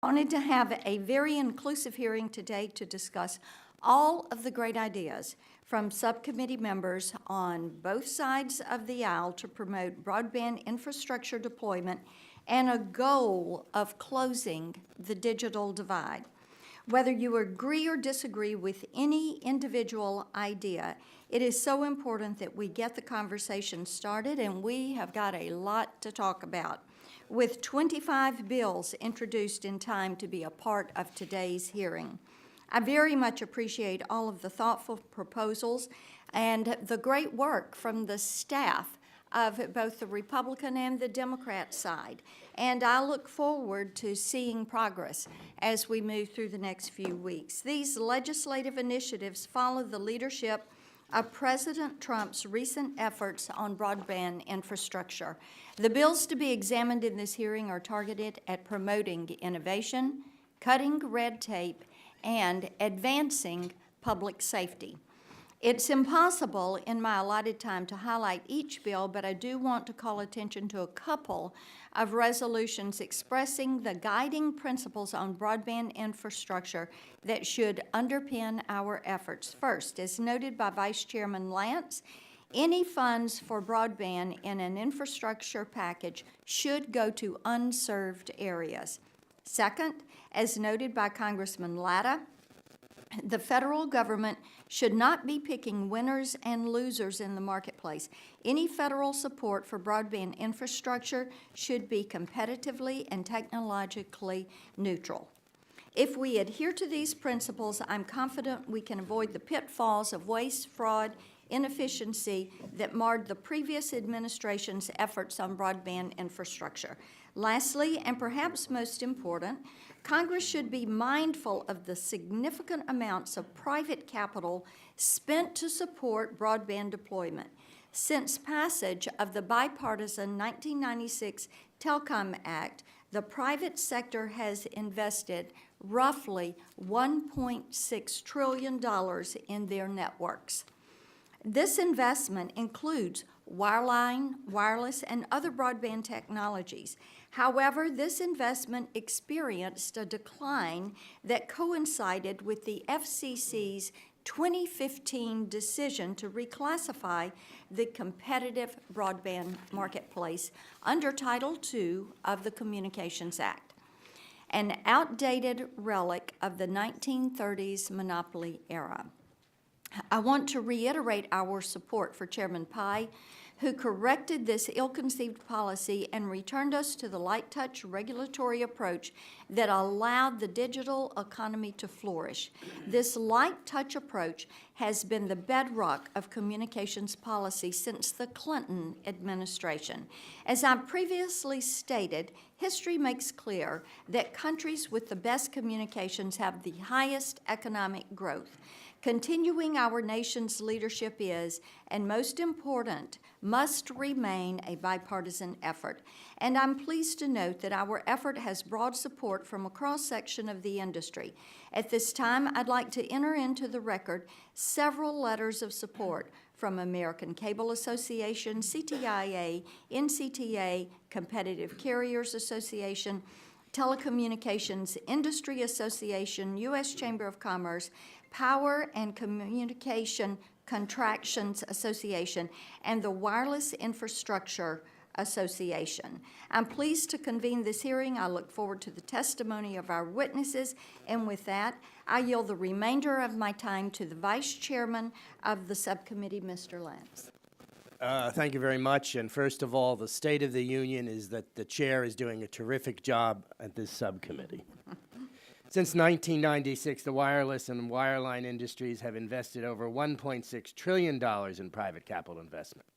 I wanted to have a very inclusive hearing today to discuss all of the great ideas from subcommittee members on both sides of the aisle to promote broadband infrastructure deployment and a goal of closing the digital divide. Whether you agree or disagree with any individual idea, it is so important that we get the conversation started, and we have got a lot to talk about, with 25 bills introduced in time to be a part of today's hearing. I very much appreciate all of the thoughtful proposals and the great work from the staff of both the Republican and the Democrat side. And I look forward to seeing progress as we move through the next few weeks. These legislative initiatives follow the leadership of President Trump's recent efforts on broadband infrastructure. The bills to be examined in this hearing are targeted at promoting innovation, cutting red tape, and advancing public safety. It's impossible in my allotted time to highlight each bill, but I do want to call attention to a couple of resolutions expressing the guiding principles on broadband infrastructure that should underpin our efforts. First, as noted by Vice Chairman Lance, any funds for broadband in an infrastructure package should go to unserved areas. Second, as noted by Congressman Latta, the federal government should not be picking winners and losers in the marketplace. Any federal support for broadband infrastructure should be competitively and technologically neutral. If we adhere to these principles, I'm confident we can avoid the pitfalls of waste, fraud, inefficiency that marred the previous administration's efforts on broadband infrastructure. Lastly, and perhaps most important, Congress should be mindful of the significant amounts of private capital spent to support broadband deployment. Since passage of the bipartisan 1996 Telecom Act, the private sector has invested roughly $1.6 trillion in their networks. This investment includes wireline, wireless, and other broadband technologies. However, this investment experienced a decline that coincided with the FCC's 2015 decision to reclassify the competitive broadband marketplace under Title II of the Communications Act, an outdated relic of the 1930s monopoly era. I want to reiterate our support for Chairman Pai, who corrected this ill-conceived policy and returned us to the light-touch regulatory approach that allowed the digital economy to flourish. This light-touch approach has been the bedrock of communications policy since the Clinton administration. As I previously stated, history makes clear that countries with the best communications have the highest economic growth. Continuing our nation's leadership is, and most important, must remain a bipartisan effort. And I'm pleased to note that our effort has broad support from a cross-section of the industry. At this time, I'd like to enter into the record several letters of support from American Cable Association, CTIA, NCTA, Competitive Carriers Association, Telecommunications Industry Association, U.S. Chamber of Commerce, Power and Communication Contractions Association, and the Wireless Infrastructure Association. I'm pleased to convene this hearing. I look forward to the testimony of our witnesses, and with that, I yield the remainder of my time to the Vice Chairman of the Subcommittee, Mr. Lance. Thank you very much. And first of all, the State of the Union is that the Chair is doing a terrific job at this subcommittee. Since 1996, the wireless and wireline industries have invested over $1.6 trillion in private capital investment.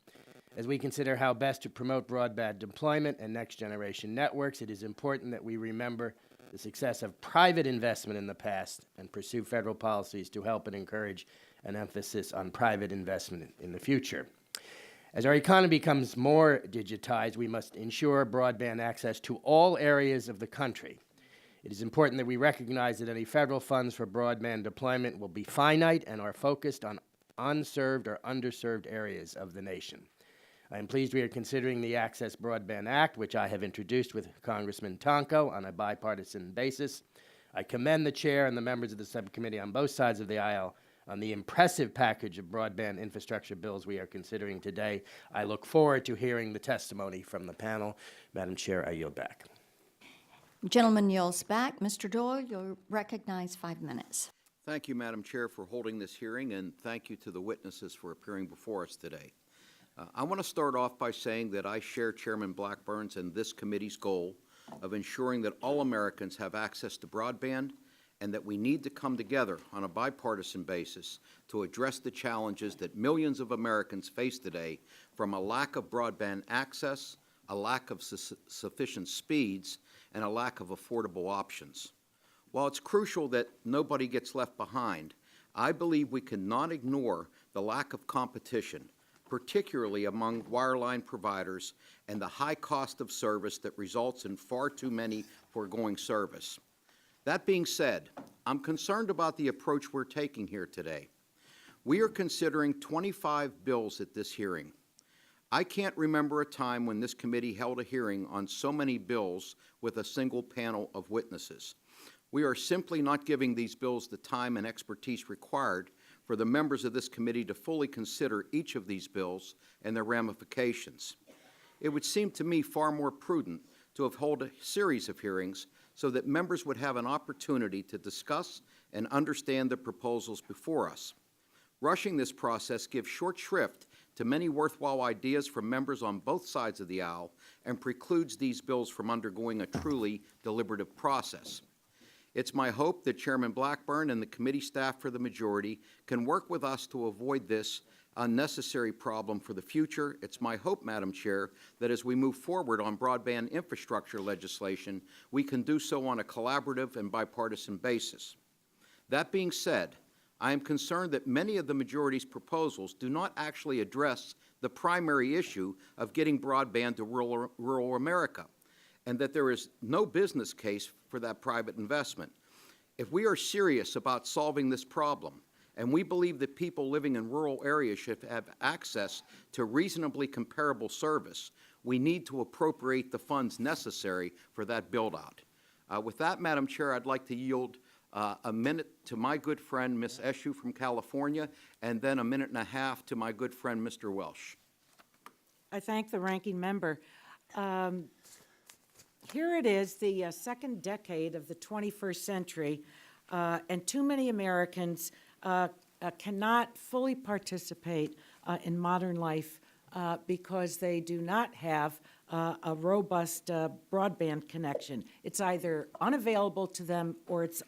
As we consider how best to promote broadband deployment and next-generation networks, it is important that we remember the success of private investment in the past and pursue federal policies to help and encourage an emphasis on private investment in the future. As our economy becomes more digitized, we must ensure broadband access to all areas of the country. It is important that we recognize that any federal funds for broadband deployment will be finite and are focused on unserved or underserved areas of the nation. I am pleased we are considering the Access Broadband Act, which I have introduced with Congressman Tonko on a bipartisan basis. I commend the chair and the members of the subcommittee on both sides of the aisle on the impressive package of broadband infrastructure bills we are considering today. I look forward to hearing the testimony from the panel. Madam Chair, I yield back. Gentleman yields back. Mr. Doyle, you're recognized 5 minutes. Thank you, Madam Chair, for holding this hearing, and thank you to the witnesses for appearing before us today. I want to start off by saying that I share Chairman Blackburn's and this committee's goal of ensuring that all Americans have access to broadband, and that we need to come together on a bipartisan basis to address the challenges that millions of Americans face today, from a lack of broadband access, a lack of sufficient speeds, and a lack of affordable options. While it's crucial that nobody gets left behind, I believe we cannot ignore the lack of competition, particularly among wireline providers, and the high cost of service that results in far too many foregoing service. That being said, I'm concerned about the approach we're taking here today. We are considering 25 bills at this hearing. I can't remember a time when this committee held a hearing on so many bills with a single panel of witnesses. We are simply not giving these bills the time and expertise required for the members of this committee to fully consider each of these bills and their ramifications. It would seem to me far more prudent to have held a series of hearings so that members would have an opportunity to discuss and understand the proposals before us. Rushing this process gives short shrift to many worthwhile ideas from members on both sides of the aisle and precludes these bills from undergoing a truly deliberative process. It's my hope that Chairman Blackburn and the committee staff for the majority can work with us to avoid this unnecessary problem for the future. It's my hope, Madam Chair, that as we move forward on broadband infrastructure legislation, we can do so on a collaborative and bipartisan basis. That being said, I am concerned that many of the majority's proposals do not actually address the primary issue of getting broadband to rural America, and that there is no business case for that private investment. If we are serious about solving this problem, and we believe that people living in rural areas should have access to reasonably comparable service, we need to appropriate the funds necessary for that build-out. With that, Madam Chair, I'd like to yield a minute to my good friend, Ms. Eshu from California, and then a minute and a half to my good friend, Mr. Welsh. I thank the ranking member. Here it is, the second decade of the 21st century, and too many Americans cannot fully participate in modern life because they do not have a robust broadband connection. It's either unavailable to them or it's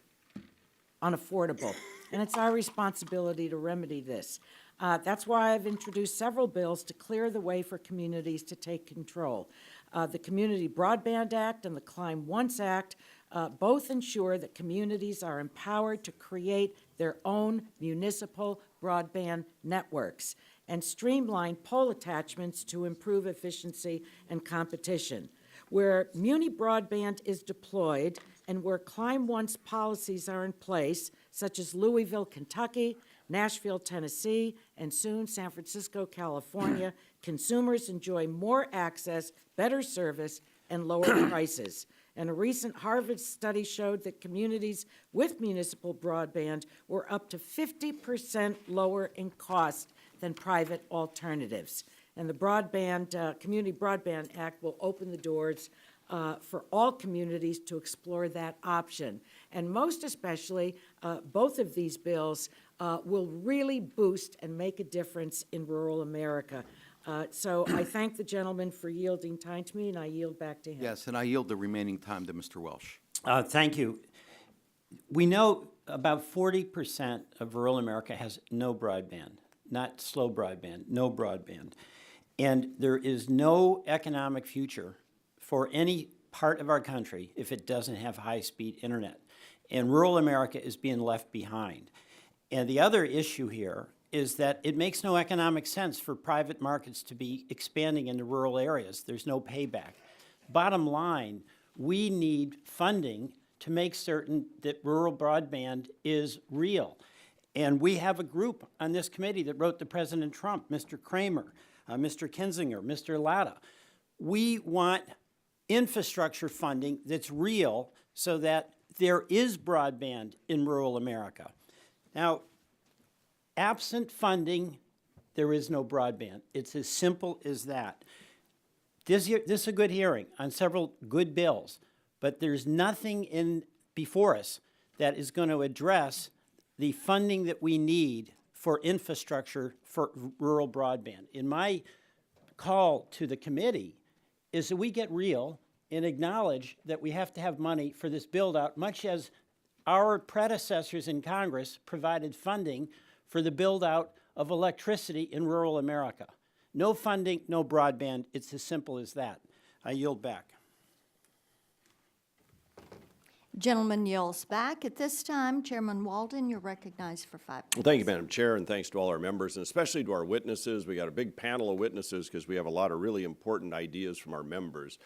unaffordable, and it's our responsibility to remedy this. That's why I've introduced several bills to clear the way for communities to take control. The Community Broadband Act and the Climb Once Act both ensure that communities are empowered to create their own municipal broadband networks and streamline pole attachments to improve efficiency and competition. Where Muni Broadband is deployed and where Climb Once policies are in place, such as Louisville, Kentucky, Nashville, Tennessee, and soon San Francisco, California, consumers enjoy more access, better service, and lower prices. And a recent Harvard study showed that communities with municipal broadband were up to 50% lower in cost than private alternatives. And the Community Broadband Act will open the doors for all communities to explore that option. And most especially, both of these bills will really boost and make a difference in rural America. So I thank the gentleman for yielding time to me, and I yield back to him. Yes, and I yield the remaining time to Mr. Welsh. Thank you. We know about 40% of rural America has no broadband, not slow broadband, no broadband. And there is no economic future for any part of our country if it doesn't have high-speed internet. And rural America is being left behind. And the other issue here is that it makes no economic sense for private markets to be expanding into rural areas. There's no payback. Bottom line, we need funding to make certain that rural broadband is real. And we have a group on this committee that wrote to President Trump, Mr. Kramer, Mr. Kinzinger, Mr. Latta. We want infrastructure funding that's real so that there is broadband in rural America. Now, absent funding, there is no broadband. It's as simple as that. This is a good hearing on several good bills, but there's nothing before us that is going to address the funding that we need for infrastructure for rural broadband. In my call to the committee is that we get real and acknowledge that we have to have money for this build-out, much as our predecessors in Congress provided funding for the build-out of electricity in rural America. No funding, no broadband. It's as simple as that. I yield back. Gentleman yields back. At this time, Chairman Walden, you're recognized for 5 minutes. Well, thank you, Madam Chair, and thanks to all our members, and especially to our witnesses. We got a big panel of witnesses because we have a lot of really important ideas from our members.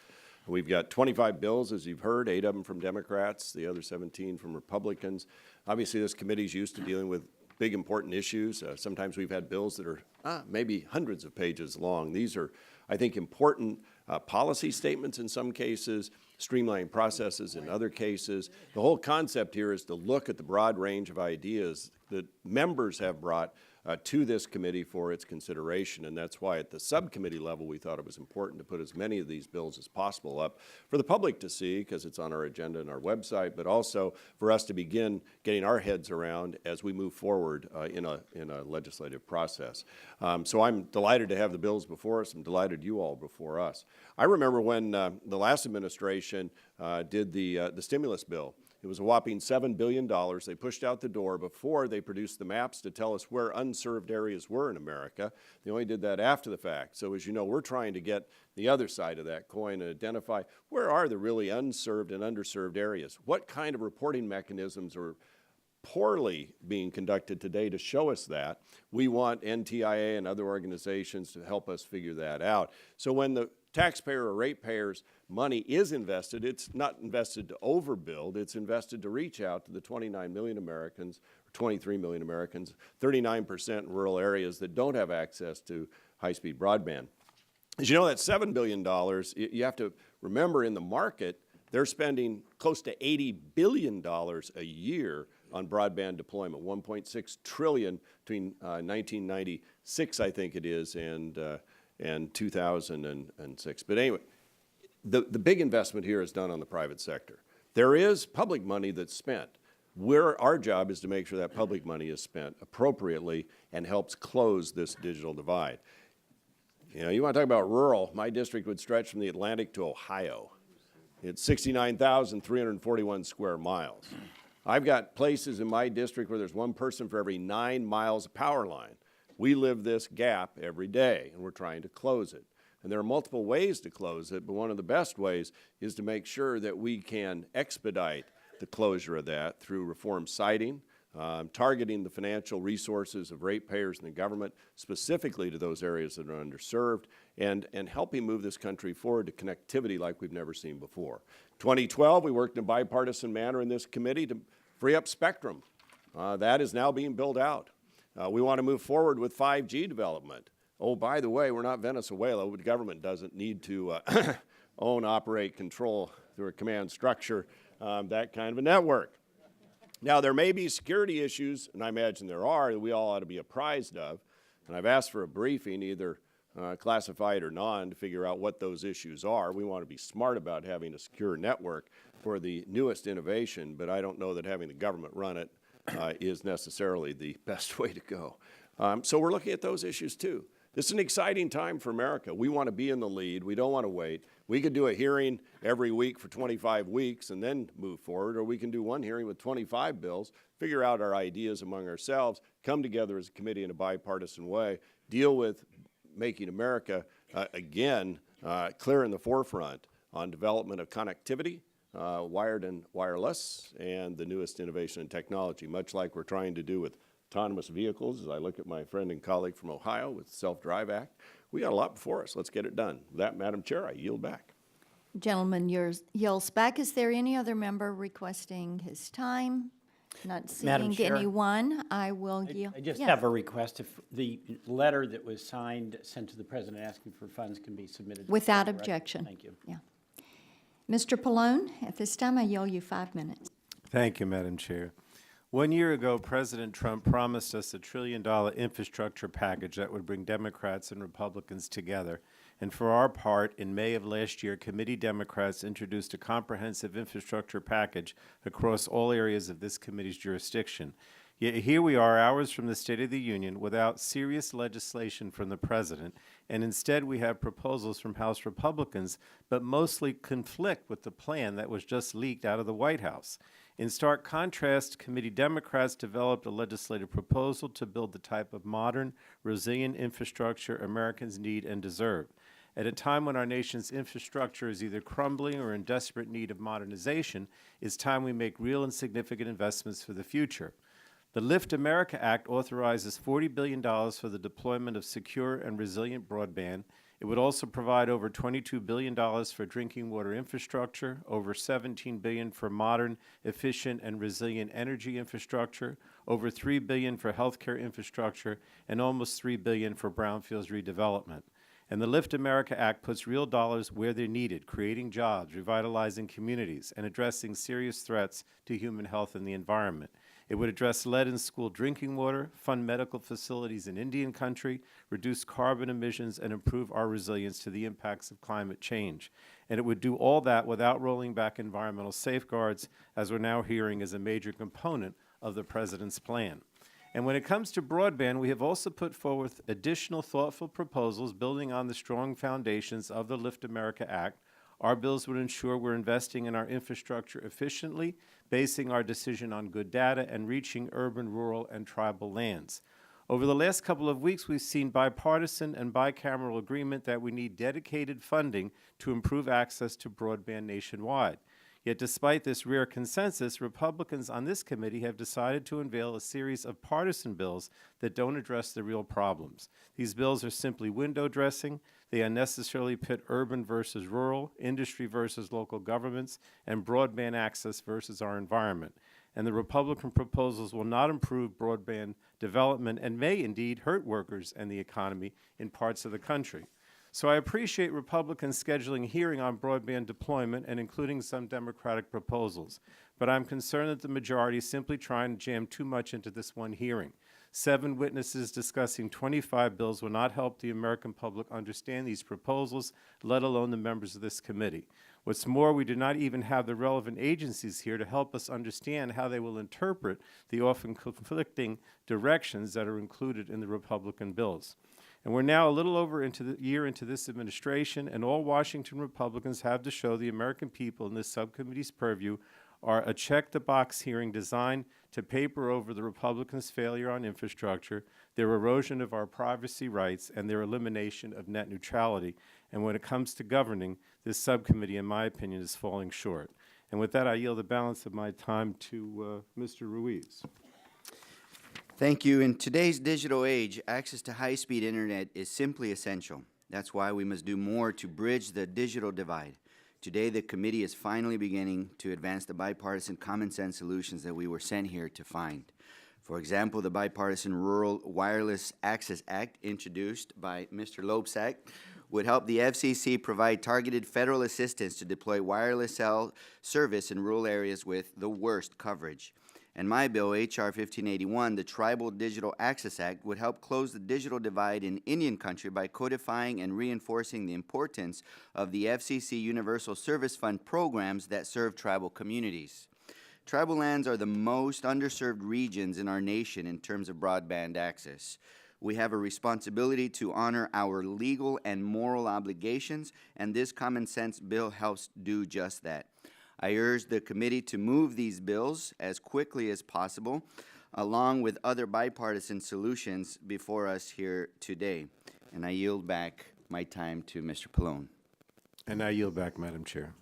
We've got 25 bills, as you've heard, 8 of them from Democrats, the other 17 from Republicans. Obviously, this committee's used to dealing with big, important issues. Sometimes we've had bills that are maybe hundreds of pages long. These are, I think, important policy statements in some cases, streamlining processes in other cases. The whole concept here is to look at the broad range of ideas that members have brought to this committee for its consideration, and that's why at the subcommittee level we thought it was important to put as many of these bills as possible up for the public to see, because it's on our agenda and our website, but also for us to begin getting our heads around as we move forward in a legislative process. So I'm delighted to have the bills before us. I'm delighted you all before us. I remember when the last administration did the stimulus bill. It was a whopping $7 billion they pushed out the door before they produced the maps to tell us where unserved areas were in America. They only did that after the fact. So as you know, we're trying to get the other side of that coin and identify where are the really unserved and underserved areas. What kind of reporting mechanisms are poorly being conducted today to show us that? We want NTIA and other organizations to help us figure that out. So when the taxpayer or ratepayers' money is invested, it's not invested to overbuild, it's invested to reach out to the 29 million Americans, or 23 million Americans, 39% in rural areas that don't have access to high-speed broadband. As you know, that $7 billion, you have to remember in the market, they're spending close to $80 billion a year on broadband deployment, $1.6 trillion between 1996, I think it is, and 2006. But anyway, the big investment here is done on the private sector. There is public money that's spent. Our job is to make sure that public money is spent appropriately and helps close this digital divide. You know, you want to talk about rural, my district would stretch from the Atlantic to Ohio. It's 69,341 square miles. I've got places in my district where there's one person for every 9 miles of power line. We live this gap every day, and we're trying to close it. And there are multiple ways to close it, but one of the best ways is to make sure that we can expedite the closure of that through reform siting, targeting the financial resources of ratepayers and the government specifically to those areas that are underserved, and helping move this country forward to connectivity like we've never seen before. 2012, we worked in a bipartisan manner in this committee to free up spectrum. That is now being built out. We want to move forward with 5G development. Oh, by the way, we're not Venezuela. The government doesn't need to own, operate, control through a command structure that kind of a network. Now, there may be security issues, and I imagine there are, that we all ought to be apprised of. And I've asked for a briefing, either classified or non, to figure out what those issues are. We want to be smart about having a secure network for the newest innovation, but I don't know that having the government run it is necessarily the best way to go. So we're looking at those issues too. This is an exciting time for America. We want to be in the lead. We don't want to wait. We could do a hearing every week for 25 weeks and then move forward, or we can do one hearing with 25 bills, figure out our ideas among ourselves, come together as a committee in a bipartisan way, deal with making America, again, clear in the forefront on development of connectivity, wired and wireless, and the newest innovation in technology, much like we're trying to do with autonomous vehicles. As I look at my friend and colleague from Ohio with the Self-Drive Act, we got a lot before us. Let's get it done. With that, Madam Chair, I yield back. Gentleman yields back. Is there any other member requesting his time? Not Madam seeing Chair? anyone, I will yield. I just Yeah. have a request. If the letter that was signed, sent to the president asking for funds can be submitted. Without for the record. objection. Thank you. Yeah. Mr. Pallone, at this time, I yield you 5 minutes. Thank you, Madam Chair. 1 year ago, President Trump promised us a $1 trillion infrastructure package that would bring Democrats and Republicans together. And for our part, in May of last year, committee Democrats introduced a comprehensive infrastructure package across all areas of this committee's jurisdiction. Yet here we are, hours from the State of the Union, without serious legislation from the President, and instead we have proposals from House Republicans, but mostly conflict with the plan that was just leaked out of the White House. In stark contrast, committee Democrats developed a legislative proposal to build the type of modern, resilient infrastructure Americans need and deserve. At a time when our nation's infrastructure is either crumbling or in desperate need of modernization, it's time we make real and significant investments for the future. The Lift America Act authorizes $40 billion for the deployment of secure and resilient broadband. It would also provide over $22 billion for drinking water infrastructure, over $17 billion for modern, efficient, and resilient energy infrastructure, over $3 billion for healthcare infrastructure, and almost $3 billion for brownfields redevelopment. And the Lift America Act puts real dollars where they're needed, creating jobs, revitalizing communities, and addressing serious threats to human health and the environment. It would address lead in school drinking water, fund medical facilities in Indian country, reduce carbon emissions, and improve our resilience to the impacts of climate change. And it would do all that without rolling back environmental safeguards, as we're now hearing is a major component of the President's plan. And when it comes to broadband, we have also put forth additional thoughtful proposals building on the strong foundations of the Lift America Act. Our bills would ensure we're investing in our infrastructure efficiently, basing our decision on good data, and reaching urban, rural, and tribal lands. Over the last couple of weeks, we've seen bipartisan and bicameral agreement that we need dedicated funding to improve access to broadband nationwide. Yet despite this rare consensus, Republicans on this committee have decided to unveil a series of partisan bills that don't address the real problems. These bills are simply window dressing. They unnecessarily pit urban versus rural, industry versus local governments, and broadband access versus our environment. And the Republican proposals will not improve broadband development and may indeed hurt workers and the economy in parts of the country. So I appreciate Republicans scheduling a hearing on broadband deployment and including some Democratic proposals. But I'm concerned that the majority is simply trying to jam too much into this one hearing. 7 witnesses discussing 25 bills will not help the American public understand these proposals, let alone the members of this committee. What's more, we do not even have the relevant agencies here to help us understand how they will interpret the often conflicting directions that are included in the Republican bills. And we're now a little over into the year into this administration, and all Washington Republicans have to show the American people in this subcommittee's purview are a check-the-box hearing designed to paper over the Republicans' failure on infrastructure, their erosion of our privacy rights, and their elimination of net neutrality. And when it comes to governing, this subcommittee, in my opinion, is falling short. And with that, I yield the balance of my time to Mr. Ruiz. Thank you. In today's digital age, access to high-speed internet is simply essential. That's why we must do more to bridge the digital divide. Today, the committee is finally beginning to advance the bipartisan common sense solutions that we were sent here to find. For example, the bipartisan Rural Wireless Access Act, introduced by Mr. Loebsack, would help the FCC provide targeted federal assistance to deploy wireless cell service in rural areas with the worst coverage. And my bill, H.R. 1581, the Tribal Digital Access Act, would help close the digital divide in Indian country by codifying and reinforcing the importance of the FCC Universal Service Fund programs that serve tribal communities. Tribal lands are the most underserved regions in our nation in terms of broadband access. We have a responsibility to honor our legal and moral obligations, and this common sense bill helps do just that. I urge the committee to move these bills as quickly as possible, along with other bipartisan solutions before us here today. And I yield back my time to Mr. Pallone. And I yield back, Madam Chair.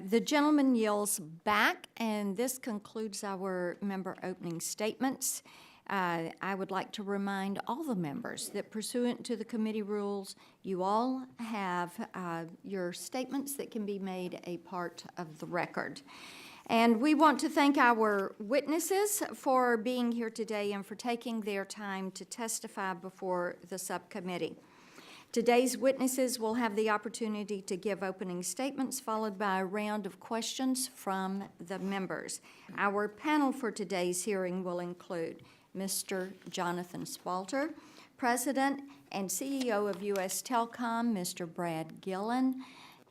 The gentleman yields back, and this concludes our member opening statements. I would like to remind all the members that pursuant to the committee rules, you all have your statements that can be made a part of the record. And we want to thank our witnesses for being here today and for taking their time to testify before the subcommittee. Today's witnesses will have the opportunity to give opening statements, followed by a round of questions from the members. Our panel for today's hearing will include Mr. Jonathan Spalter, President and CEO of U.S. Telecom, Mr. Brad Gillen,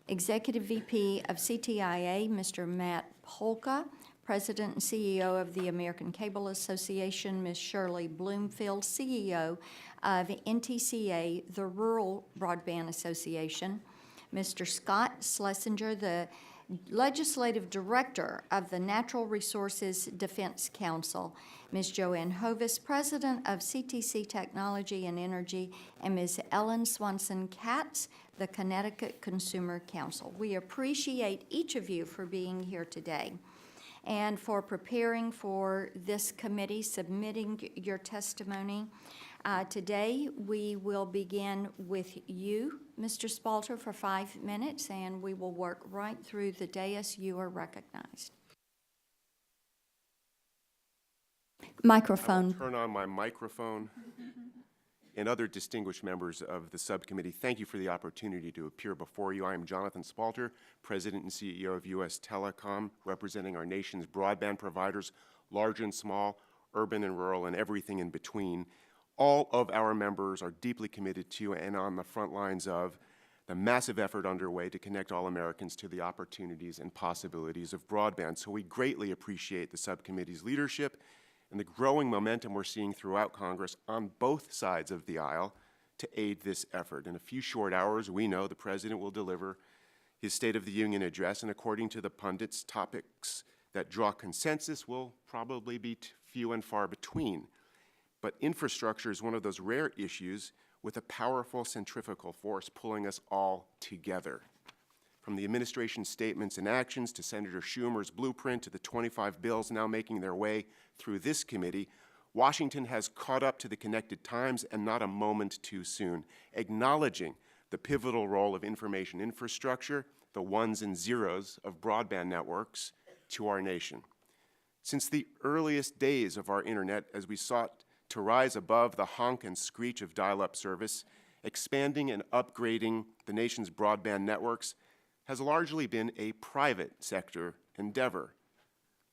Executive VP of CTIA, Mr. Matt Polka, President and CEO of the American Cable Association, Ms. Shirley Bloomfield, CEO of NTCA, the Rural Broadband Association, Mr. Scott Schlesinger, the Legislative Director of the Natural Resources Defense Council, Ms. Joanne Hovis, President of CTC Technology and Energy, and Ms. Ellen Swanson-Katz, the Connecticut Consumer Council. We appreciate each of you for being here today and for preparing for this committee, submitting your testimony. Today, we will begin with you, Mr. Spalter, for 5 minutes, and we will work right through the dais. You are recognized. Microphone. Turn on my microphone. And other distinguished members of the subcommittee, thank you for the opportunity to appear before you. I am Jonathan Spalter, President and CEO of U.S. Telecom, representing our nation's broadband providers, large and small, urban and rural, and everything in between. All of our members are deeply committed to and on the front lines of the massive effort underway to connect all Americans to the opportunities and possibilities of broadband. So we greatly appreciate the subcommittee's leadership and the growing momentum we're seeing throughout Congress on both sides of the aisle to aid this effort. In a few short hours, we know the President will deliver his State of the Union address, and according to the pundits, topics that draw consensus will probably be few and far between. But infrastructure is one of those rare issues with a powerful centrifugal force pulling us all together. From the administration's statements and actions to Senator Schumer's blueprint to the 25 bills now making their way through this committee, Washington has caught up to the connected times and not a moment too soon, acknowledging the pivotal role of information infrastructure, the ones and zeros of broadband networks, to our nation. Since the earliest days of our internet, as we sought to rise above the honk and screech of dial-up service, expanding and upgrading the nation's broadband networks has largely been a private sector endeavor.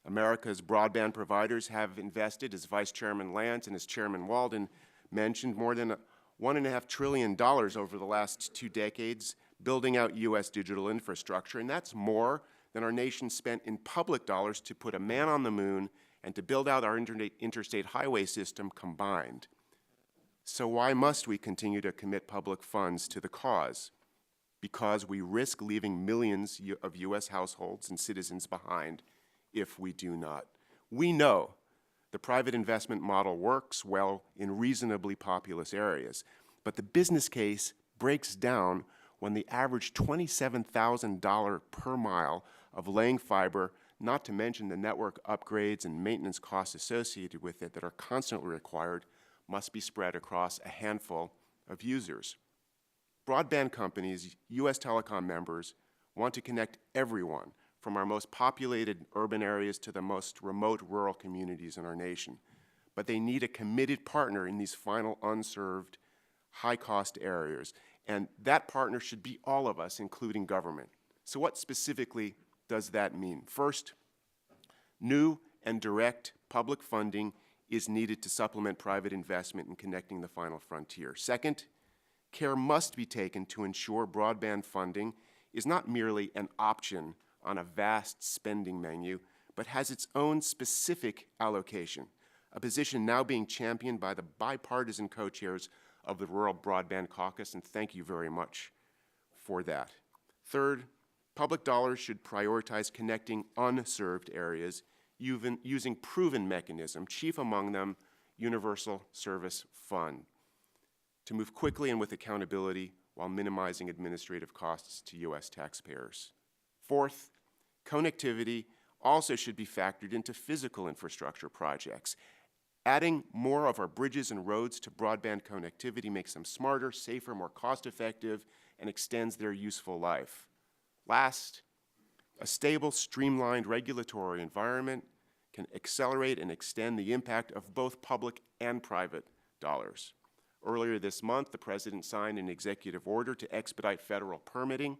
America's broadband providers have invested, as Vice Chairman Lance and as Chairman Walden mentioned, more than $1.5 trillion over the last 2 decades building out U.S. digital infrastructure, and that's more than our nation spent in public dollars to put a man on the moon and to build out our interstate highway system combined. So why must we continue to commit public funds to the cause? Because we risk leaving millions of U.S. households and citizens behind if we do not. We know the private investment model works well in reasonably populous areas, but the business case breaks down when the average $27,000 per mile of laying fiber, not to mention the network upgrades and maintenance costs associated with it that are constantly required, must be spread across a handful of users. Broadband companies, U.S. Telecom members, want to connect everyone from our most populated urban areas to the most remote rural communities in our nation. But they need a committed partner in these final unserved, high-cost areas. And that partner should be all of us, including government. So what specifically does that mean? First, new and direct public funding is needed to supplement private investment in connecting the final frontier. Second, care must be taken to ensure broadband funding is not merely an option on a vast spending menu, but has its own specific allocation, a position now being championed by the bipartisan co-chairs of the Rural Broadband Caucus, and thank you very much for that. Third, public dollars should prioritize connecting unserved areas using proven mechanisms, chief among them Universal Service Fund, to move quickly and with accountability while minimizing administrative costs to U.S. taxpayers. Fourth, connectivity also should be factored into physical infrastructure projects. Adding more of our bridges and roads to broadband connectivity makes them smarter, safer, more cost-effective, and extends their useful life. Last, A stable, streamlined regulatory environment can accelerate and extend the impact of both public and private dollars. Earlier this month, the President signed an executive order to expedite federal permitting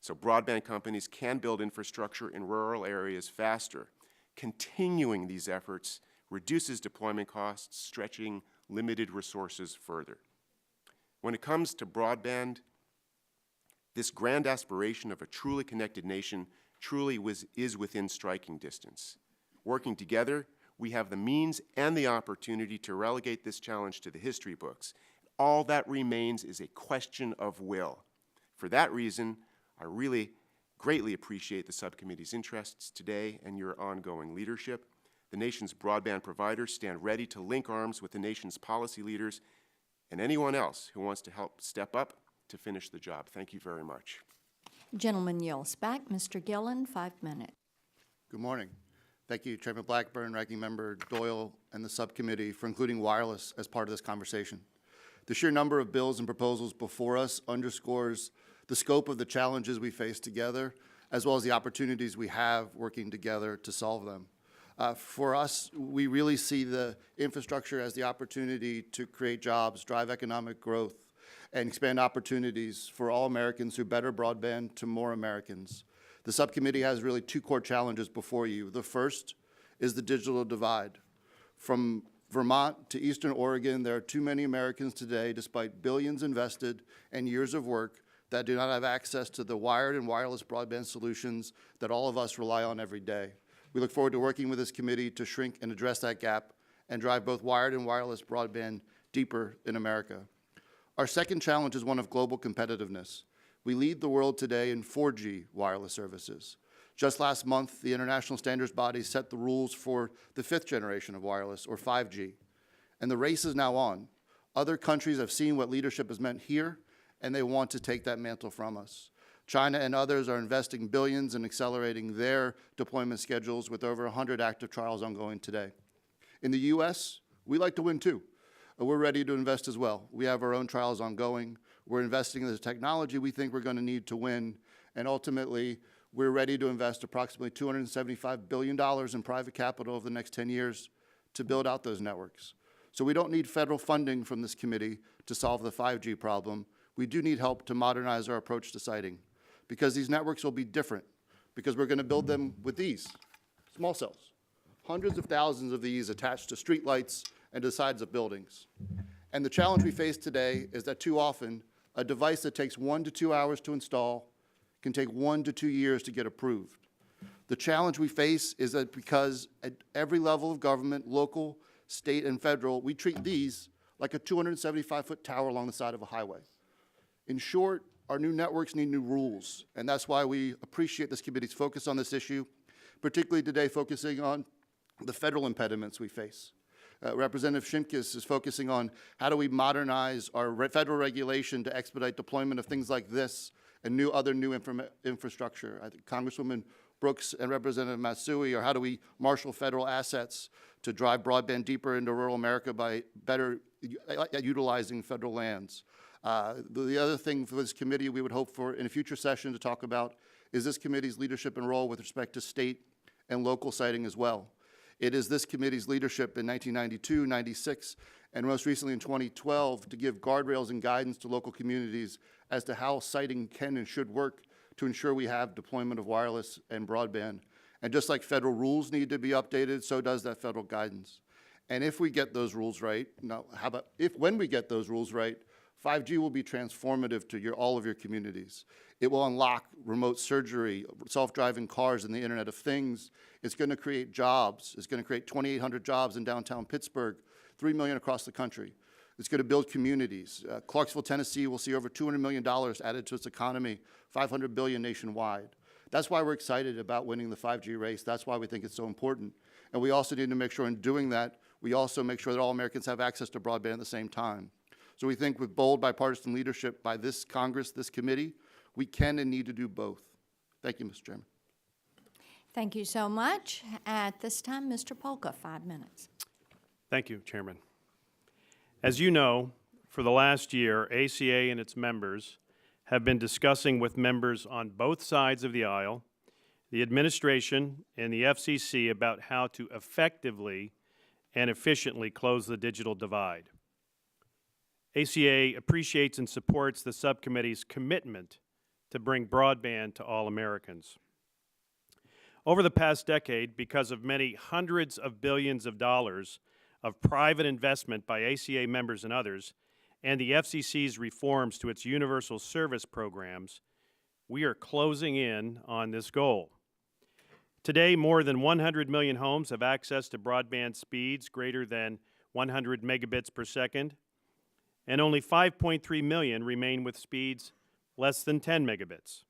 so broadband companies can build infrastructure in rural areas faster. Continuing these efforts reduces deployment costs, stretching limited resources further. When it comes to broadband, this grand aspiration of a truly connected nation truly is within striking distance. Working together, we have the means and the opportunity to relegate this challenge to the history books. All that remains is a question of will. For that reason, I really greatly appreciate the subcommittee's interests today and your ongoing leadership. The nation's broadband providers stand ready to link arms with the nation's policy leaders and anyone else who wants to help step up to finish the job. Thank you very much. Gentleman yields back. Mr. Gillen, 5 minutes. Good morning. Thank you, Chairman Blackburn, Ranking Member Doyle, and the subcommittee for including wireless as part of this conversation. The sheer number of bills and proposals before us underscores the scope of the challenges we face together, as well as the opportunities we have working together to solve them. For us, we really see the infrastructure as the opportunity to create jobs, drive economic growth, and expand opportunities for all Americans through better broadband to more Americans. The subcommittee has really two core challenges before you. The first is the digital divide. From Vermont to Eastern Oregon, there are too many Americans today, despite billions invested and years of work, that do not have access to the wired and wireless broadband solutions that all of us rely on every day. We look forward to working with this committee to shrink and address that gap and drive both wired and wireless broadband deeper in America. Our second challenge is one of global competitiveness. We lead the world today in 4G wireless services. Just last month, the international standards body set the rules for the 5th generation of wireless, or 5G. And the race is now on. Other countries have seen what leadership has meant here, and they want to take that mantle from us. China and others are investing billions in accelerating their deployment schedules with over 100 active trials ongoing today. In the U.S., we like to win too. We're ready to invest as well. We have our own trials ongoing. We're investing in the technology we think we're going to need to win, and ultimately, we're ready to invest approximately $275 billion in private capital over the next 10 years to build out those networks. So we don't need federal funding from this committee to solve the 5G problem. We do need help to modernize our approach to siting, because these networks will be different, because we're going to build them with these small cells, hundreds of thousands of these attached to streetlights and to the sides of buildings. And the challenge we face today is that too often, a device that takes 1 to 2 hours to install can take 1 to 2 years to get approved. The challenge we face is that because at every level of government, local, state, and federal, we treat these like a 275-foot tower along the side of a highway. In short, our new networks need new rules, and that's why we appreciate this committee's focus on this issue, particularly today focusing on the federal impediments we face. Representative Shimkus is focusing on how do we modernize our federal regulation to expedite deployment of things like this and other new infrastructure. I think Congresswoman Brooks and Representative Matsui are how do we marshal federal assets to drive broadband deeper into rural America by better utilizing federal lands. The other thing for this committee we would hope for in a future session to talk about is this committee's leadership and role with respect to state and local siting as well. It is this committee's leadership in 1992, 96, and most recently in 2012 to give guardrails and guidance to local communities as to how siting can and should work to ensure we have deployment of wireless and broadband. And just like federal rules need to be updated, so does that federal guidance. And if we get those rules right, when we get those rules right, 5G will be transformative to all of your communities. It will unlock remote surgery, self-driving cars, and the Internet of Things. It's going to create jobs. It's going to create 2,800 jobs in downtown Pittsburgh, 3 million across the country. It's going to build communities. Clarksville, Tennessee will see over $200 million added to its economy, $500 billion nationwide. That's why we're excited about winning the 5G race. That's why we think it's so important. And we also need to make sure in doing that, we also make sure that all Americans have access to broadband at the same time. So we think with bold bipartisan leadership by this Congress, this committee, we can and need to do both. Thank you, Mr. Chairman. Thank you so much. At this time, Mr. Polka, 5 minutes. Thank you, Chairman. As you know, for the last year, ACA and its members have been discussing with members on both sides of the aisle the administration, and the FCC about how to effectively and efficiently close the digital divide. ACA appreciates and supports the subcommittee's commitment to bring broadband to all Americans. Over the past decade, because of many hundreds of billions of dollars of private investment by ACA members and others, and the FCC's reforms to its universal service programs, we are closing in on this goal. Today, more than 100 million homes have access to broadband speeds greater than 100 megabits per second, and only 5.3 million remain with speeds less than 10 megabits.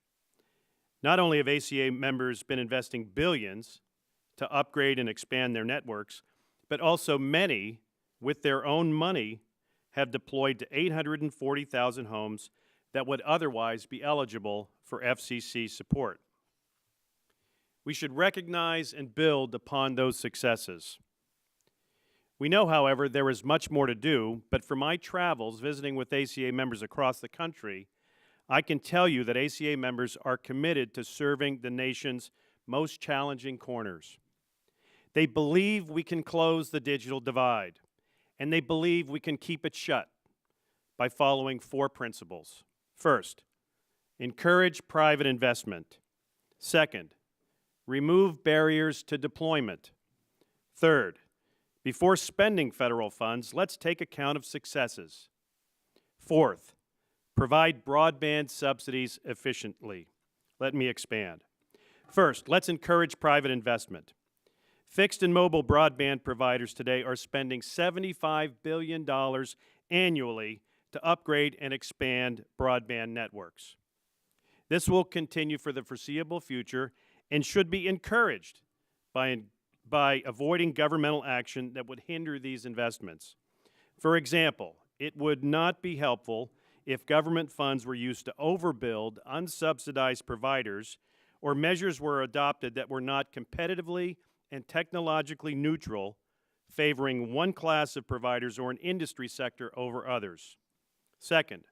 Not only have ACA members been investing billions to upgrade and expand their networks, but also many, with their own money, have deployed to 840,000 homes that would otherwise be eligible for FCC support. We should recognize and build upon those successes. We know, however, there is much more to do, but for my travels visiting with ACA members across the country, I can tell you that ACA members are committed to serving the nation's most challenging corners. They believe we can close the digital divide, and they believe we can keep it shut by following 4 principles. First, encourage private investment. Second, remove barriers to deployment. Third, before spending federal funds, let's take account of successes. Fourth, provide broadband subsidies efficiently. Let me expand. First, let's encourage private investment. Fixed and mobile broadband providers today are spending $75 billion annually to upgrade and expand broadband networks. This will continue for the foreseeable future and should be encouraged by avoiding governmental action that would hinder these investments. For example, it would not be helpful if government funds were used to overbuild unsubsidized providers, or measures were adopted that were not competitively and technologically neutral, favoring one class of providers or an industry sector over others. Second,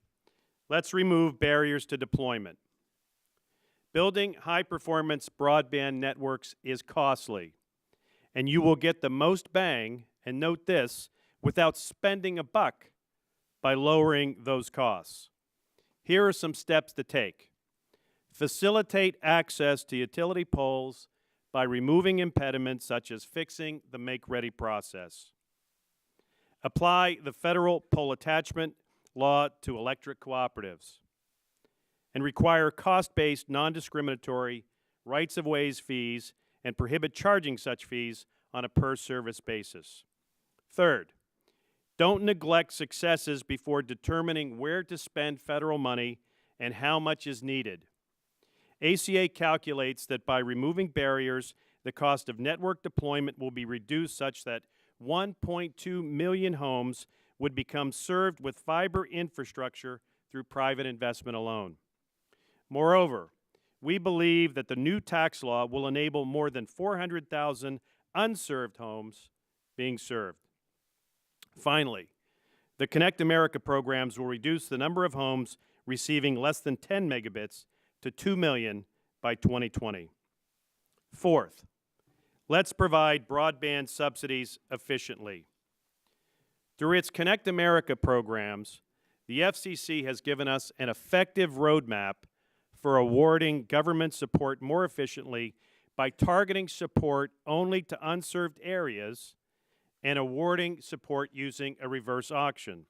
let's remove barriers to deployment. Building high-performance broadband networks is costly, and you will get the most bang, and note this, without spending a buck by lowering those costs. Here are some steps to take. Facilitate access to utility poles by removing impediments such as fixing the make-ready process. Apply the federal pole attachment law to electric cooperatives. And require cost-based, non-discriminatory rights-of-ways fees and prohibit charging such fees on a per-service basis. Third, don't neglect successes before determining where to spend federal money and how much is needed. ACA calculates that by removing barriers, the cost of network deployment will be reduced such that 1.2 million homes would become served with fiber infrastructure through private investment alone. Moreover, we believe that the new tax law will enable more than 400,000 unserved homes being served. Finally, the Connect America programs will reduce the number of homes receiving less than 10 megabits to 2 million by 2020. Fourth, let's provide broadband subsidies efficiently. Through its Connect America programs, the FCC has given us an effective roadmap for awarding government support more efficiently by targeting support only to unserved areas and awarding support using a reverse auction.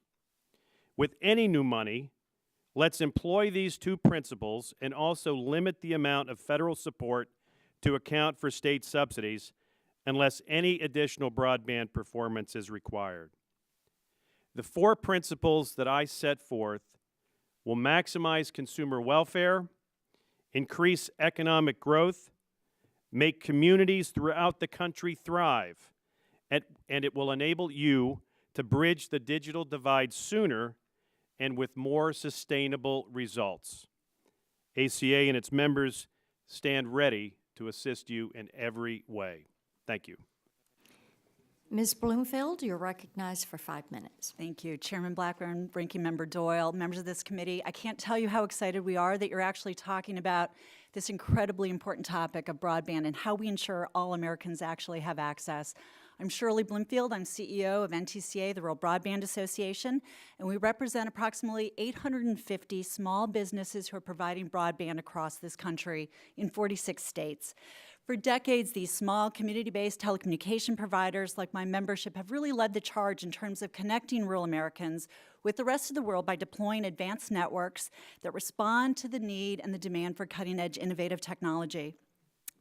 With any new money, let's employ these 2 principles and also limit the amount of federal support to account for state subsidies unless any additional broadband performance is required. The 4 principles that I set forth will maximize consumer welfare, increase economic growth, make communities throughout the country thrive, and it will enable you to bridge the digital divide sooner and with more sustainable results. ACA and its members stand ready to assist you in every way. Thank you. Ms. Bloomfield, you're recognized for 5 minutes. Thank you. Chairman Blackburn, Ranking Member Doyle, members of this committee. I can't tell you how excited we are that you're actually talking about this incredibly important topic of broadband and how we ensure all Americans actually have access. I'm Shirley Bloomfield. I'm CEO of NTCA, the Rural Broadband Association, and we represent approximately 850 small businesses who are providing broadband across this country in 46 states. For decades, these small community-based telecommunication providers like my membership have really led the charge in terms of connecting rural Americans with the rest of the world by deploying advanced networks that respond to the need and the demand for cutting-edge innovative technology.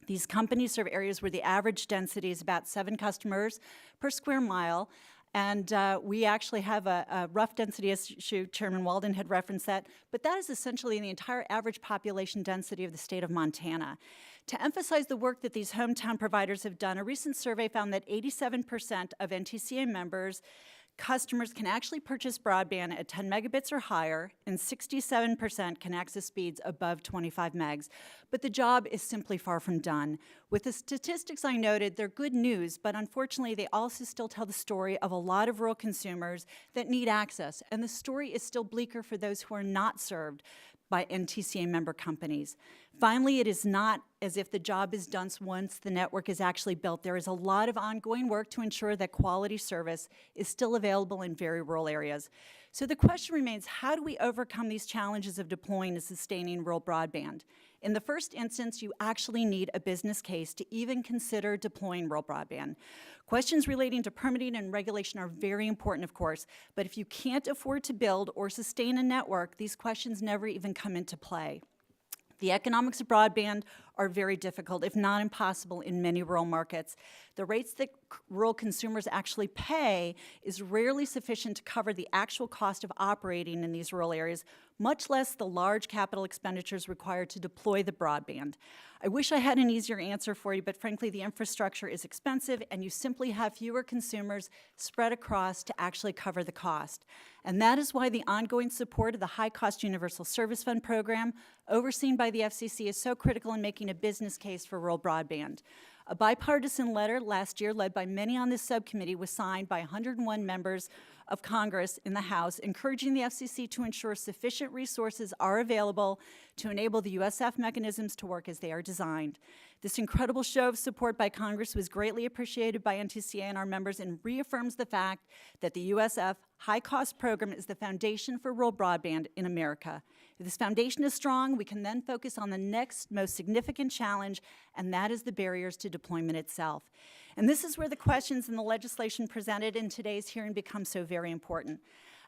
These companies serve areas where the average density is about 7 customers per square mile, and we actually have a rough density issue. Chairman Walden had referenced that, but that is essentially the entire average population density of the state of Montana. To emphasize the work that these hometown providers have done, a recent survey found that 87% of NTCA members customers can actually purchase broadband at 10 megabits or higher, and 67% can access speeds above 25 megs. But the job is simply far from done. With the statistics I noted, they're good news, but unfortunately they also still tell the story of a lot of rural consumers that need access, and the story is still bleaker for those who are not served by NTCA member companies. Finally, it is not as if the job is done once the network is actually built. There is a lot of ongoing work to ensure that quality service is still available in very rural areas. So the question remains, how do we overcome these challenges of deploying and sustaining rural broadband? In the first instance, you actually need a business case to even consider deploying rural broadband. Questions relating to permitting and regulation are very important, of course, but if you can't afford to build or sustain a network, these questions never even come into play. The economics of broadband are very difficult, if not impossible, in many rural markets. The rates that rural consumers actually pay is rarely sufficient to cover the actual cost of operating in these rural areas, much less the large capital expenditures required to deploy the broadband. I wish I had an easier answer for you, but frankly, the infrastructure is expensive, and you simply have fewer consumers spread across to actually cover the cost. And that is why the ongoing support of the High-Cost Universal Service Fund program, overseen by the FCC, is so critical in making a business case for rural broadband. A bipartisan letter last year, led by many on this subcommittee, was signed by 101 members of Congress in the House, encouraging the FCC to ensure sufficient resources are available to enable the USF mechanisms to work as they are designed. This incredible show of support by Congress was greatly appreciated by NTCA and our members and reaffirms the fact that the USF high-cost program is the foundation for rural broadband in America. If this foundation is strong, we can then focus on the next most significant challenge, and that is the barriers to deployment itself. And this is where the questions in the legislation presented in today's hearing become so very important,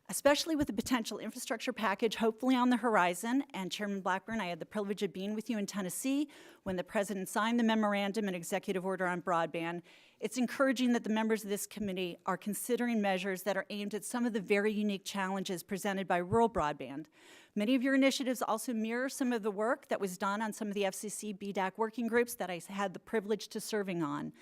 especially with the potential infrastructure package hopefully on the horizon. And Chairman Blackburn, I had the privilege of being with you in Tennessee when the President signed the memorandum and executive order on broadband. It's encouraging that the members of this committee are considering measures that are aimed at some of the very unique challenges presented by rural broadband. Many of your initiatives also mirror some of the work that was done on some of the FCC BDAC working groups that I had the privilege to serving on.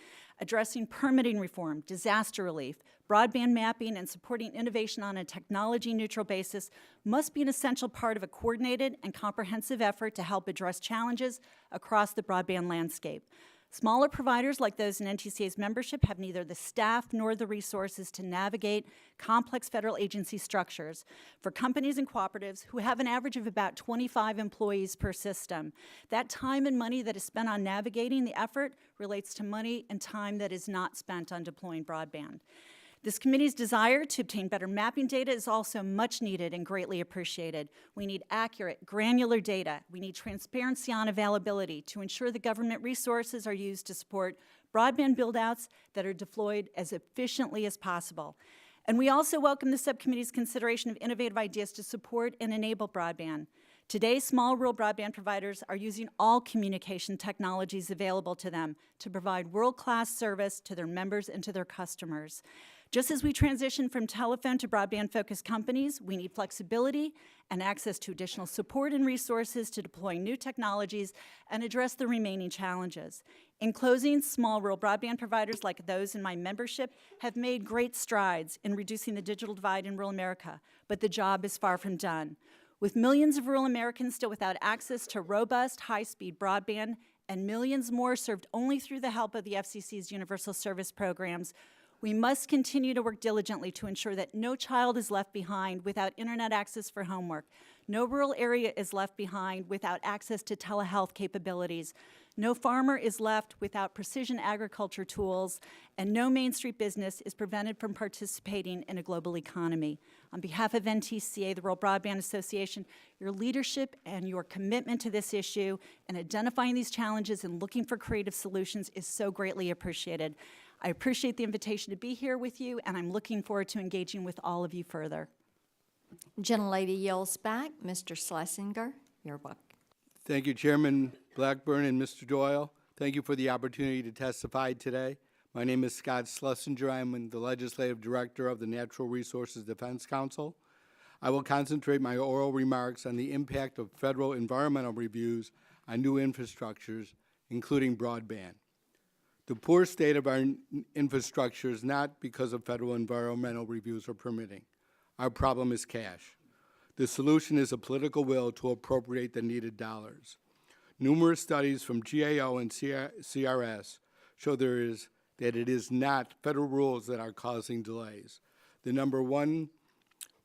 Addressing permitting reform, disaster relief, broadband mapping, and supporting innovation on a technology-neutral basis must be an essential part of a coordinated and comprehensive effort to help address challenges across the broadband landscape. Smaller providers like those in NTCA's membership have neither the staff nor the resources to navigate complex federal agency structures. For companies and cooperatives who have an average of about 25 employees per system, that time and money that is spent on navigating the effort relates to money and time that is not spent on deploying broadband. This committee's desire to obtain better mapping data is also much needed and greatly appreciated. We need accurate, granular data. We need transparency on availability to ensure the government resources are used to support broadband build-outs that are deployed as efficiently as possible. And we also welcome the subcommittee's consideration of innovative ideas to support and enable broadband. Today, small rural broadband providers are using all communication technologies available to them to provide world-class service to their members and to their customers. Just as we transition from telephone to broadband-focused companies, we need flexibility and access to additional support and resources to deploy new technologies and address the remaining challenges. In closing, small rural broadband providers like those in my membership have made great strides in reducing the digital divide in rural America, but the job is far from done. With millions of rural Americans still without access to robust, high-speed broadband and millions more served only through the help of the FCC's universal service programs, We must continue to work diligently to ensure that no child is left behind without internet access for homework. No rural area is left behind without access to telehealth capabilities. No farmer is left without precision agriculture tools, and no Main Street business is prevented from participating in a global economy. On behalf of NTCA, the Rural Broadband Association, your leadership and your commitment to this issue and identifying these challenges and looking for creative solutions is so greatly appreciated. I appreciate the invitation to be here with you, and I'm looking forward to engaging with all of you further. Gentlelady yields back. Mr. Schlesinger, you're welcome. Thank you, Chairman Blackburn and Mr. Doyle. Thank you for the opportunity to testify today. My name is Scott Schlesinger. I am the Legislative Director of the Natural Resources Defense Council. I will concentrate my oral remarks on the impact of federal environmental reviews on new infrastructures, including broadband. The poor state of our infrastructure is not because of federal environmental reviews or permitting. Our problem is cash. The solution is a political will to appropriate the needed dollars. Numerous studies from GAO and CRS show that it is not federal rules that are causing delays. The number one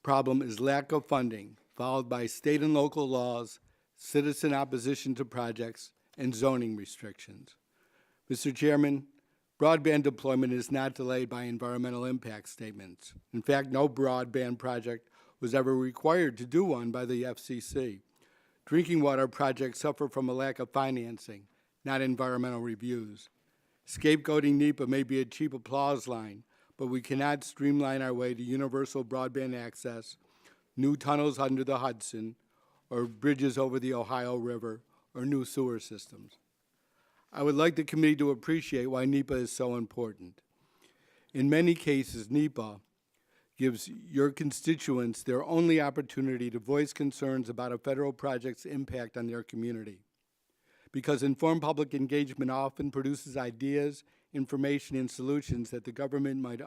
problem is lack of funding, followed by state and local laws, citizen opposition to projects, and zoning restrictions. Mr. Chairman, broadband deployment is not delayed by environmental impact statements. In fact, no broadband project was ever required to do one by the FCC. Drinking water projects suffer from a lack of financing, not environmental reviews. Scapegoating NEPA may be a cheap applause line, but we cannot streamline our way to universal broadband access, new tunnels under the Hudson, or bridges over the Ohio River, or new sewer systems. I would like the committee to appreciate why NEPA is so important. In many cases, NEPA gives your constituents their only opportunity to voice concerns about a federal project's impact on their community. Because informed public engagement often produces ideas, information, and solutions that the government might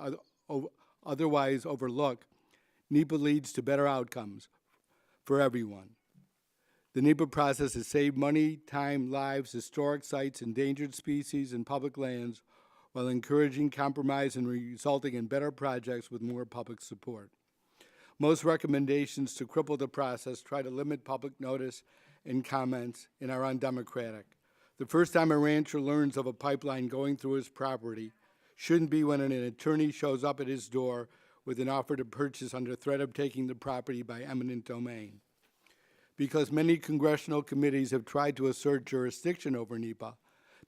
otherwise overlook, NEPA leads to better outcomes for everyone. The NEPA process has saved money, time, lives, historic sites, endangered species, and public lands, while encouraging compromise and resulting in better projects with more public support. Most recommendations to cripple the process try to limit public notice and comments and are undemocratic. The first time a rancher learns of a pipeline going through his property shouldn't be when an attorney shows up at his door with an offer to purchase under threat of taking the property by eminent domain. Because many congressional committees have tried to assert jurisdiction over NEPA,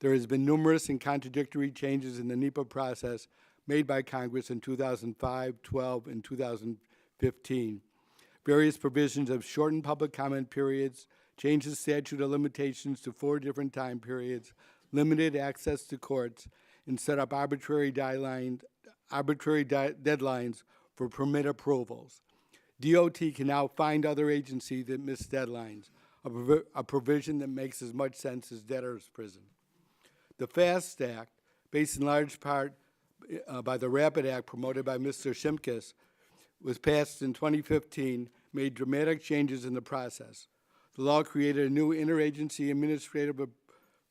there has been numerous and contradictory changes in the NEPA process made by Congress in 2005, 12, and 2015. Various provisions have shortened public comment periods, changed the statute of limitations to 4 different time periods, limited access to courts, and set up arbitrary deadlines for permit approvals. DOT can now find other agencies that miss deadlines, a provision that makes as much sense as debtor's prison. The FAST Act, based in large part by the RAPID Act promoted by Mr. Shimkus, was passed in 2015, made dramatic changes in the process. The law created a new interagency administrative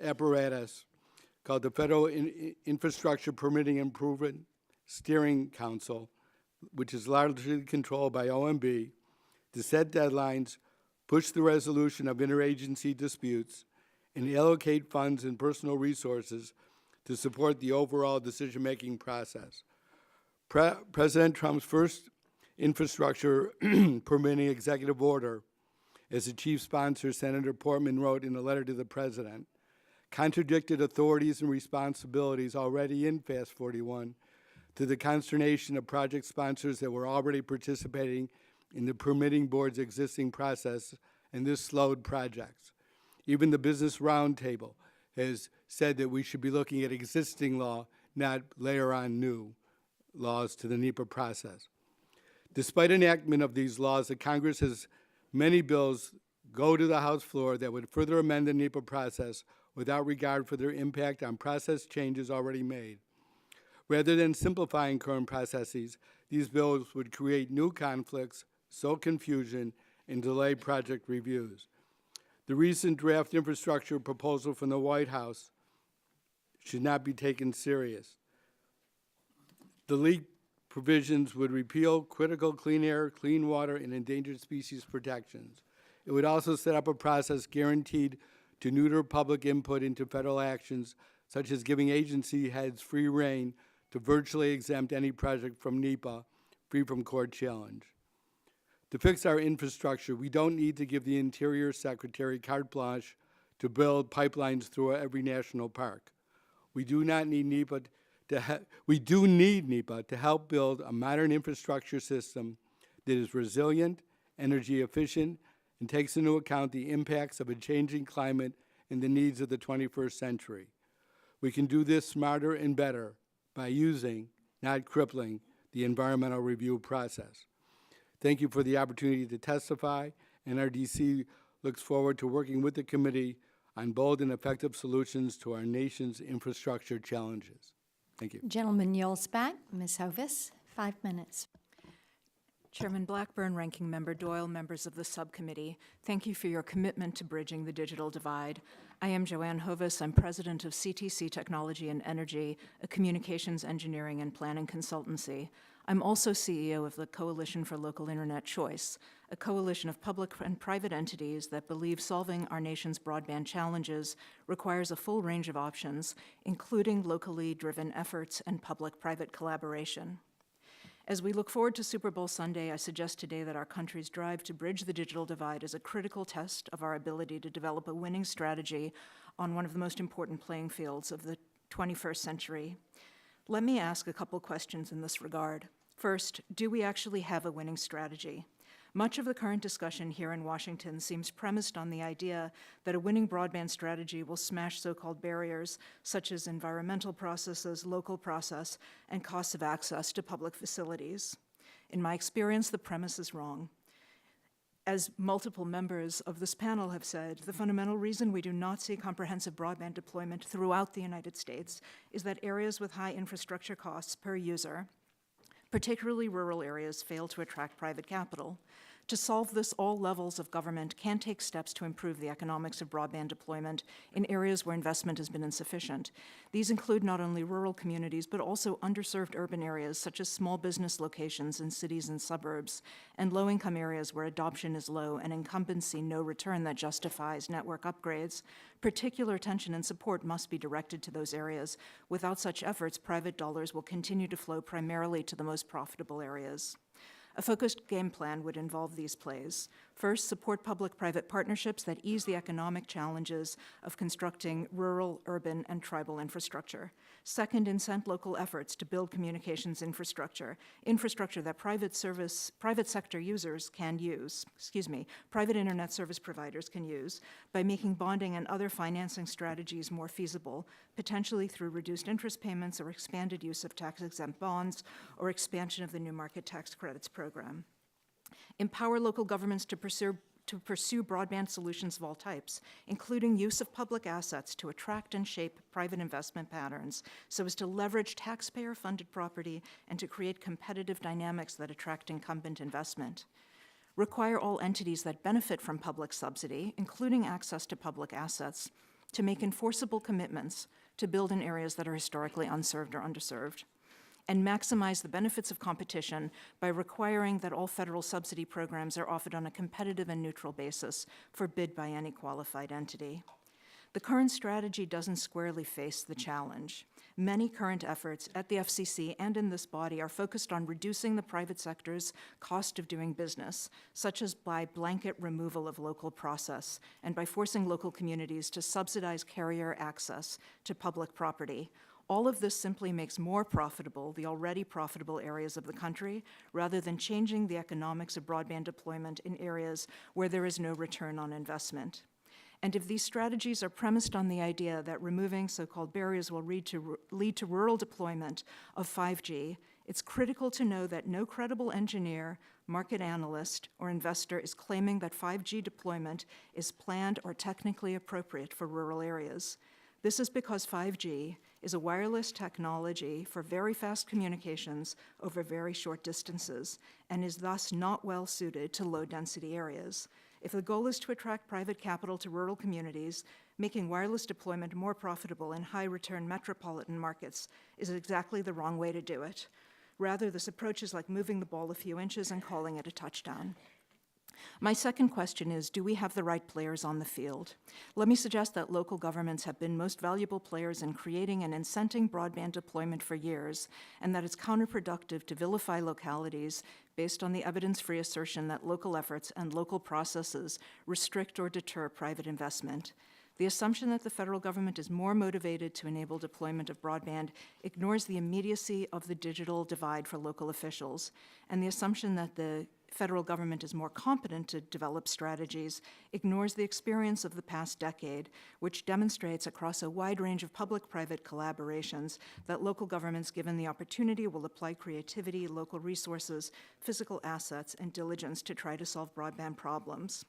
apparatus called the Federal Infrastructure Permitting Improvement Steering Council, which is largely controlled by OMB, to set deadlines, push the resolution of interagency disputes, and allocate funds and personal resources to support the overall decision-making process. President Trump's first infrastructure permitting executive order, as the chief sponsor, Senator Portman, wrote in a letter to the president, contradicted authorities and responsibilities already in FAST 41 to the consternation of project sponsors that were already participating in the permitting board's existing process, and this slowed projects. Even the Business Roundtable has said that we should be looking at existing law, not layer on new laws to the NEPA process. Despite enactment of these laws, the Congress has many bills go to the House floor that would further amend the NEPA process without regard for their impact on process changes already made. Rather than simplifying current processes, these bills would create new conflicts, sow confusion, and delay project reviews. The recent draft infrastructure proposal from the White House should not be taken serious. The leak provisions would repeal critical clean air, clean water, and endangered species protections. It would also set up a process guaranteed to neuter public input into federal actions, such as giving agency heads free rein to virtually exempt any project from NEPA, free from court challenge. To fix our infrastructure, we don't need to give the Interior Secretary carte blanche to build pipelines through every national park. We do need NEPA to help build a modern infrastructure system that is resilient, energy efficient, and takes into account the impacts of a changing climate and the needs of the 21st century. We can do this smarter and better by using, not crippling, the environmental review process. Thank you for the opportunity to testify. NRDC looks forward to working with the committee on bold and effective solutions to our nation's infrastructure challenges. Thank you. Gentleman yields back. Ms. Hovis, 5 minutes. Chairman Blackburn, Ranking Member Doyle, members of the subcommittee, thank you for your commitment to bridging the digital divide. I am Joanne Hovis. I'm president of CTC Technology and Energy, a communications engineering and planning consultancy. I'm also CEO of the Coalition for Local Internet Choice, a coalition of public and private entities that believe solving our nation's broadband challenges requires a full range of options, including locally driven efforts and public-private collaboration. As we look forward to Super Bowl Sunday, I suggest today that our country's drive to bridge the digital divide is a critical test of our ability to develop a winning strategy on one of the most important playing fields of the 21st century. Let me ask a couple questions in this regard. First, do we actually have a winning strategy? Much of the current discussion here in Washington seems premised on the idea that a winning broadband strategy will smash so-called barriers such as environmental processes, local process, and costs of access to public facilities. In my experience, the premise is wrong. As multiple members of this panel have said, the fundamental reason we do not see comprehensive broadband deployment throughout the United States is that areas with high infrastructure costs per user, particularly rural areas, fail to attract private capital. To solve this, all levels of government can take steps to improve the economics of broadband deployment in areas where investment has been insufficient. These include not only rural communities, but also underserved urban areas such as small business locations in cities and suburbs, and low-income areas where adoption is low and incumbency no return that justifies network upgrades. Particular attention and support must be directed to those areas. Without such efforts, private dollars will continue to flow primarily to the most profitable areas. A focused game plan would involve these plays. First, support public-private partnerships that ease the economic challenges of constructing rural, urban, and tribal infrastructure. Second, incent local efforts to build communications infrastructure that private sector users can use, private internet service providers can use by making bonding and other financing strategies more feasible, potentially through reduced interest payments or expanded use of tax-exempt bonds or expansion of the New Market Tax Credits program. Empower local governments to pursue broadband solutions of all types, including use of public assets to attract and shape private investment patterns so as to leverage taxpayer-funded property and to create competitive dynamics that attract incumbent investment. Require all entities that benefit from public subsidy, including access to public assets, to make enforceable commitments to build in areas that are historically unserved or underserved. And maximize the benefits of competition by requiring that all federal subsidy programs are offered on a competitive and neutral basis for bid by any qualified entity. The current strategy doesn't squarely face the challenge. Many current efforts at the FCC and in this body are focused on reducing the private sector's cost of doing business, such as by blanket removal of local process and by forcing local communities to subsidize carrier access to public property. All of this simply makes more profitable the already profitable areas of the country, rather than changing the economics of broadband deployment in areas where there is no return on investment. And if these strategies are premised on the idea that removing so-called barriers will lead to rural deployment of 5G, it's critical to know that no credible engineer, market analyst, or investor is claiming that 5G deployment is planned or technically appropriate for rural areas. This is because 5G is a wireless technology for very fast communications over very short distances and is thus not well suited to low-density areas. If the goal is to attract private capital to rural communities, making wireless deployment more profitable in high-return metropolitan markets is exactly the wrong way to do it. Rather, this approach is like moving the ball a few inches and calling it a touchdown. My second question is, do we have the right players on the field? Let me suggest that local governments have been most valuable players in creating and incenting broadband deployment for years, and that it's counterproductive to vilify localities based on the evidence-free assertion that local efforts and local processes restrict or deter private investment. The assumption that the federal government is more motivated to enable deployment of broadband ignores the immediacy of the digital divide for local officials, and the assumption that the federal government is more competent to develop strategies ignores the experience of the past decade, which demonstrates across a wide range of public-private collaborations that local governments, given the opportunity, will apply creativity, local resources, physical assets, and diligence to try to solve broadband problems.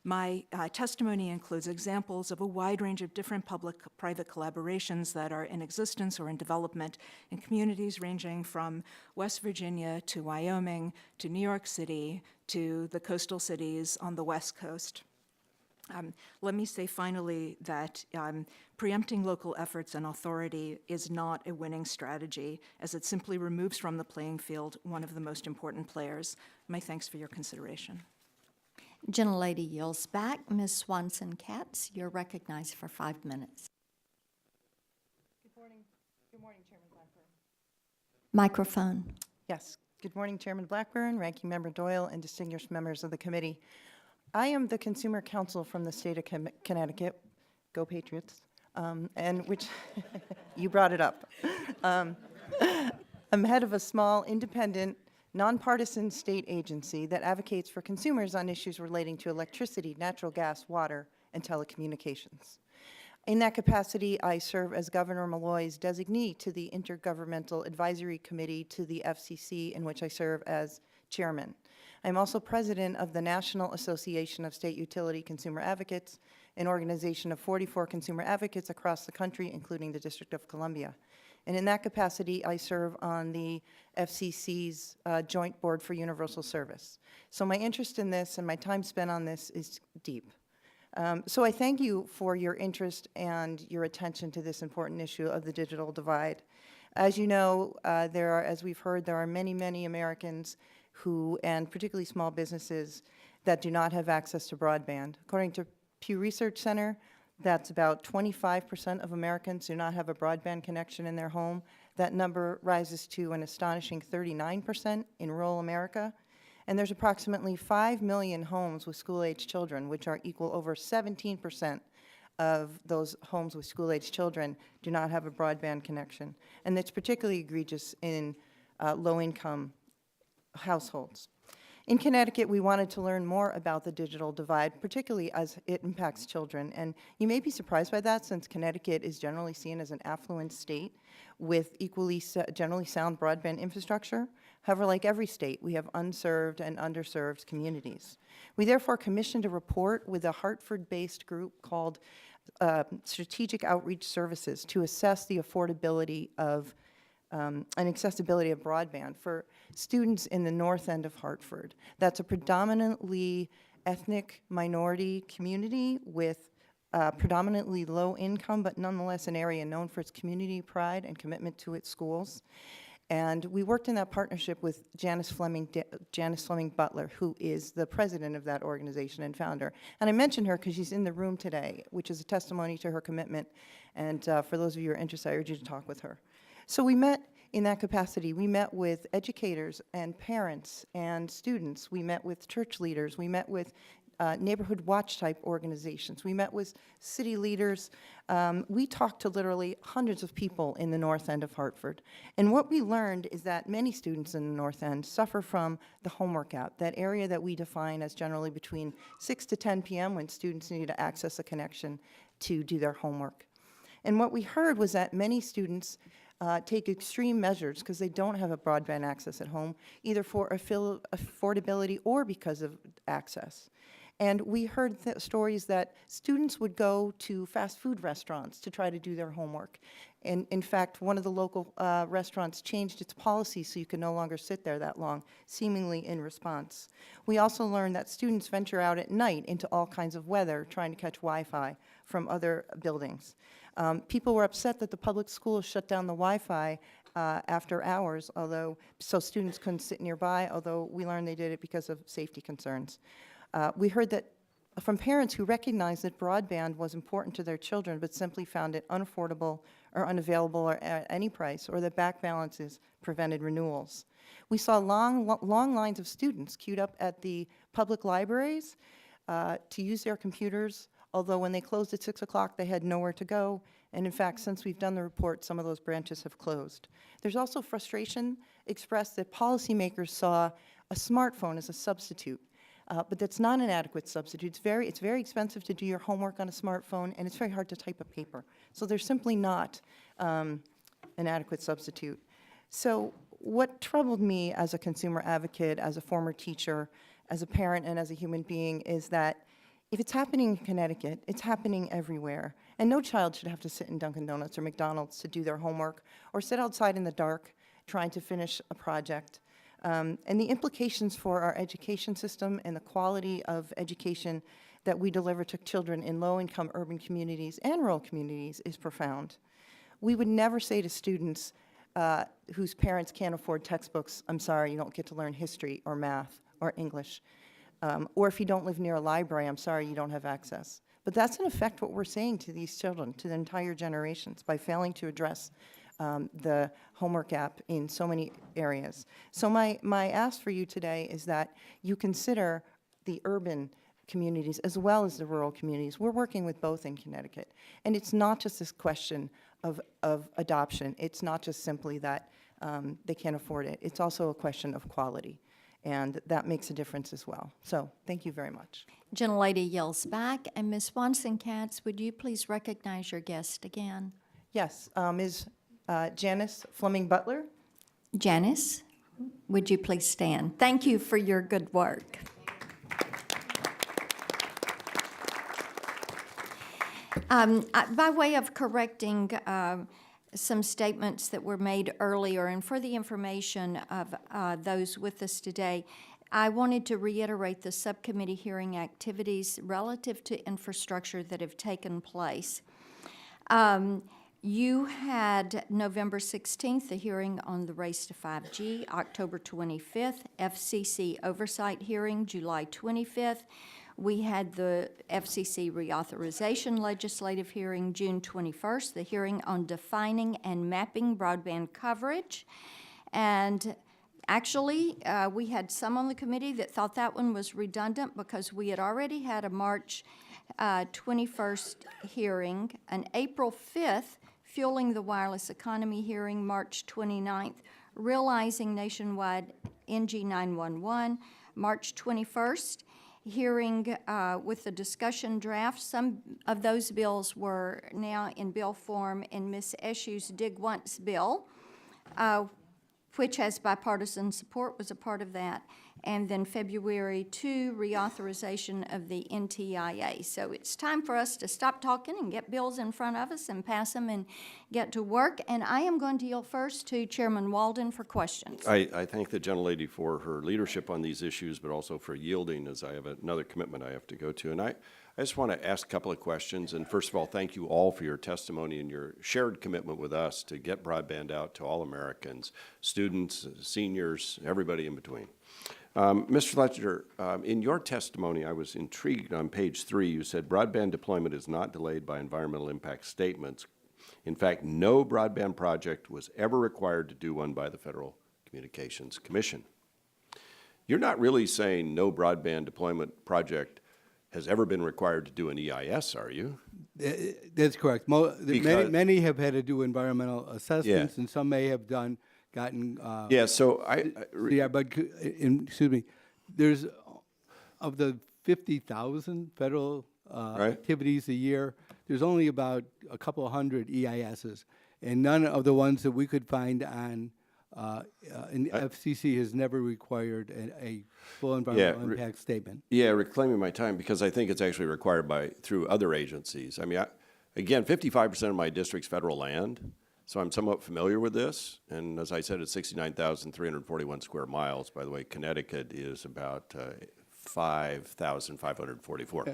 My testimony includes examples of a wide range of different public-private collaborations that are in existence or in development in communities ranging from West Virginia to Wyoming to New York City to the coastal cities on the West Coast. Let me say finally that preempting local efforts and authority is not a winning strategy, as it simply removes from the playing field one of the most important players. My thanks for your consideration. Gentlelady yields back. Ms. Swanson-Katz, you're recognized for 5 minutes. Good morning, Chairman Blackburn. Microphone. Yes, good morning, Chairman Blackburn, Ranking Member Doyle, and distinguished members of the committee. I am the Consumer Counsel from the state of Connecticut, go Patriots, and which, you brought it up. I'm head of a small, independent, nonpartisan state agency that advocates for consumers on issues relating to electricity, natural gas, water, and telecommunications. In that capacity, I serve as Governor Malloy's designee to the Intergovernmental Advisory Committee to the FCC, in which I serve as chairman. I'm also president of the National Association of State Utility Consumer Advocates, an organization of 44 consumer advocates across the country, including the District of Columbia. And in that capacity, I serve on the FCC's Joint Board for Universal Service. So my interest in this and my time spent on this is deep. So I thank you for your interest and your attention to this important issue of the digital divide. As you know, as we've heard, there are many, many Americans who, and particularly small businesses, that do not have access to broadband. According to Pew Research Center, that's about 25% of Americans do not have a broadband connection in their home. That number rises to an astonishing 39% in rural America. And there's approximately 5 million homes with school-age children, which are equal over 17% of those homes with school-age children do not have a broadband connection. And it's particularly egregious in low-income households. In Connecticut, we wanted to learn more about the digital divide, particularly as it impacts children. And you may be surprised by that, since Connecticut is generally seen as an affluent state with equally generally sound broadband infrastructure. However, like every state, we have unserved and underserved communities. We therefore commissioned a report with a Hartford-based group called Strategic Outreach Services to assess the affordability of and accessibility of broadband for students in the north end of Hartford. That's a predominantly ethnic minority community with predominantly low income, but nonetheless an area known for its community pride and commitment to its schools. And we worked in that partnership with Janice Fleming Butler, who is the president of that organization and founder. And I mention her because she's in the room today, which is a testimony to her commitment. And for those of you who are interested, I urge you to talk with her. So we met in that capacity. We met with educators and parents and students. We met with church leaders. We met with neighborhood watch type organizations. We met with city leaders. We talked to literally hundreds of people in the north end of Hartford. And what we learned is that many students in the north end suffer from the homework gap, that area that we define as generally between 6 to 10 p.m. when students need to access a connection to do their homework. And what we heard was that many students take extreme measures because they don't have a broadband access at home, either for affordability or because of access. And we heard stories that students would go to fast food restaurants to try to do their homework. And in fact, one of the local restaurants changed its policy so you could no longer sit there that long, seemingly in response. We also learned that students venture out at night into all kinds of weather trying to catch Wi-Fi from other buildings. People were upset that the public schools shut down the Wi-Fi after hours, so students couldn't sit nearby, although we learned they did it because of safety concerns. We heard that from parents who recognized that broadband was important to their children, but simply found it unaffordable or unavailable or at any price, or that back balances prevented renewals. We saw long lines of students queued up at the public libraries to use their computers, although when they closed at 6 o'clock, they had nowhere to go. And in fact, since we've done the report, some of those branches have closed. There's also frustration expressed that policymakers saw a smartphone as a substitute. But that's not an adequate substitute. It's very expensive to do your homework on a smartphone, and it's very hard to type a paper. So they're simply not an adequate substitute. So what troubled me as a consumer advocate, as a former teacher, as a parent, and as a human being is that if it's happening in Connecticut, it's happening everywhere. And no child should have to sit in Dunkin' Donuts or McDonald's to do their homework, or sit outside in the dark trying to finish a project. And the implications for our education system and the quality of education that we deliver to children in low-income urban communities and rural communities is profound. We would never say to students whose parents can't afford textbooks, I'm sorry, you don't get to learn history or math or English. Or if you don't live near a library, I'm sorry, you don't have access. But that's in effect what we're saying to these children, to the entire generations, by failing to address the homework gap in so many areas. So my ask for you today is that you consider the urban communities as well as the rural communities. We're working with both in Connecticut. And it's not just this question of adoption. It's not just simply that they can't afford it. It's also a question of quality. And that makes a difference as well. So thank you very much. Gentlelady yells back. And Ms. Swanson-Katz, would you please recognize your guest again? Yes, Ms. Janice Fleming-Butler. Janice, would you please stand? Thank you for your good work. By way of correcting some statements that were made earlier, and for the information of those with us today, I wanted to reiterate the subcommittee hearing activities relative to infrastructure that have taken place. You had November 16th, the hearing on the race to 5G, October 25th, FCC oversight hearing, July 25th. We had the FCC reauthorization legislative hearing, June 21st, the hearing on defining and mapping broadband coverage. And actually, we had some on the committee that thought that one was redundant because we had already had a March 21st hearing, an April 5th Fueling the Wireless Economy hearing, March 29th, Realizing Nationwide NG 911, March 21st, hearing with the discussion draft. Some of those bills were now in bill form in Ms. Eshu's Dig Once bill, which has bipartisan support, was a part of that. And then February 2, reauthorization of the NTIA. So it's time for us to stop talking and get bills in front of us and pass them and get to work. And I am going to yield first to Chairman Walden for questions. I thank the gentlelady for her leadership on these issues, but also for yielding, as I have another commitment I have to go to. And I just want to ask a couple of questions. And first of all, thank you all for your testimony and your shared commitment with us to get broadband out to all Americans, students, seniors, everybody in between. Mr. Fletcher, in your testimony, I was intrigued on page 3. You said broadband deployment is not delayed by environmental impact statements. In fact, no broadband project was ever required to do one by the Federal Communications Commission. You're not really saying no broadband deployment project has ever been required to do an EIS, are you? That's correct. Many have had to do environmental assessments, Yeah. and some may have gotten. Yeah, so yeah, but excuse me, there's of the 50,000 federal activities a year, there's only about a couple hundred EISs, and none of the ones that we could find on and FCC has never required a full environmental impact statement. Yeah, reclaiming my time, because I think it's actually required through other agencies. I mean, again, 55% of my district's federal land, so I'm somewhat familiar with this. And as I said, it's 69,341 square miles. By the way, Connecticut is about 5,544.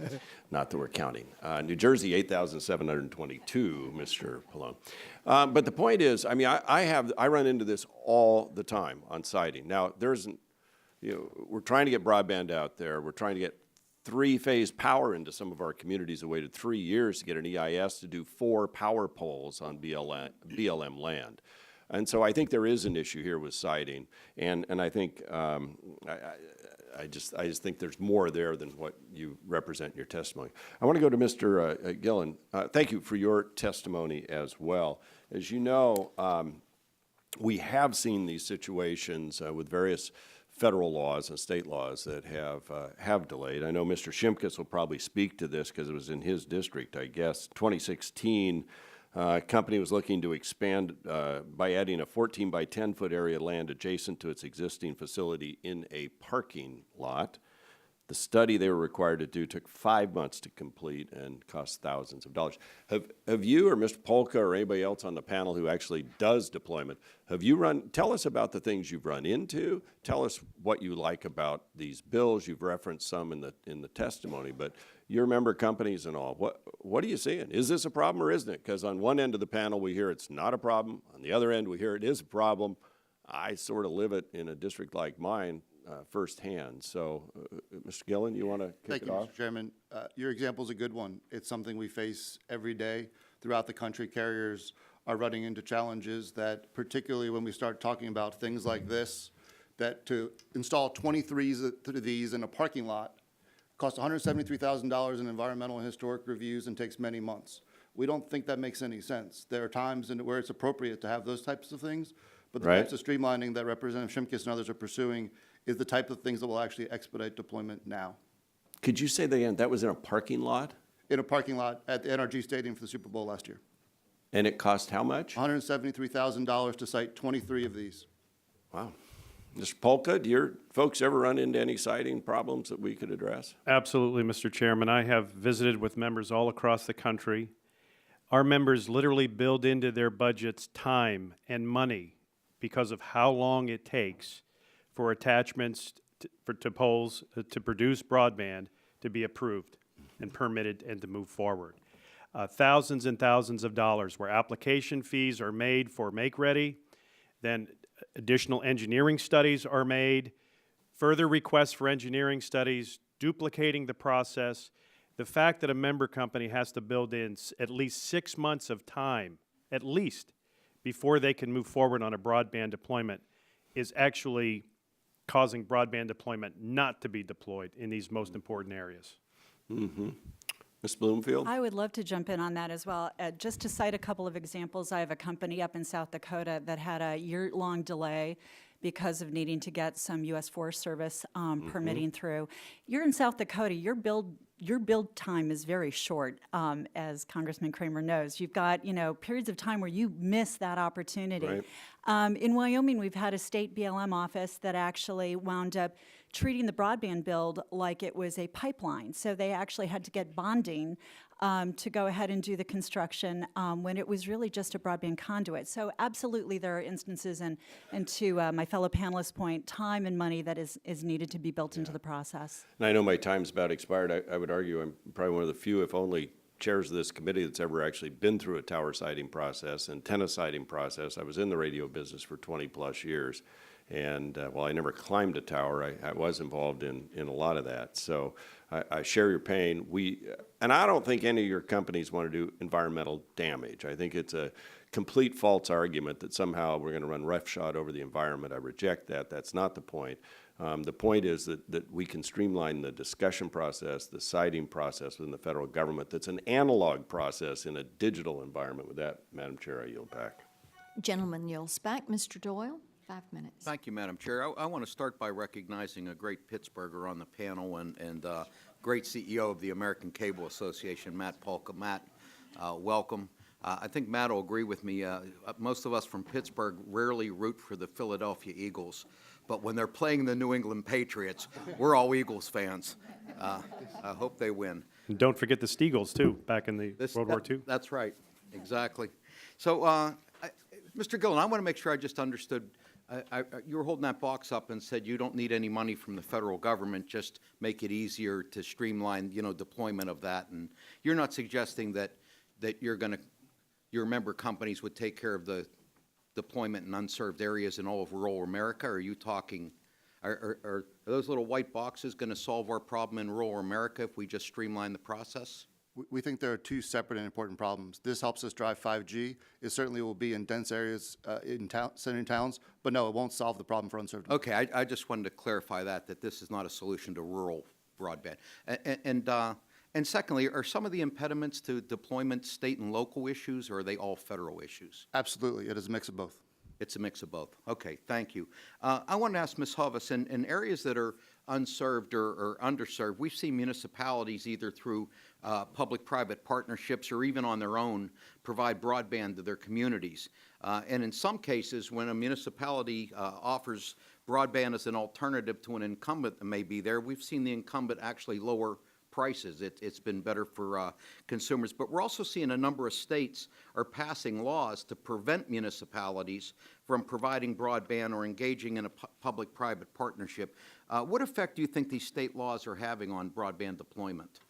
Not that we're counting. New Jersey, 8,722, Mr. Pallone. But the point is, I mean, I run into this all the time on siting. Now, we're trying to get broadband out there. We're trying to get three-phase power into some of our communities that waited 3 years to get an EIS to do 4 power poles on BLM land. And so I think there is an issue here with siting, and I think I just think there's more there than what you represent in your testimony. I want to go to Mr. Gillen. Thank you for your testimony as well. As you know, we have seen these situations with various federal laws and state laws that have delayed. I know Mr. Shimkus will probably speak to this because it was in his district, I guess. 2016. Company was looking to expand by adding a 14 by 10 foot area of land adjacent to its existing facility in a parking lot. The study they were required to do took 5 months to complete and cost thousands of dollars. Have you or Mr. Polka or anybody else on the panel who actually does deployment, tell us about the things you've run into, tell us what you like about these bills. You've referenced some in the testimony, but your member companies and all, what are you seeing? Is this a problem or isn't it? Because on one end of the panel we hear it's not a problem, on the other end we hear it is a problem. I sort of live it in a district like mine firsthand. So, Mr. Gillen, you want to kick it off? Thank you, Mr. Chairman. Your example is a good one. It's something we face every day throughout the country. Carriers are running into challenges that, particularly when we start talking about things like this, that to install 23 of these in a parking lot costs $173,000 in environmental and historic reviews and takes many months. We don't think that makes any sense. There are times where it's appropriate to have those types of things, but the types of streamlining that Representative Shimkus and others are pursuing is the type of things that will actually expedite deployment now. Could you say that again? That was in a parking lot? In a parking lot at the NRG Stadium for the Super Bowl last year. And it cost how much? $173,000 to site 23 of these. Wow. Mr. Polka, do your folks ever run into any siting problems that we could address? Absolutely, Mr. Chairman. I have visited with members all across the country. Our members literally build into their budgets time and money because of how long it takes for attachments to poles to produce broadband to be approved and permitted and to move forward. Thousands and thousands of dollars where application fees are made for make-ready, then additional engineering studies are made, further requests for engineering studies, duplicating the process. The fact that a member company has to build in at least 6 months of time, at least, before they can move forward on a broadband deployment is actually causing broadband deployment not to be deployed in these most important areas. Mm-hmm. Ms. Bloomfield? I would love to jump in on that as well. Just to cite a couple of examples, I have a company up in South Dakota that had a year-long delay because of needing to get some U.S. Forest Service permitting through. You're in South Dakota, your build time is very short, as Congressman Kramer knows. You've got, periods of time where you miss that opportunity. Right. In Wyoming, we've had a state BLM office that actually wound up treating the broadband build like it was a pipeline. So they actually had to get bonding to go ahead and do the construction when it was really just a broadband conduit. So absolutely there are instances, and to my fellow panelists' point, time and money that is needed to be built into the process. And I know my time's about expired. I would argue I'm probably one of the few, if only, chairs of this committee that's ever actually been through a tower siting process, antenna siting process. I was in the radio business for 20-plus years. And while I never climbed a tower, I was involved in a lot of that. So I share your pain. And I don't think any of your companies want to do environmental damage. I think it's a complete false argument that somehow we're going to run roughshod over the environment. I reject that. That's not the point. The point is that we can streamline the discussion process, the siting process within the federal government. That's an analog process in a digital environment. With that, Madam Chair, I yield back. Gentleman yields back. Mr. Doyle, 5 minutes. Thank you, Madam Chair. I want to start by recognizing a great Pittsburgher on the panel and great CEO of the American Cable Association, Matt Polka. Matt, welcome. I think Matt will agree with me. Most of us from Pittsburgh rarely root for the Philadelphia Eagles, but when they're playing the New England Patriots, we're all Eagles fans. I hope they win. And don't forget the Steagles, too, back in the World War II. That's right. Exactly. So, Mr. Gillen, I want to make sure I just understood You were holding that box up and said you don't need any money from the federal government, just make it easier to streamline, deployment of that. And you're not suggesting that your member companies would take care of the deployment in unserved areas in all of rural America? Or are you talking, are those little white boxes going to solve our problem in rural America if we just streamline the process? We think there are two separate and important problems. This helps us drive 5G. It certainly will be in dense areas in center towns, but no, it won't solve the problem for unserved. Okay, I just wanted to clarify that this is not a solution to rural broadband. And secondly, are some of the impediments to deployment state and local issues, or are they all federal issues? Absolutely, it is a mix of both. It's a mix of both. Okay, thank you. I want to ask Ms. Hovis, in areas that are unserved or underserved, we've seen municipalities either through public-private partnerships or even on their own provide broadband to their communities. And in some cases, when a municipality offers broadband as an alternative to an incumbent that may be there, we've seen the incumbent actually lower prices. It's been better for consumers. But we're also seeing a number of states are passing laws to prevent municipalities from providing broadband or engaging in a public-private partnership. What effect do you think these state laws are having on broadband deployment?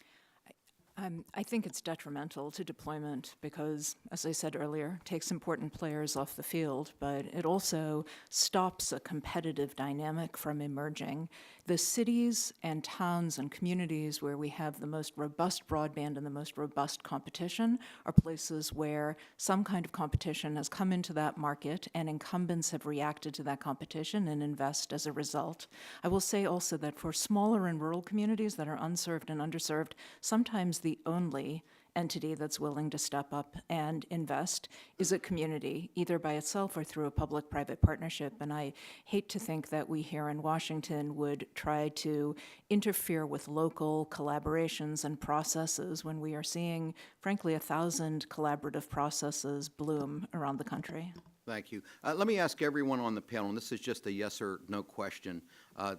I think it's detrimental to deployment because, as I said earlier, it takes important players off the field, but it also stops a competitive dynamic from emerging. The cities and towns and communities where we have the most robust broadband and the most robust competition are places where some kind of competition has come into that market and incumbents have reacted to that competition and invest as a result. I will say also that for smaller and rural communities that are unserved and underserved, sometimes the only entity that's willing to step up and invest is a community, either by itself or through a public-private partnership. And I hate to think that we here in Washington would try to interfere with local collaborations and processes when we are seeing, frankly, 1,000 collaborative processes bloom around the country. Thank you. Let me ask everyone on the panel, and this is just a yes or no question.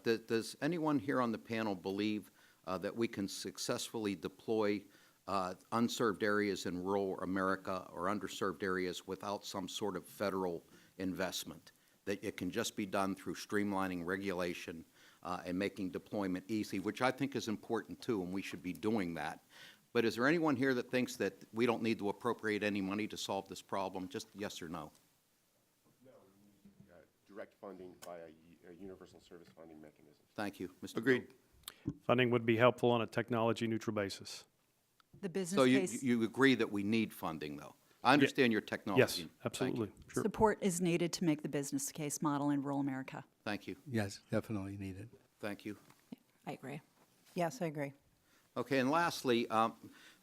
Does anyone here on the panel believe that we can successfully deploy unserved areas in rural America or underserved areas without some sort of federal investment, that it can just be done through streamlining regulation and making deployment easy, which I think is important too, and we should be doing that. But is there anyone here that thinks that we don't need to appropriate any money to solve this problem? Just yes or no? No, we need direct funding via a universal service funding mechanism. Thank you. Mr. Agreed. Funding would be helpful on a technology-neutral basis. The business So case you agree that we need funding, though? I understand your technology. Yes, absolutely. Sure. support is needed to make the business case model in rural America. Thank you. Yes, definitely needed. Thank you. I agree. Yes, I agree. Okay, and lastly,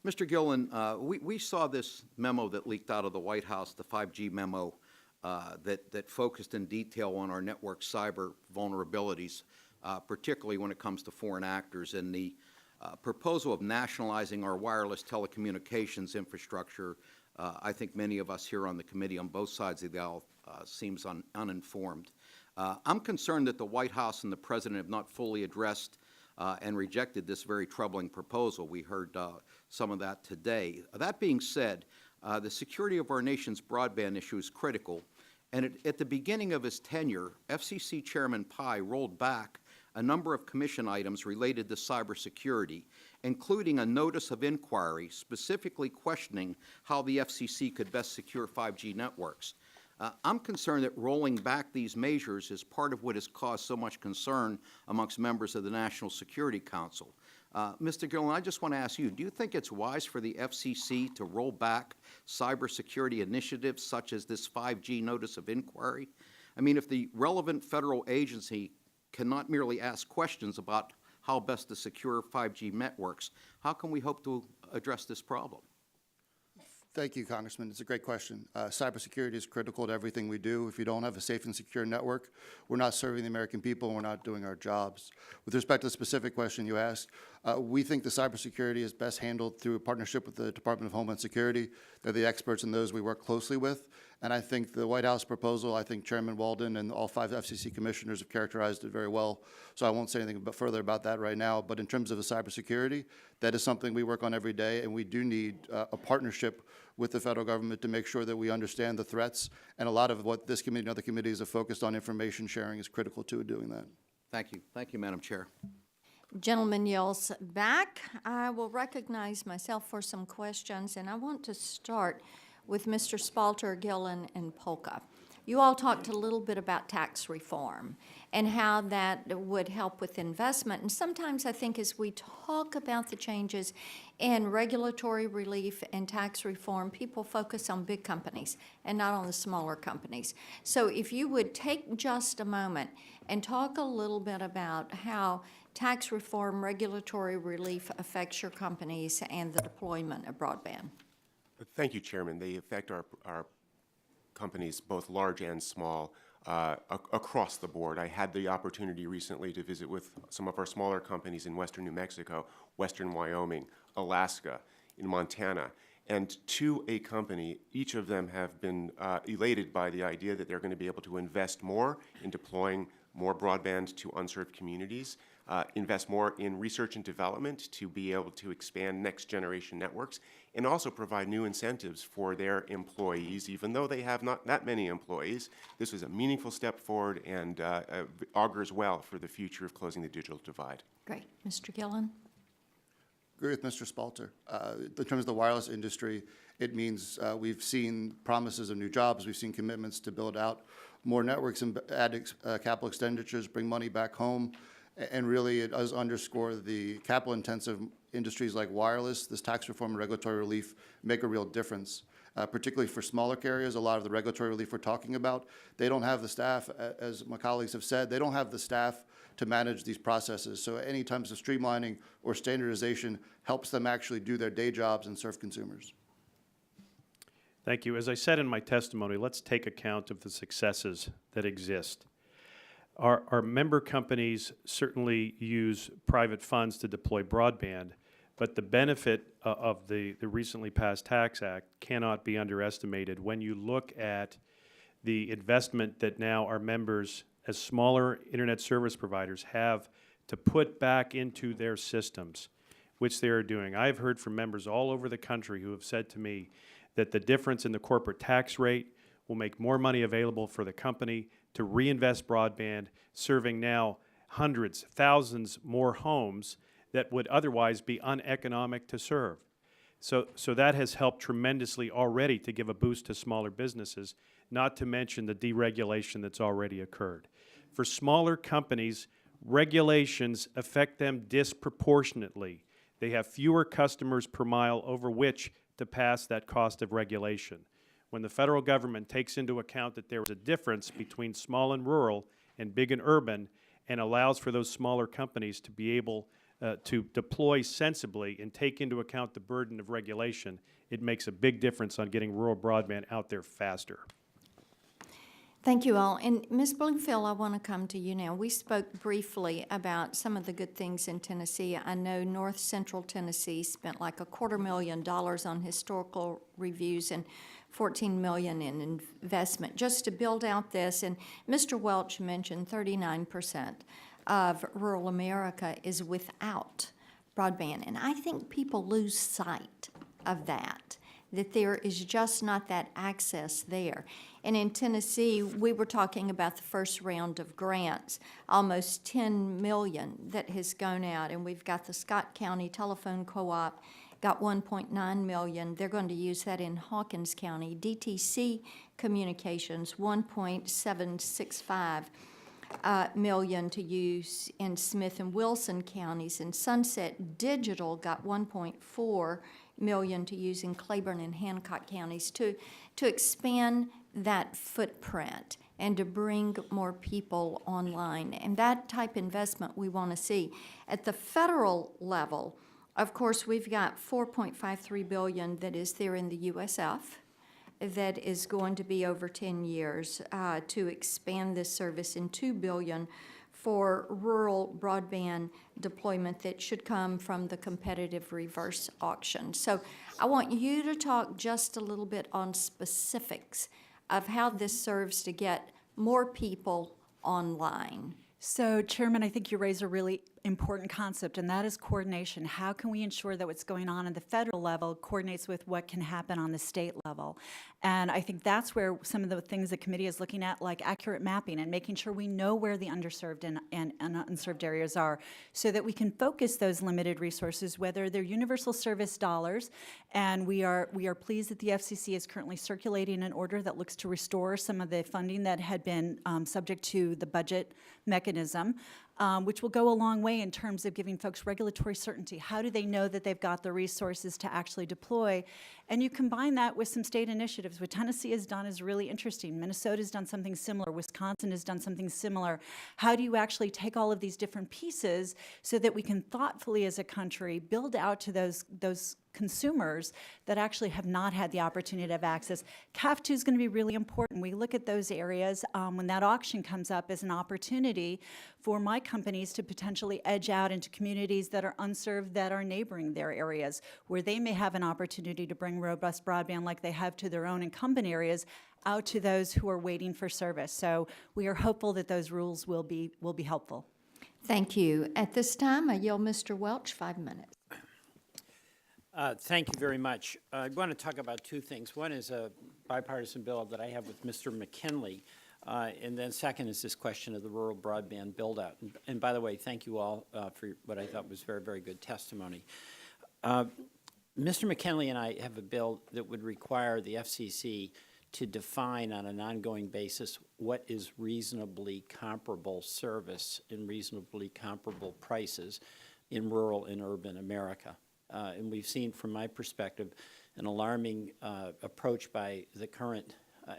Mr. Gillen, we saw this memo that leaked out of the White House, the 5G memo, that focused in detail on our network cyber vulnerabilities, particularly when it comes to foreign actors, and the proposal of nationalizing our wireless telecommunications infrastructure. I think many of us here on the committee on both sides of the aisle seems uninformed. I'm concerned that the White House and the President have not fully addressed and rejected this very troubling proposal. We heard some of that today. That being said, the security of our nation's broadband issue is critical, and at the beginning of his tenure, FCC Chairman Pai rolled back a number of commission items related to cybersecurity, including a notice of inquiry specifically questioning how the FCC could best secure 5G networks. I'm concerned that rolling back these measures is part of what has caused so much concern amongst members of the National Security Council. Mr. Gillen, I just want to ask you, do you think it's wise for the FCC to roll back cybersecurity initiatives such as this 5G notice of inquiry? I mean, if the relevant federal agency cannot merely ask questions about how best to secure 5G networks, how can we hope to address this problem? Thank you, Congressman. It's a great question. Cybersecurity is critical to everything we do. If you don't have a safe and secure network, we're not serving the American people and we're not doing our jobs. With respect to the specific question you asked, we think the cybersecurity is best handled through a partnership with the Department of Homeland Security. They're the experts in those we work closely with. And I think the White House proposal, I think Chairman Walden and all 5 FCC commissioners have characterized it very well. So I won't say anything further about that right now. But in terms of the cybersecurity, that is something we work on every day, and we do need a partnership with the federal government to make sure that we understand the threats. And a lot of what this committee and other committees have focused on information sharing is critical to doing that. Thank you. Thank you, Madam Chair. Gentleman yields back. I will recognize myself for some questions, and I want to start with Mr. Spalter, Gillen, and Polka. You all talked a little bit about tax reform and how that would help with investment. And sometimes I think as we talk about the changes in regulatory relief and tax reform, people focus on big companies and not on the smaller companies. So if you would take just a moment and talk a little bit about how tax reform, regulatory relief affects your companies and the deployment of broadband. Thank you, Chairman. They affect our companies, both large and small, across the board. I had the opportunity recently to visit with some of our smaller companies in western New Mexico, western Wyoming, Alaska, in Montana. And to a company, each of them have been elated by the idea that they're going to be able to invest more in deploying more broadband to unserved communities, invest more in research and development to be able to expand next-generation networks, and also provide new incentives for their employees. Even though they have not that many employees, this was a meaningful step forward and augurs well for the future of closing the digital divide. Great. Mr. Gillen? Agree with Mr. Spalter. In terms of the wireless industry, it means we've seen promises of new jobs. We've seen commitments to build out more networks and add capital expenditures, bring money back home. And really, it does underscore the capital-intensive industries like wireless. This tax reform and regulatory relief make a real difference, particularly for smaller carriers. A lot of the regulatory relief we're talking about, they don't have the staff, as my colleagues have said, they don't have the staff to manage these processes. So any types of streamlining or standardization helps them actually do their day jobs and serve consumers. Thank you. As I said in my testimony, let's take account of the successes that exist. Our member companies certainly use private funds to deploy broadband, but the benefit of the recently passed Tax Act cannot be underestimated when you look at the investment that now our members, as smaller internet service providers, have to put back into their systems, which they are doing. I've heard from members all over the country who have said to me that the difference in the corporate tax rate will make more money available for the company to reinvest broadband, serving now hundreds, thousands more homes that would otherwise be uneconomic to serve. So that has helped tremendously already to give a boost to smaller businesses, not to mention the deregulation that's already occurred. For smaller companies, regulations affect them disproportionately. They have fewer customers per mile over which to pass that cost of regulation. When the federal government takes into account that there is a difference between small and rural and big and urban and allows for those smaller companies to be able to deploy sensibly and take into account the burden of regulation, it makes a big difference on getting rural broadband out there faster. Thank you all. And Ms. Bloomfield, I want to come to you now. We spoke briefly about some of the good things in Tennessee. I know North Central Tennessee spent like $250,000 on historical reviews and $14 million in investment just to build out this. And Mr. Welch mentioned 39% of rural America is without broadband. And I think people lose sight of that there is just not that access there. And in Tennessee, we were talking about the first round of grants, almost $10 million that has gone out. And we've got the Scott County Telephone Co-op, got $1.9 million. They're going to use that in Hawkins County. DTC Communications, $1.765 million to use in Smith and Wilson counties. And Sunset Digital got $1.4 million to use in Claiborne and Hancock counties to expand that footprint and to bring more people online. And that type of investment we want to see. At the federal level, of course, we've got $4.53 billion that is there in the USF that is going to be over 10 years to expand this service, and $2 billion for rural broadband deployment that should come from the competitive reverse auction. So I want you to talk just a little bit on specifics of how this serves to get more people online. So, Chairman, I think you raise a really important concept, and that is coordination. How can we ensure that what's going on at the federal level coordinates with what can happen on the state level? And I think that's where some of the things the committee is looking at, like accurate mapping and making sure we know where the underserved and unserved areas are, so that we can focus those limited resources, whether they're universal service dollars. And we are pleased that the FCC is currently circulating an order that looks to restore some of the funding that had been subject to the budget mechanism, which will go a long way in terms of giving folks regulatory certainty. How do they know that they've got the resources to actually deploy? And you combine that with some state initiatives. What Tennessee has done is really interesting. Minnesota's done something similar. Wisconsin has done something similar. How do you actually take all of these different pieces so that we can thoughtfully as a country build out to those consumers that actually have not had the opportunity to have access? CAF 2 is going to be really important. We look at those areas when that auction comes up as an opportunity for my companies to potentially edge out into communities that are unserved, that are neighboring their areas, where they may have an opportunity to bring robust broadband like they have to their own incumbent areas out to those who are waiting for service. So we are hopeful that those rules will be helpful. Thank you. At this time, I yield Mr. Welch 5 minutes. Thank you very much. I want to talk about two things. One is a bipartisan bill that I have with Mr. McKinley, and then second is this question of the rural broadband build-out. And by the way, thank you all for what I thought was very, very good testimony. Mr. McKinley and I have a bill that would require the FCC to define on an ongoing basis what is reasonably comparable service and reasonably comparable prices in rural and urban America. And we've seen, from my perspective, an alarming approach by the current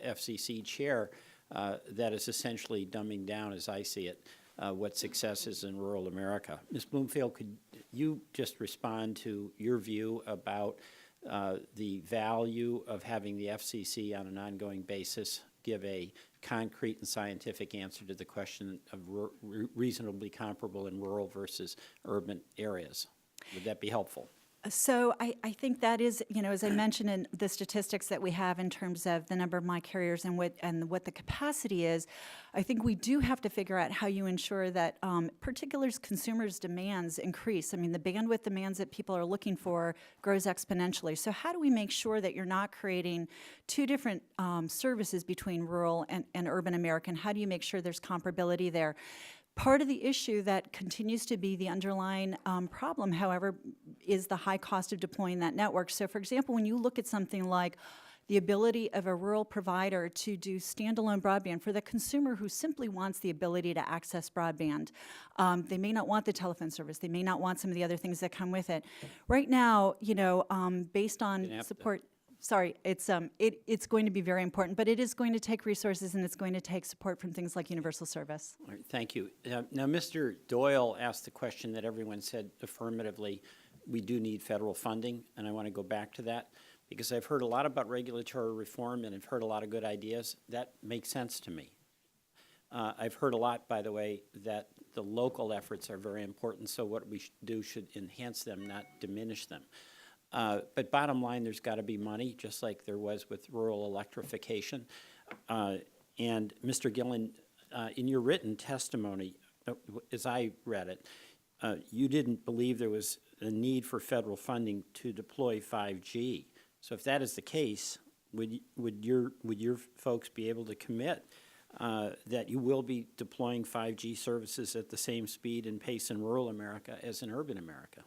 FCC chair that is essentially dumbing down, as I see it, what success is in rural America. Ms. Bloomfield, could you just respond to your view about the value of having the FCC on an ongoing basis give a concrete and scientific answer to the question of reasonably comparable in rural versus urban areas? Would that be helpful? So I think that is, as I mentioned in the statistics that we have in terms of the number of my carriers and what the capacity is, I think we do have to figure out how you ensure that particular consumers' demands increase. I mean, the bandwidth demands that people are looking for grows exponentially. So how do we make sure that you're not creating two different services between rural and urban America? And how do you make sure there's comparability there? Part of the issue that continues to be the underlying problem, however, is the high cost of deploying that network. So, for example, when you look at something like the ability of a rural provider to do standalone broadband for the consumer who simply wants the ability to access broadband, they may not want the telephone service. They may not want some of the other things that come with it. Right now, based on support. Sorry, it's going to be very important, but it is going to take resources and it's going to take support from things like universal service. All right, thank you. Now, Mr. Doyle asked the question that everyone said affirmatively, we do need federal funding, and I want to go back to that because I've heard a lot about regulatory reform and I've heard a lot of good ideas. That makes sense to me. I've heard a lot, by the way, that the local efforts are very important, so what we do should enhance them, not diminish them. But bottom line, there's got to be money, just like there was with rural electrification. And Mr. Gillen, in your written testimony, as I read it, you didn't believe there was a need for federal funding to deploy 5G. So if that is the case, would your folks be able to commit that you will be deploying 5G services at the same speed and pace in rural America as in urban America?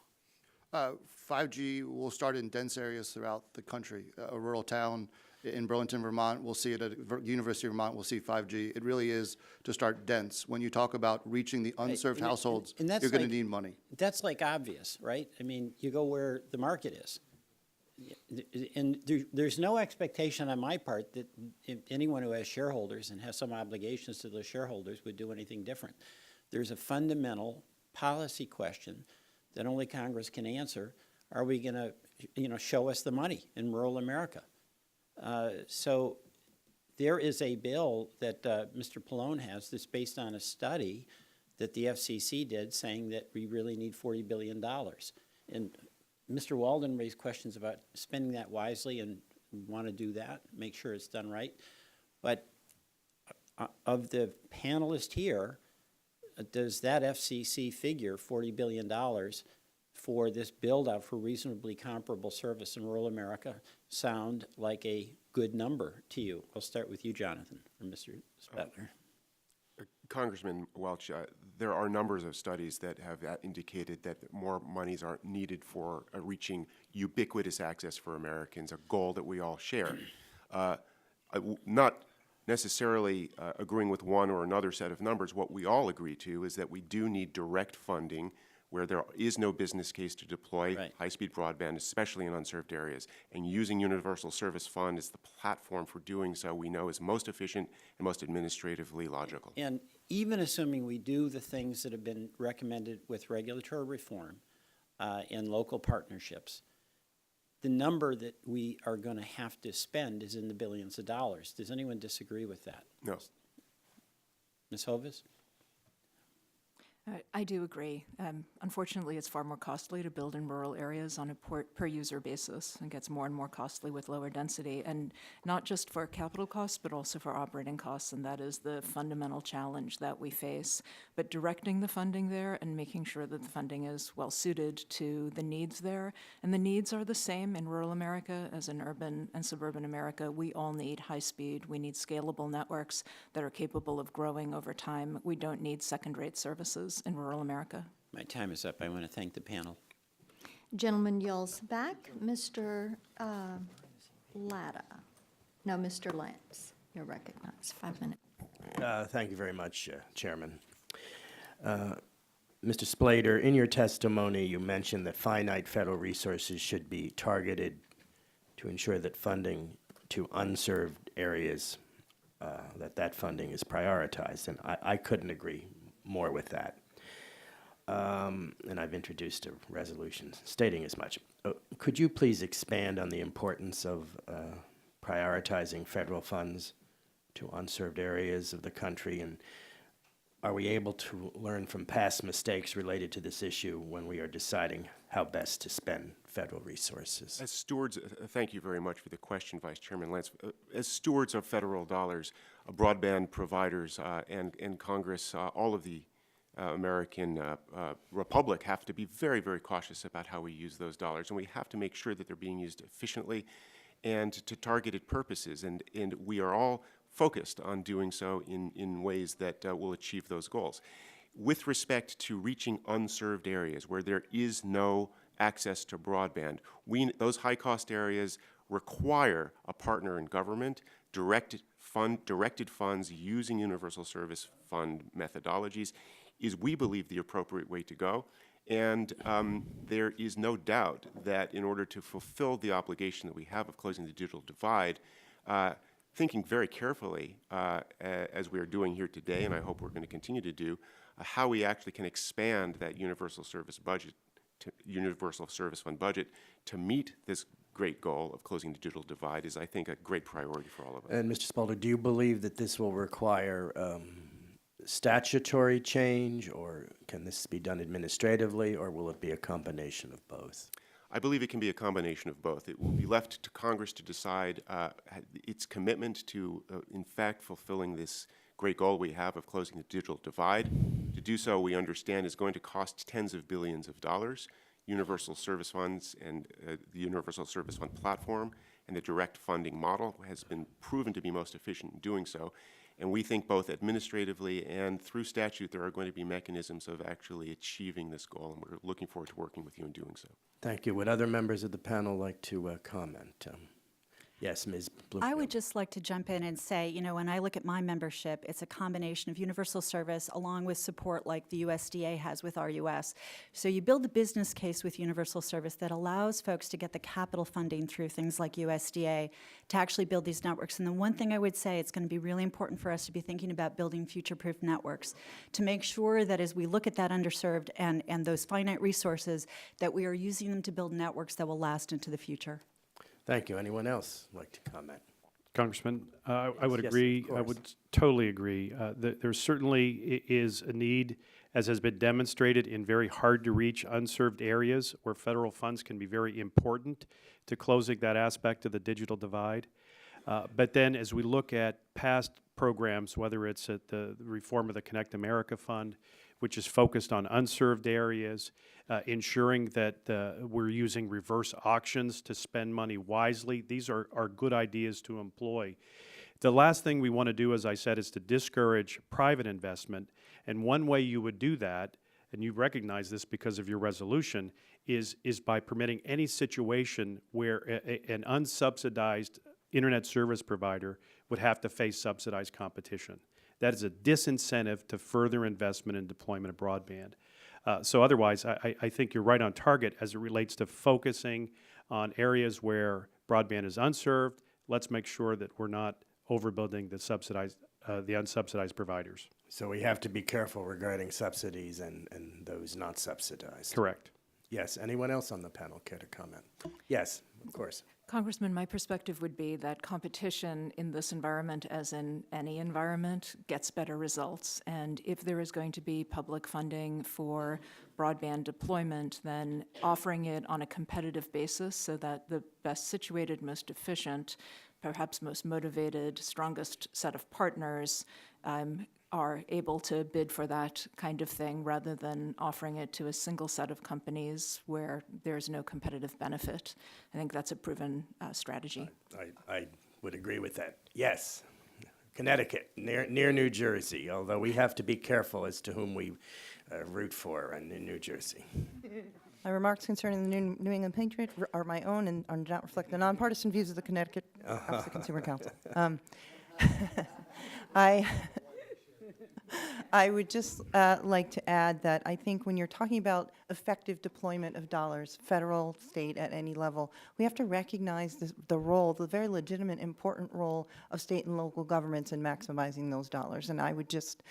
5G will start in dense areas throughout the country. A rural town in Burlington, Vermont, we'll see it at University of Vermont, we'll see 5G. It really is to start dense. When you talk about reaching the unserved households, you're going to need money. That's like obvious, right? I mean, you go where the market is. And there's no expectation on my part that anyone who has shareholders and has some obligations to those shareholders would do anything different. There's a fundamental policy question that only Congress can answer. Are we going to, show us the money in rural America? So there is a bill that Mr. Pallone has that's based on a study that the FCC did saying that we really need $40 billion. And Mr. Walden raised questions about spending that wisely, and we want to do that, make sure it's done right. But of the panelists here, does that FCC figure, $40 billion, for this build-out for reasonably comparable service in rural America sound like a good number to you? I'll start with you, Jonathan, or Mr. Spetler. Congressman Welch, there are numbers of studies that have indicated that more monies are needed for reaching ubiquitous access for Americans, a goal that we all share. Not necessarily agreeing with one or another set of numbers, what we all agree to is that we do need direct funding where there is no business case to deploy high-speed broadband, especially in unserved areas. And using Universal Service Fund as the platform for doing so, we know is most efficient and most administratively logical. And even assuming we do the things that have been recommended with regulatory reform and local partnerships, the number that we are going to have to spend is in the billions of dollars. Does anyone disagree with that? No. Ms. Hovis? I do agree. Unfortunately, it's far more costly to build in rural areas on a per-user basis. It gets more and more costly with lower density, and not just for capital costs, but also for operating costs, and that is the fundamental challenge that we face. But directing the funding there and making sure that the funding is well-suited to the needs there, and the needs are the same in rural America as in urban and suburban America. We all need high speed. We need scalable networks that are capable of growing over time. We don't need second-rate services in rural America. My time is up. I want to thank the panel. Gentleman yells back. Mr. Latta. No, Mr. Lance. You're recognized. 5 minutes. Thank you very much, Chairman. Mr. Splater, in your testimony, you mentioned that finite federal resources should be targeted to ensure that funding to unserved areas, that funding is prioritized, and I couldn't agree more with that. And I've introduced a resolution stating as much. Could you please expand on the importance of prioritizing federal funds to unserved areas of the country, and are we able to learn from past mistakes related to this issue when we are deciding how best to spend federal resources? As stewards, thank you very much for the question, Vice Chairman Lance. As stewards of federal dollars, broadband providers and Congress, all of the American Republic have to be very, very cautious about how we use those dollars, and we have to make sure that they're being used efficiently and to targeted purposes, and we are all focused on doing so in ways that will achieve those goals. With respect to reaching unserved areas where there is no access to broadband, those high-cost areas require a partner in government, directed funds using Universal Service Fund methodologies is, we believe, the appropriate way to go. And there is no doubt that in order to fulfill the obligation that we have of closing the digital divide, thinking very carefully, as we are doing here today, and I hope we're going to continue to do, how we actually can expand that Universal Service Fund budget to meet this great goal of closing the digital divide is, I think, a great priority for all of us. And Mr. Spalter, do you believe that this will require statutory change, or can this be done administratively, or will it be a combination of both? I believe it can be a combination of both. It will be left to Congress to decide its commitment to, in fact, fulfilling this great goal we have of closing the digital divide. To do so, we understand, is going to cost tens of billions of dollars. Universal Service Funds and the Universal Service Fund platform and the direct funding model has been proven to be most efficient in doing so. And we think both administratively and through statute there are going to be mechanisms of actually achieving this goal, and we're looking forward to working with you in doing so. Thank you. Would other members of the panel like to comment? Yes, Ms. Bloomfield. I would just like to jump in and say, you know, when I look at my membership, it's a combination of universal service along with support like the USDA has with RUS. So you build the business case with universal service that allows folks to get the capital funding through things like USDA to actually build these networks. And the one thing I would say, it's going to be really important for us to be thinking about building future-proof networks to make sure that as we look at that underserved and those finite resources, that we are using them to build networks that will last into the future. Thank you. Anyone else like to comment? Congressman, I would Yes, agree. of I would totally agree. There certainly is a need, as has been demonstrated, in very hard-to-reach, unserved areas where federal funds can be very important to closing that aspect of the digital divide. But then as we look at past programs, whether it's at the reform of the Connect America Fund, which is focused on unserved areas, ensuring that we're using reverse auctions to spend money wisely. These are good ideas to employ. The last thing we want to do, as I said, is to discourage private investment. And one way you would do that, and you recognize this because of your resolution, is by permitting any situation where an unsubsidized internet service provider would have to face subsidized competition. That is a disincentive to further investment and deployment of broadband. So otherwise, I think you're right on target as it relates to focusing on areas where broadband is unserved. Let's make sure that we're not overbuilding the unsubsidized providers. So we have to be careful regarding subsidies and those not subsidized. Correct. Yes. Anyone else on the panel care to comment? Yes, of course. Congressman, my perspective would be that competition in this environment, as in any environment, gets better results. And if there is going to be public funding for broadband deployment, then offering it on a competitive basis so that the best situated, most efficient, perhaps most motivated, strongest set of partners are able to bid for that kind of thing rather than offering it to a single set of companies where there's no competitive benefit. I think that's a proven strategy. I would agree with that. Yes. Connecticut, near New Jersey, although we have to be careful as to whom we root for in New Jersey. My remarks concerning the New England Patriot are my own and do not reflect the nonpartisan views of the Connecticut Office of the Consumer Counsel. I would just like to add that I think when you're talking about effective deployment of dollars, federal, state, at any level, we have to recognize the role, the very legitimate, important role of state and local governments in maximizing those dollars. And I would just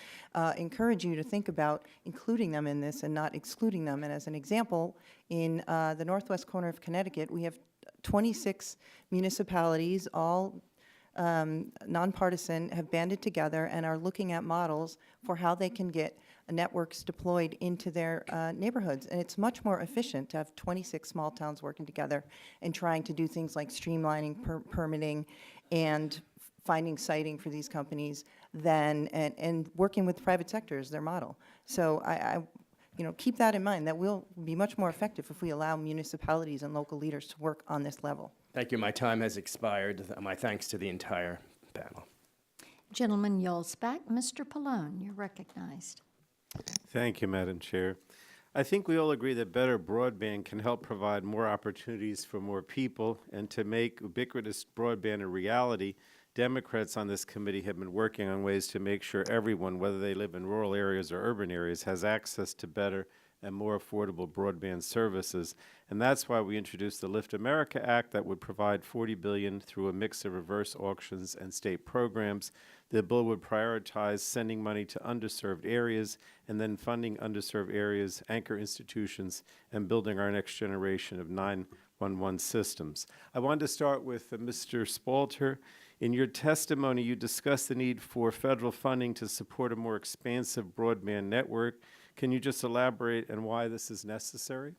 encourage you to think about including them in this and not excluding them. And as an example, in the northwest corner of Connecticut, we have 26 municipalities, all nonpartisan, have banded together and are looking at models for how they can get networks deployed into their neighborhoods. And it's much more efficient to have 26 small towns working together and trying to do things like streamlining permitting and finding siting for these companies than and working with the private sector as their model. So I keep that in mind. That will be much more effective if we allow municipalities and local leaders to work on this level. Thank you. My time has expired. My thanks to the entire panel. Gentleman yells back. Mr. Pallone, you're recognized. Thank you, Madam Chair. I think we all agree that better broadband can help provide more opportunities for more people, and to make ubiquitous broadband a reality, Democrats on this committee have been working on ways to make sure everyone, whether they live in rural areas or urban areas, has access to better and more affordable broadband services. And that's why we introduced the Lift America Act that would provide $40 billion through a mix of reverse auctions and state programs. The bill would prioritize sending money to underserved areas and then funding underserved areas, anchor institutions, and building our next generation of 911 systems. I wanted to start with Mr. Spalter. In your testimony, you discussed the need for federal funding to support a more expansive broadband network. Can you just elaborate on why this is necessary?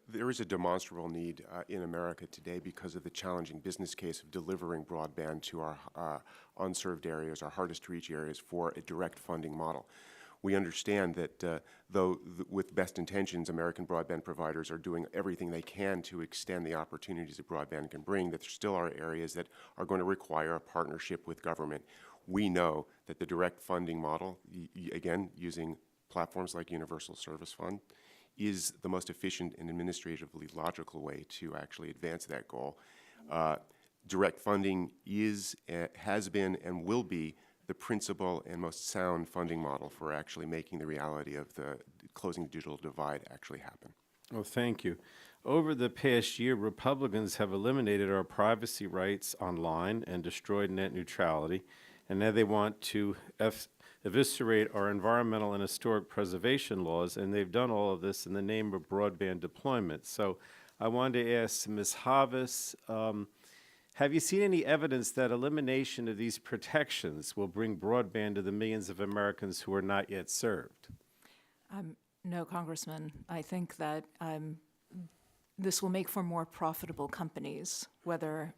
There is a demonstrable need in America today because of the challenging business case of delivering broadband to our unserved areas, our hardest to reach areas, for a direct funding model. We understand that though with best intentions, American broadband providers are doing everything they can to extend the opportunities that broadband can bring, that there still are areas that are going to require a partnership with government. We know that the direct funding model, again, using platforms like Universal Service Fund, is the most efficient and administratively logical way to actually advance that goal. Direct funding is, has been, and will be the principal and most sound funding model for actually making the reality of the closing the digital divide actually happen. Well, thank you. Over the past year, Republicans have eliminated our privacy rights online and destroyed net neutrality, and now they want to eviscerate our environmental and historic preservation laws, and they've done all of this in the name of broadband deployment. So I wanted to ask Ms. Havas, have you seen any evidence that elimination of these protections will bring broadband to the millions of Americans who are not yet served? No, Congressman. I think that this will make for more profitable companies, whether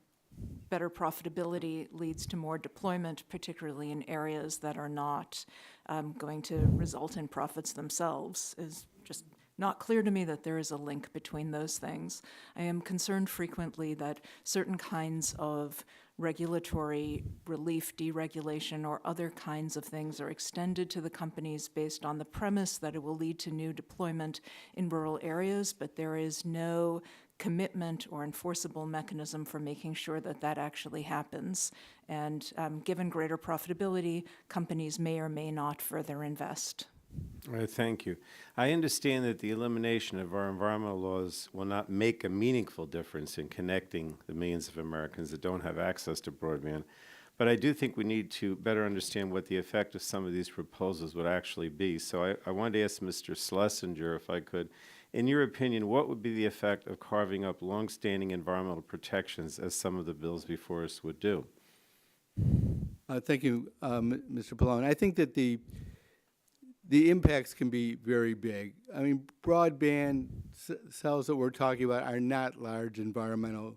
better profitability leads to more deployment, particularly in areas that are not going to result in profits themselves, is just not clear to me that there is a link between those things. I am concerned frequently that certain kinds of regulatory relief, deregulation, or other kinds of things are extended to the companies based on the premise that it will lead to new deployment in rural areas, but there is no commitment or enforceable mechanism for making sure that that actually happens. And given greater profitability, companies may or may not further invest. All right, thank you. I understand that the elimination of our environmental laws will not make a meaningful difference in connecting the millions of Americans that don't have access to broadband, but I do think we need to better understand what the effect of some of these proposals would actually be. So I wanted to ask Mr. Schlesinger, if I could, in your opinion, what would be the effect of carving up longstanding environmental protections as some of the bills before us would do? Thank you, Mr. Pallone. I think that the impacts can be very big. I mean, broadband cells that we're talking about are not large environmental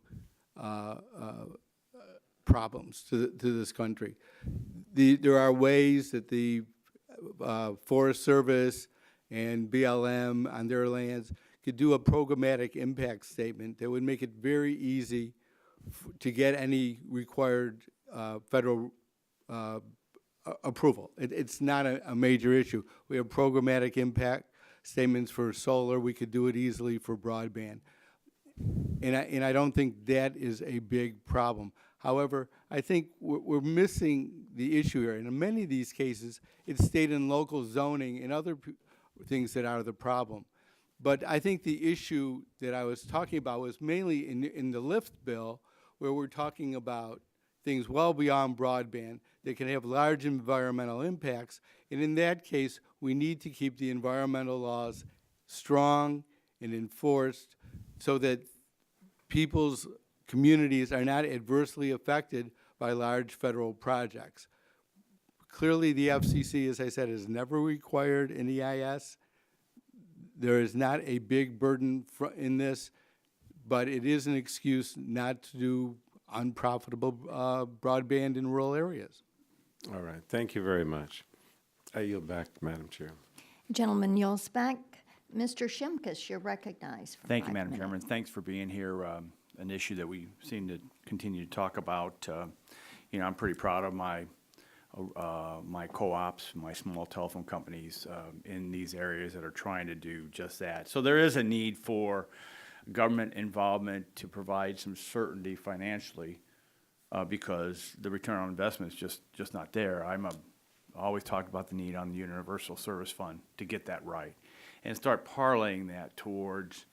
problems to this country. There are ways that the Forest Service and BLM on their lands could do a programmatic impact statement that would make it very easy to get any required federal approval. It's not a major issue. We have programmatic impact statements for solar. We could do it easily for broadband. And I don't think that is a big problem. However, I think we're missing the issue here. And in many of these cases, it's state and local zoning and other things that are the problem. But I think the issue that I was talking about was mainly in the LIFT bill, where we're talking about things well beyond broadband that can have large environmental impacts. And in that case, we need to keep the environmental laws strong and enforced so that people's communities are not adversely affected by large federal projects. Clearly, the FCC, as I said, has never required an EIS. There is not a big burden in this, but it is an excuse not to do unprofitable broadband in rural areas. All right, thank you very much. I yield back, Madam Chair. Gentleman yields back. Mr. Shimkus, you're recognized for Thank you, 5 Madam minutes. Chairman. Thanks for being here. An issue that we seem to continue to talk about. I'm pretty proud of my co-ops, my small telephone companies in these areas that are trying to do just that. So there is a need for government involvement to provide some certainty financially because the return on investment is just not there. I always talk about the need on the Universal Service Fund to get that right and start parlaying that towards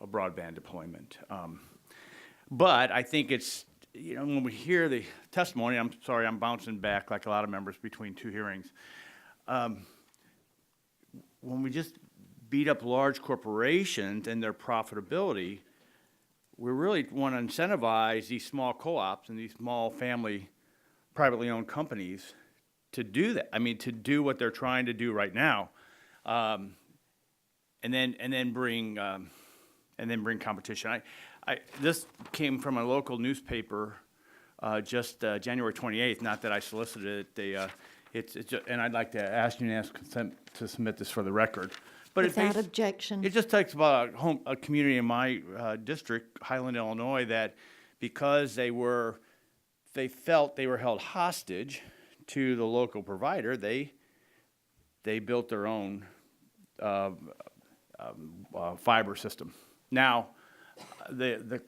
a broadband deployment. But I think it's, when we hear the testimony, I'm sorry, I'm bouncing back like a lot of members between two hearings. When we just beat up large corporations and their profitability, we really want to incentivize these small co-ops and these small family privately owned companies to do that. I mean, to do what they're trying to do right now, and then bring competition. This came from a local newspaper just January 28th. Not that I solicited it. And I'd like to ask unanimous consent to submit this for the record. But Without objection. It just talks about a community in my district, Highland, Illinois, that because they felt they were held hostage to the local provider, they built their own fiber system. Now, the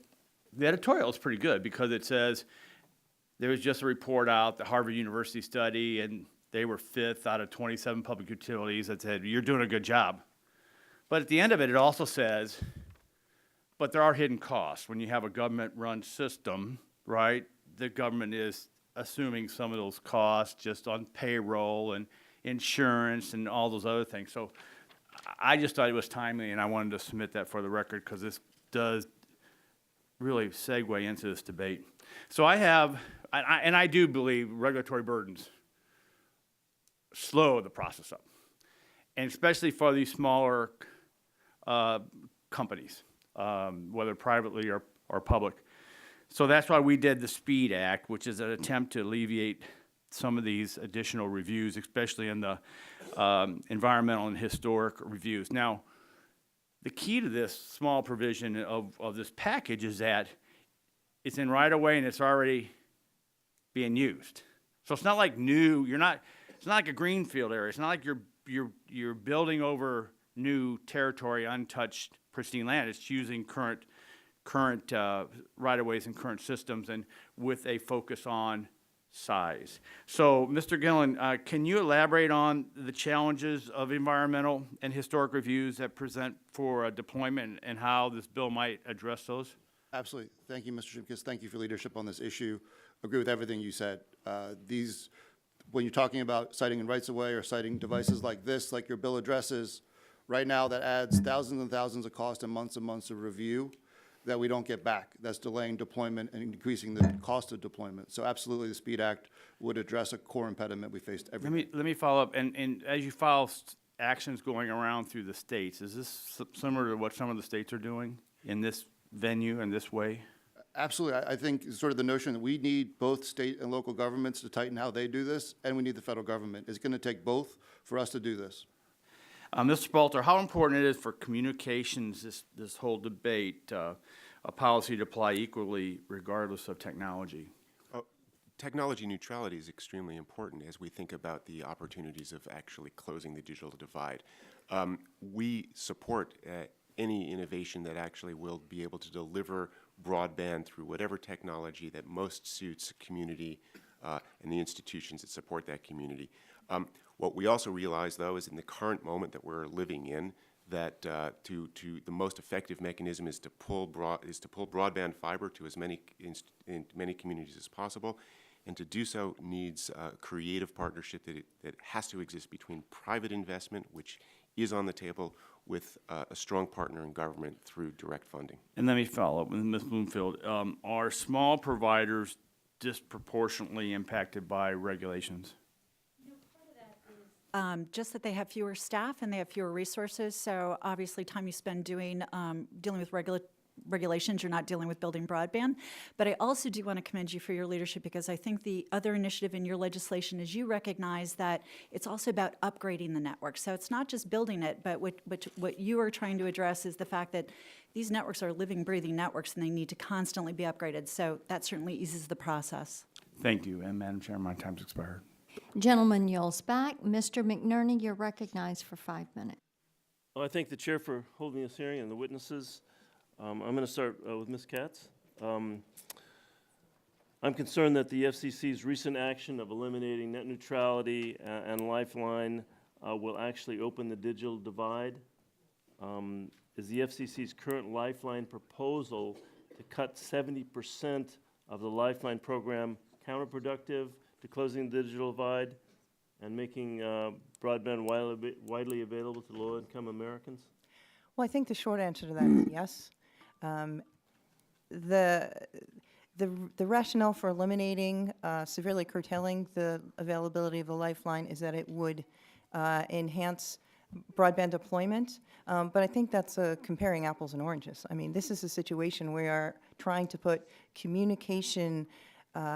editorial is pretty good because it says there was just a report out, the Harvard University study, and they were 5th out of 27 public utilities that said, you're doing a good job. But at the end of it, it also says, but there are hidden costs. When you have a government-run system, right, the government is assuming some of those costs just on payroll and insurance and all those other things. So I just thought it was timely, and I wanted to submit that for the record because this does really segue into this debate. So I do believe regulatory burdens slow the process up, and especially for these smaller companies, whether privately or public. So that's why we did the SPEED Act, which is an attempt to alleviate some of these additional reviews, especially in the environmental and historic reviews. Now, the key to this small provision of this package is that it's in right of way and it's already being used. So it's not like new, it's not like a greenfield area. It's not like you're building over new territory, untouched, pristine land. It's using current right-of-ways and current systems, and with a focus on size. So, Mr. Gillen, can you elaborate on the challenges of environmental and historic reviews that present for deployment and how this bill might address those? Absolutely. Thank you, Mr. Shimkus. Thank you for leadership on this issue. Agree with everything you said. When you're talking about citing in rights-of-way or citing devices like this, like your bill addresses, right now that adds thousands and thousands of cost and months of review that we don't get back. That's delaying deployment and increasing the cost of deployment. So absolutely, the SPEED Act would address a core impediment we faced every day. Let me follow up. And as you follow actions going around through the states, is this similar to what some of the states are doing in this venue and this way? Absolutely. I think sort of the notion that we need both state and local governments to tighten how they do this, and we need the federal government. It's going to take both for us to do this. Mr. Spalter, how important it is for communications, this whole debate, a policy to apply equally regardless of technology? Technology neutrality is extremely important as we think about the opportunities of actually closing the digital divide. We support any innovation that actually will be able to deliver broadband through whatever technology that most suits a community and the institutions that support that community. What we also realize, though, is in the current moment that we're living in, that the most effective mechanism is to pull broadband fiber to as many communities as possible, and to do so needs a creative partnership that has to exist between private investment, which is on the table, with a strong partner in government through direct funding. And let me follow up with Ms. Bloomfield. Are small providers disproportionately impacted by regulations? Just that they have fewer staff and they have fewer resources. So obviously, time you spend dealing with regulations, you're not dealing with building broadband. But I also do want to commend you for your leadership, because I think the other initiative in your legislation is you recognize that it's also about upgrading the network. So it's not just building it, but what you are trying to address is the fact that these networks are living, breathing networks, and they need to constantly be upgraded. So that certainly eases the process. Thank you. And Madam Chair, my time's expired. Gentleman yields back. Mr. McNerney, you're recognized for 5 minutes. Well, I thank the chair for holding this hearing and the witnesses. I'm going to start with Ms. Katz. I'm concerned that the FCC's recent action of eliminating net neutrality and Lifeline will actually open the digital divide. Is the FCC's current Lifeline proposal to cut 70% of the Lifeline program counterproductive to closing the digital divide and making broadband widely available to low-income Americans? Well, I think the short answer to that is yes. The rationale for eliminating, severely curtailing the availability of the Lifeline is that it would enhance broadband deployment, but I think that's comparing apples and oranges. I mean, this is a situation where we are trying to put communication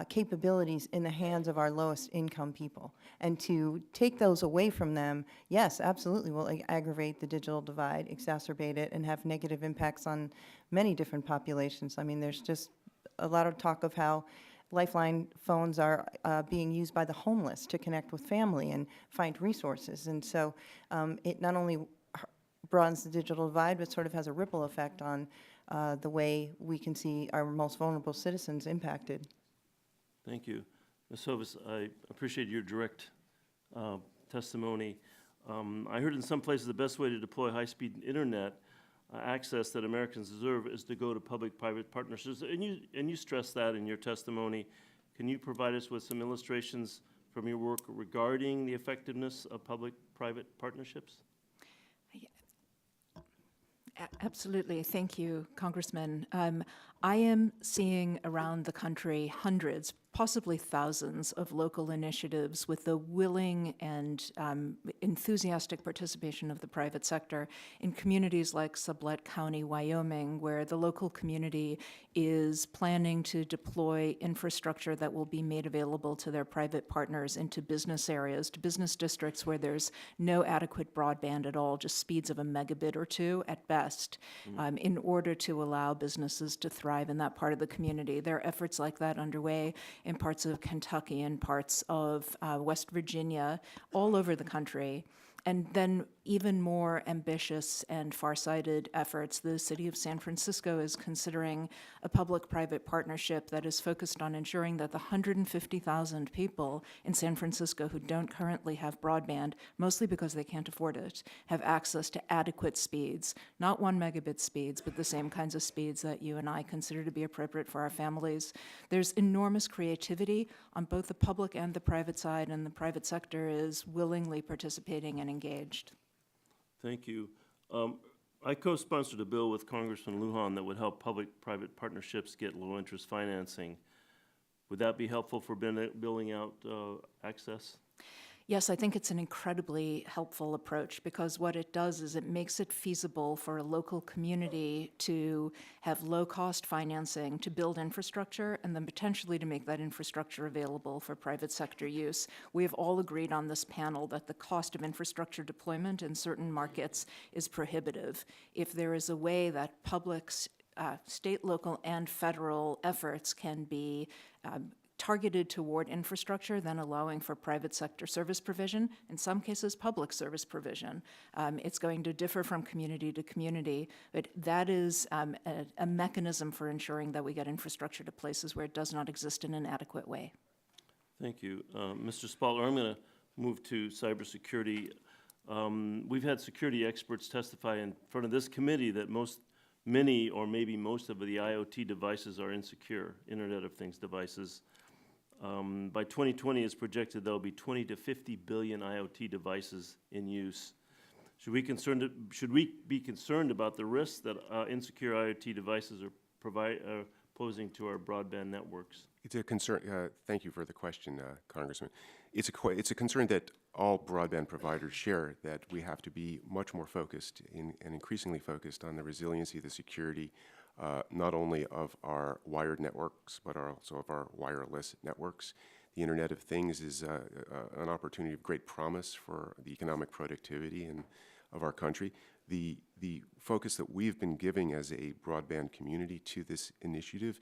capabilities in the hands of our lowest income people. And to take those away from them, yes, absolutely will aggravate the digital divide, exacerbate it, and have negative impacts on many different populations. I mean, there's just a lot of talk of how Lifeline phones are being used by the homeless to connect with family and find resources. And so it not only broadens the digital divide, but sort of has a ripple effect on the way we can see our most vulnerable citizens impacted. Thank you. Ms. Hovis, I appreciate your direct testimony. I heard in some places the best way to deploy high-speed internet access that Americans deserve is to go to public-private partnerships, and you stressed that in your testimony. Can you provide us with some illustrations from your work regarding the effectiveness of public-private partnerships? Absolutely. Thank you, Congressman. I am seeing around the country hundreds, possibly thousands of local initiatives with the willing and enthusiastic participation of the private sector in communities like Sublette County, Wyoming, where the local community is planning to deploy infrastructure that will be made available to their private partners into business areas, to business districts where there's no adequate broadband at all, just speeds of a megabit or two at best, in order to allow businesses to thrive in that part of the community. There are efforts like that underway in parts of Kentucky and parts of West Virginia, all over the country. And then even more ambitious and farsighted efforts, the city of San Francisco is considering a public-private partnership that is focused on ensuring that the 150,000 people in San Francisco who don't currently have broadband, mostly because they can't afford it, have access to adequate speeds, not 1 megabit speeds, but the same kinds of speeds that you and I consider to be appropriate for our families. There's enormous creativity on both the public and the private side, and the private sector is willingly participating and engaged. Thank you. I co-sponsored a bill with Congressman Lujan that would help public-private partnerships get low-interest financing. Would that be helpful for building out access? Yes, I think it's an incredibly helpful approach, because what it does is it makes it feasible for a local community to have low-cost financing to build infrastructure and then potentially to make that infrastructure available for private sector use. We have all agreed on this panel that the cost of infrastructure deployment in certain markets is prohibitive. If there is a way that public, state, local, and federal efforts can be targeted toward infrastructure, then allowing for private sector service provision, in some cases public service provision. It's going to differ from community to community, but that is a mechanism for ensuring that we get infrastructure to places where it does not exist in an adequate way. Thank you. Mr. Spalter, I'm going to move to cybersecurity. We've had security experts testify in front of this committee that many or maybe most of the IoT devices are insecure, Internet of Things devices. By 2020, it's projected there'll be 20 to 50 billion IoT devices in use. Should we be concerned about the risks that insecure IoT devices are posing to our broadband networks? It's a concern. Thank you for the question, Congressman. It's a concern that all broadband providers share, that we have to be much more focused and increasingly focused on the resiliency, the security, not only of our wired networks, but also of our wireless networks. The Internet of Things is an opportunity of great promise for the economic productivity of our country. The focus that we've been giving as a broadband community to this initiative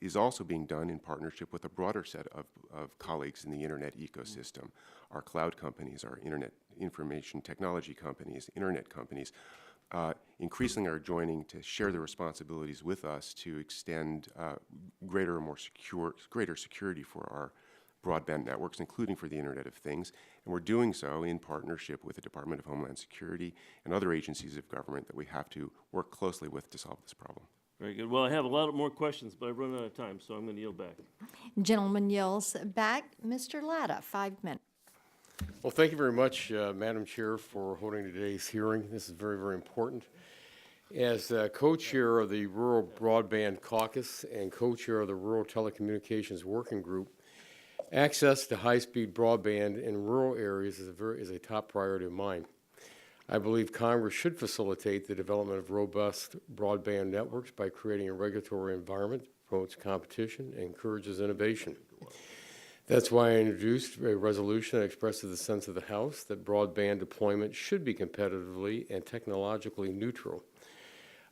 is also being done in partnership with a broader set of colleagues in the Internet ecosystem. Our cloud companies, our Internet information technology companies, Internet companies, increasingly are joining to share the responsibilities with us to extend greater security for our broadband networks, including for the Internet of Things. And we're doing so in partnership with the Department of Homeland Security and other agencies of government that we have to work closely with to solve this problem. Very good. Well, I have a lot more questions, but I've run out of time, so I'm going to yield back. Gentleman yields back. Mr. Latta, 5 minutes. Well, thank you very much, Madam Chair, for holding today's hearing. This is very, very important. As co-chair of the Rural Broadband Caucus and co-chair of the Rural Telecommunications Working Group, access to high-speed broadband in rural areas is a top priority of mine. I believe Congress should facilitate the development of robust broadband networks by creating a regulatory environment that promotes competition and encourages innovation. That's why I introduced a resolution that expresses the sense of the House that broadband deployment should be competitively and technologically neutral.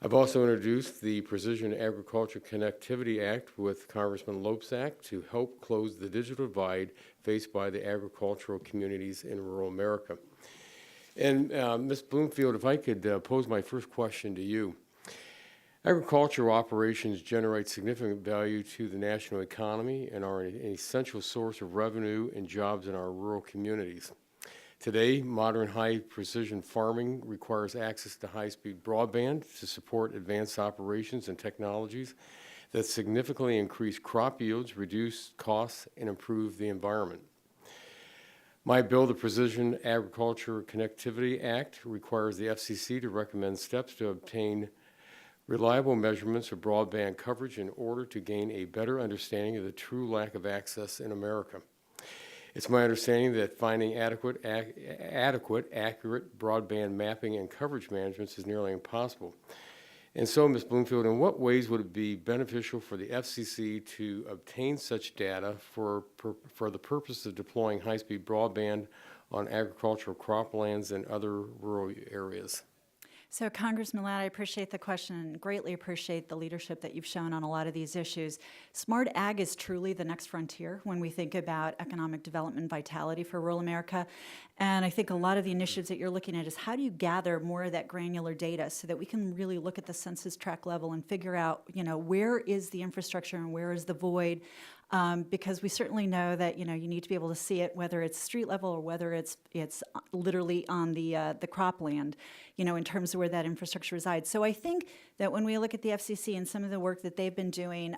I've also introduced the Precision Agriculture Connectivity Act with Congressman Loebsack to help close the digital divide faced by the agricultural communities in rural America. And Ms. Bloomfield, if I could pose my first question to you. Agricultural operations generate significant value to the national economy and are an essential source of revenue and jobs in our rural communities. Today, modern high-precision farming requires access to high-speed broadband to support advanced operations and technologies that significantly increase crop yields, reduce costs, and improve the environment. My bill, the Precision Agriculture Connectivity Act, requires the FCC to recommend steps to obtain reliable measurements of broadband coverage in order to gain a better understanding of the true lack of access in America. It's my understanding that finding adequate, accurate broadband mapping and coverage management is nearly impossible. And so, Ms. Bloomfield, in what ways would it be beneficial for the FCC to obtain such data for the purpose of deploying high-speed broadband on agricultural croplands and other rural areas? So, Congressman Ladd, I appreciate the question and greatly appreciate the leadership that you've shown on a lot of these issues. Smart ag is truly the next frontier when we think about economic development vitality for rural America. And I think a lot of the initiatives that you're looking at is how do you gather more of that granular data so that we can really look at the census tract level and figure out, where is the infrastructure and where is the void? Because we certainly know that you need to be able to see it, whether it's street level or whether it's literally on the cropland, in terms of where that infrastructure resides. So I think that when we look at the FCC and some of the work that they've been doing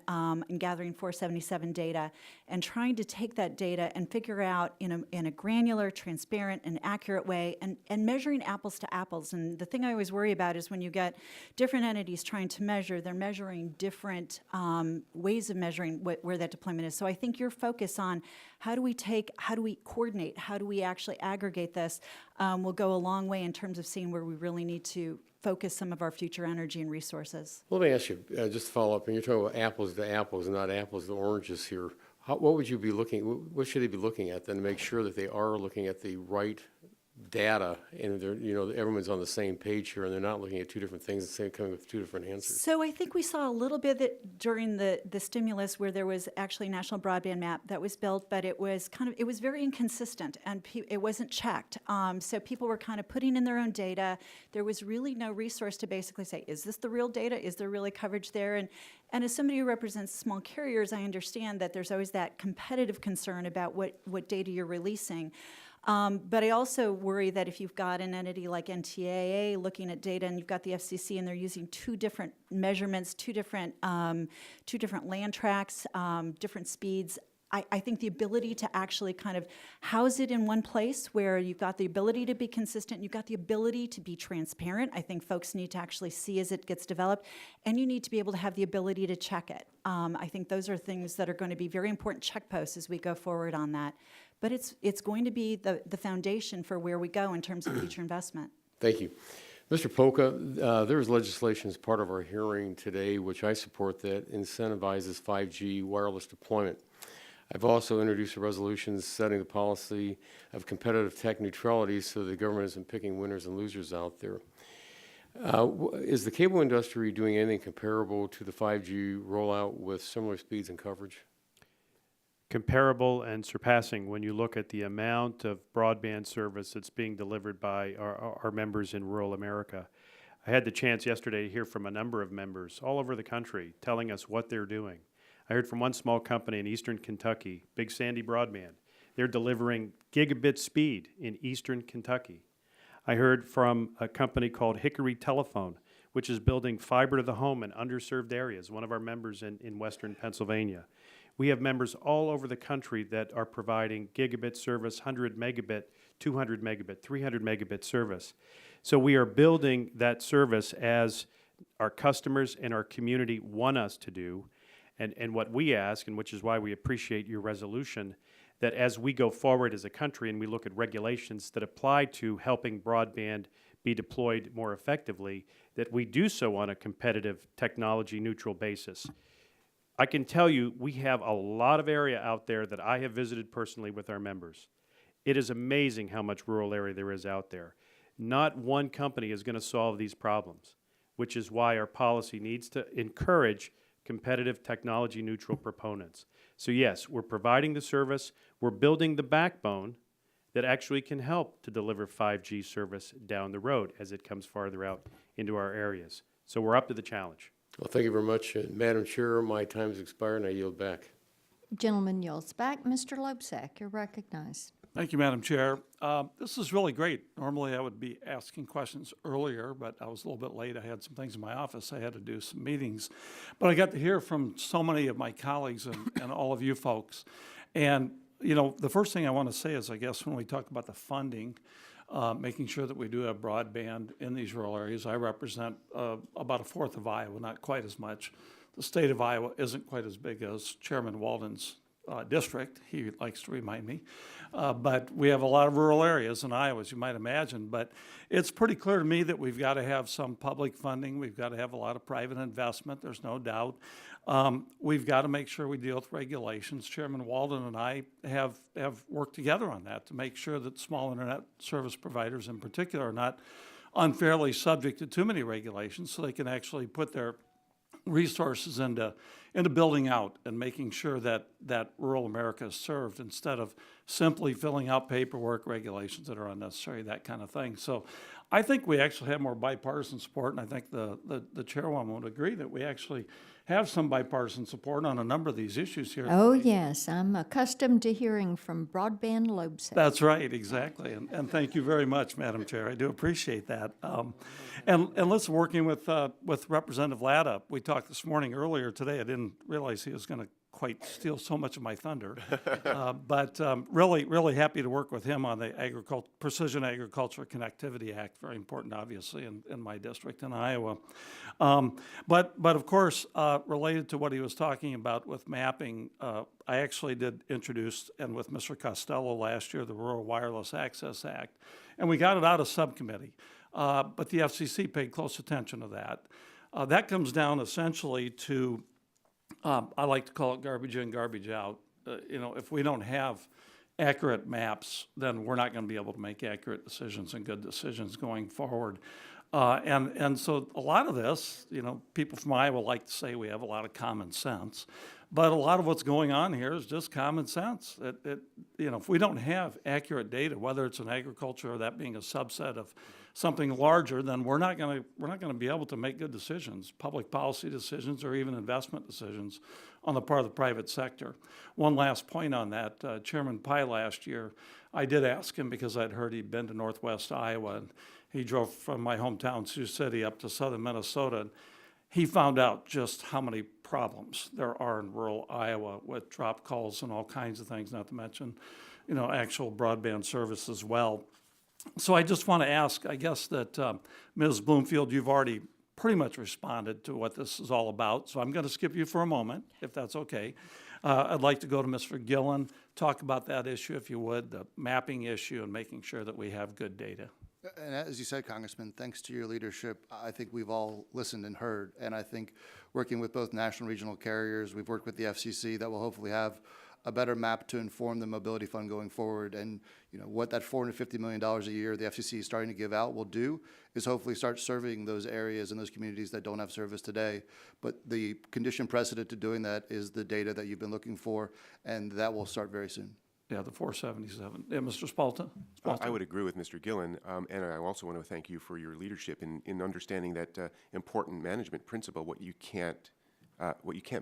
in gathering 477 data and trying to take that data and figure out in a granular, transparent, and accurate way and measuring apples to apples. And the thing I always worry about is when you get different entities trying to measure, they're measuring different ways of measuring where that deployment is. So I think your focus on how do we coordinate, how do we actually aggregate this will go a long way in terms of seeing where we really need to focus some of our future energy and resources. Let me ask you, just to follow up, and you're talking about apples to apples and not apples to oranges here. What would you be what should they be looking at then to make sure that they are looking at the right data and they're, everyone's on the same page here and they're not looking at two different things and coming with two different answers? So I think we saw a little bit that during the stimulus where there was actually a national broadband map that was built, but it was very inconsistent and it wasn't checked. So people were kind of putting in their own data. There was really no resource to basically say, is this the real data? Is there really coverage there? And as somebody who represents small carriers, I understand that there's always that competitive concern about what data you're releasing. But I also worry that if you've got an entity like NTIA looking at data and you've got the FCC and they're using two different measurements, two different land tracts, different speeds, I think the ability to actually kind of house it in one place where you've got the ability to be consistent, you've got the ability to be transparent. I think folks need to actually see as it gets developed, and you need to be able to have the ability to check it. I think those are things that are going to be very important checkposts as we go forward on that. But it's going to be the foundation for where we go in terms of future investment. Thank you. Mr. Polka, there is legislation as part of our hearing today, which I support, that incentivizes 5G wireless deployment. I've also introduced a resolution setting the policy of competitive tech neutrality so the government isn't picking winners and losers out there. Is the cable industry doing anything comparable to the 5G rollout with similar speeds and coverage? Comparable and surpassing when you look at the amount of broadband service that's being delivered by our members in rural America. I had the chance yesterday to hear from a number of members all over the country telling us what they're doing. I heard from one small company in eastern Kentucky, Big Sandy Broadband. They're delivering gigabit speed in eastern Kentucky. I heard from a company called Hickory Telephone, which is building fiber to the home in underserved areas, one of our members in western Pennsylvania. We have members all over the country that are providing gigabit service, 100 megabit, 200 megabit, 300 megabit service. So we are building that service as our customers and our community want us to do. And what we ask, and which is why we appreciate your resolution, that as we go forward as a country and we look at regulations that apply to helping broadband be deployed more effectively, that we do so on a competitive, technology-neutral basis. I can tell you we have a lot of area out there that I have visited personally with our members. It is amazing how much rural area there is out there. Not one company is going to solve these problems, which is why our policy needs to encourage competitive technology-neutral proponents. So yes, we're providing the service, we're building the backbone that actually can help to deliver 5G service down the road as it comes farther out into our areas. So we're up to the challenge. Well, thank you very much. Madam Chair, my time has expired and I yield back. Gentleman yields back. Mr. Loebsack, you're recognized. Thank you, Madam Chair. This is really great. Normally I would be asking questions earlier, but I was a little bit late. I had some things in my office. I had to do some meetings. But I got to hear from so many of my colleagues and all of you folks. And, the first thing I want to say is, I guess, when we talk about the funding, making sure that we do have broadband in these rural areas. I represent about a fourth of Iowa, not quite as much. The state of Iowa isn't quite as big as Chairman Walden's district, he likes to remind me. But we have a lot of rural areas in Iowa, as you might imagine. But it's pretty clear to me that we've got to have some public funding. We've got to have a lot of private investment, there's no doubt. We've got to make sure we deal with regulations. Chairman Walden and I have worked together on that to make sure that small internet service providers in particular are not unfairly subject to too many regulations, so they can actually put their resources into building out and making sure that rural America is served instead of simply filling out paperwork, regulations that are unnecessary, that kind of thing. So I think we actually have more bipartisan support, and I think the chairwoman would agree that we actually have some bipartisan support on a number of these issues here. Oh, yes, I'm accustomed to hearing from broadband lobe cells. That's right, exactly, and thank you very much, Madam Chair. I do appreciate that. And listen, working with Representative Latta, we talked this morning earlier today. I didn't realize he was going to quite steal so much of my thunder, but really happy to work with him on the Precision Agriculture Connectivity Act. Very important, obviously, in my district in Iowa. But of course, related to what he was talking about with mapping, I actually did introduce, and with Mr. Costello last year, the Rural Wireless Access Act, and we got it out of subcommittee. But the FCC paid close attention to that. That comes down essentially to, I like to call it garbage in, garbage out. If we don't have accurate maps, then we're not going to be able to make accurate decisions and good decisions going forward. And so a lot of this, people from Iowa like to say we have a lot of common sense, but a lot of what's going on here is just common sense. If we don't have accurate data, whether it's in agriculture or that being a subset of something larger, then we're not going to be able to make good decisions, public policy decisions, or even investment decisions on the part of the private sector. One last point on that, Chairman Pai last year, I did ask him because I'd heard he'd been to Northwest Iowa, and he drove from my hometown, Sioux City, up to southern Minnesota, and he found out just how many problems there are in rural Iowa with drop calls and all kinds of things, not to mention, actual broadband service as well. So I just want to ask, I guess that Ms. Bloomfield, you've already pretty much responded to what this is all about, so I'm going to skip you for a moment, if that's okay. I'd like to go to Mr. Gillen, talk about that issue, if you would, the mapping issue and making sure that we have good data. And as you said, Congressman, thanks to your leadership, I think we've all listened and heard. And I think working with both national and regional carriers, we've worked with the FCC that will hopefully have a better map to inform the mobility fund going forward. And what that $450 million a year the FCC is starting to give out will do is hopefully start serving those areas and those communities that don't have service today. But the condition precedent to doing that is the data that you've been looking for, and that will start very soon. Yeah, the 477. Yeah, Mr. Spalta? I would agree with Mr. Gillen, and I also want to thank you for your leadership in understanding that important management principle: what you can't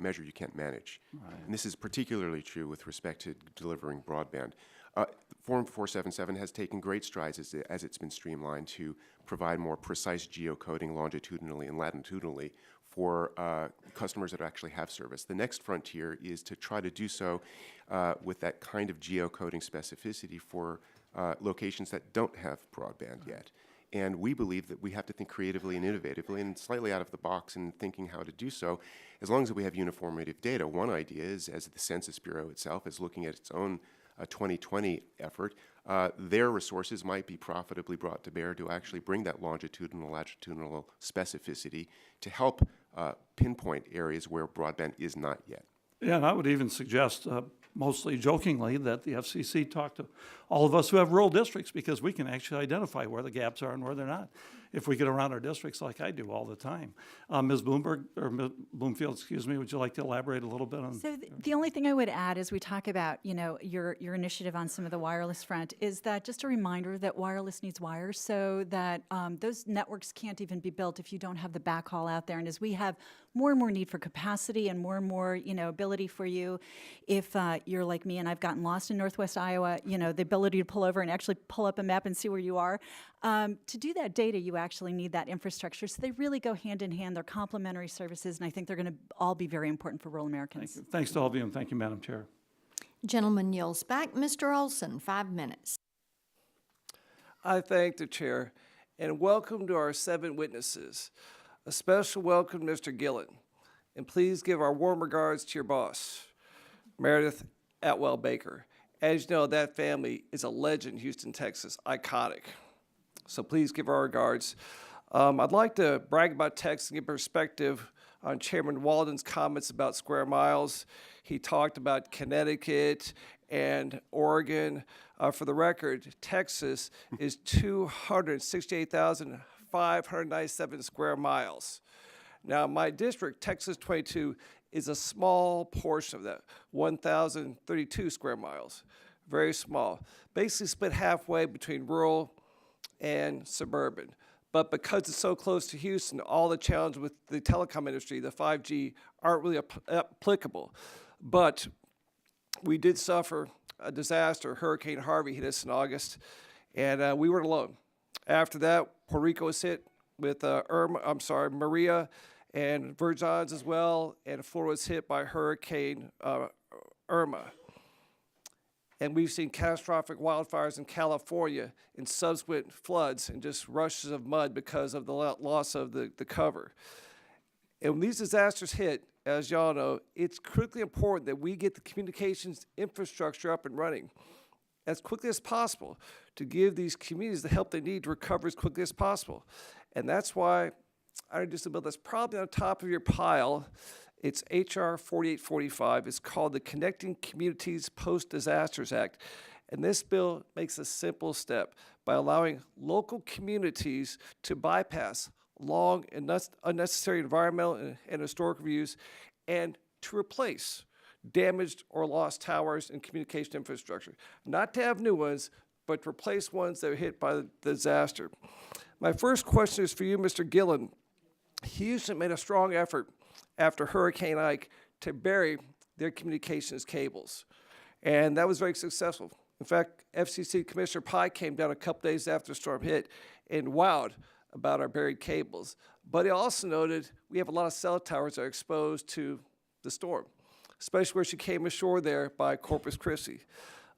measure, you can't manage. Right. And this is particularly true with respect to delivering broadband. Form 477 has taken great strides as it's been streamlined to provide more precise geocoding longitudinally and latitudinally for customers that actually have service. The next frontier is to try to do so with that kind of geocoding specificity for locations that don't have broadband yet. And we believe that we have to think creatively and innovatively and slightly out of the box in thinking how to do so, as long as we have uniformity of data. One idea is, as the Census Bureau itself is looking at its own 2020 effort, their resources might be profitably brought to bear to actually bring that longitudinal, latitudinal specificity to help pinpoint areas where broadband is not yet. Yeah, and I would even suggest, mostly jokingly, that the FCC talk to all of us who have rural districts, because we can actually identify where the gaps are and where they're not, if we get around our districts like I do all the time. Ms. Ms. Bloomfield, excuse me, would you like to elaborate a little bit on? So the only thing I would add as we talk about, your initiative on some of the wireless front is that just a reminder that wireless needs wires, so that those networks can't even be built if you don't have the backhaul out there. And as we have more and more need for capacity and more, ability for you, if you're like me and I've gotten lost in Northwest Iowa, the ability to pull over and actually pull up a map and see where you are. To do that data, you actually need that infrastructure. So they really go hand in hand. They're complementary services, and I think they're going to all be very important for rural Americans. Thanks to all of you, and thank you, Madam Chair. Gentleman yields back. Mr. Olson, 5 minutes. I thank the chair and welcome to our 7 witnesses. A special welcome to Mr. Gillen. And please give our warm regards to your boss, Meredith Atwell Baker. As you know, that family is a legend in Houston, Texas, iconic. So please give our regards. I'd like to brag about Texas and give perspective on Chairman Walden's comments about square miles. He talked about Connecticut and Oregon. For the record, Texas is 268,597 square miles. Now, my district, Texas 22, is a small portion of that, 1,032 square miles, very small. Basically split halfway between rural and suburban. But because it's so close to Houston, all the challenges with the telecom industry, the 5G, aren't really applicable. But we did suffer a disaster. Hurricane Harvey hit us in August, and we weren't alone. After that, Puerto Rico was hit with Maria, and Virgin Islands as well, and Florida was hit by Hurricane Irma. And we've seen catastrophic wildfires in California and subsequent floods and just rushes of mud because of the loss of the cover. And when these disasters hit, as y'all know, it's critically important that we get the communications infrastructure up and running as quickly as possible to give these communities the help they need to recover as quickly as possible. And that's why I introduced a bill that's probably on top of your pile. It's H.R. 4845. It's called the Connecting Communities Post-Disasters Act. And this bill makes a simple step by allowing local communities to bypass long and unnecessary environmental and historic reviews and to replace damaged or lost towers and communication infrastructure. Not to have new ones, but to replace ones that were hit by the disaster. My first question is for you, Mr. Gillen. Houston made a strong effort after Hurricane Ike to bury their communications cables, and that was very successful. In fact, FCC Commissioner Pye came down a couple days after the storm hit and wowed about our buried cables. But he also noted we have a lot of cell towers that are exposed to the storm, especially where she came ashore there by Corpus Christi.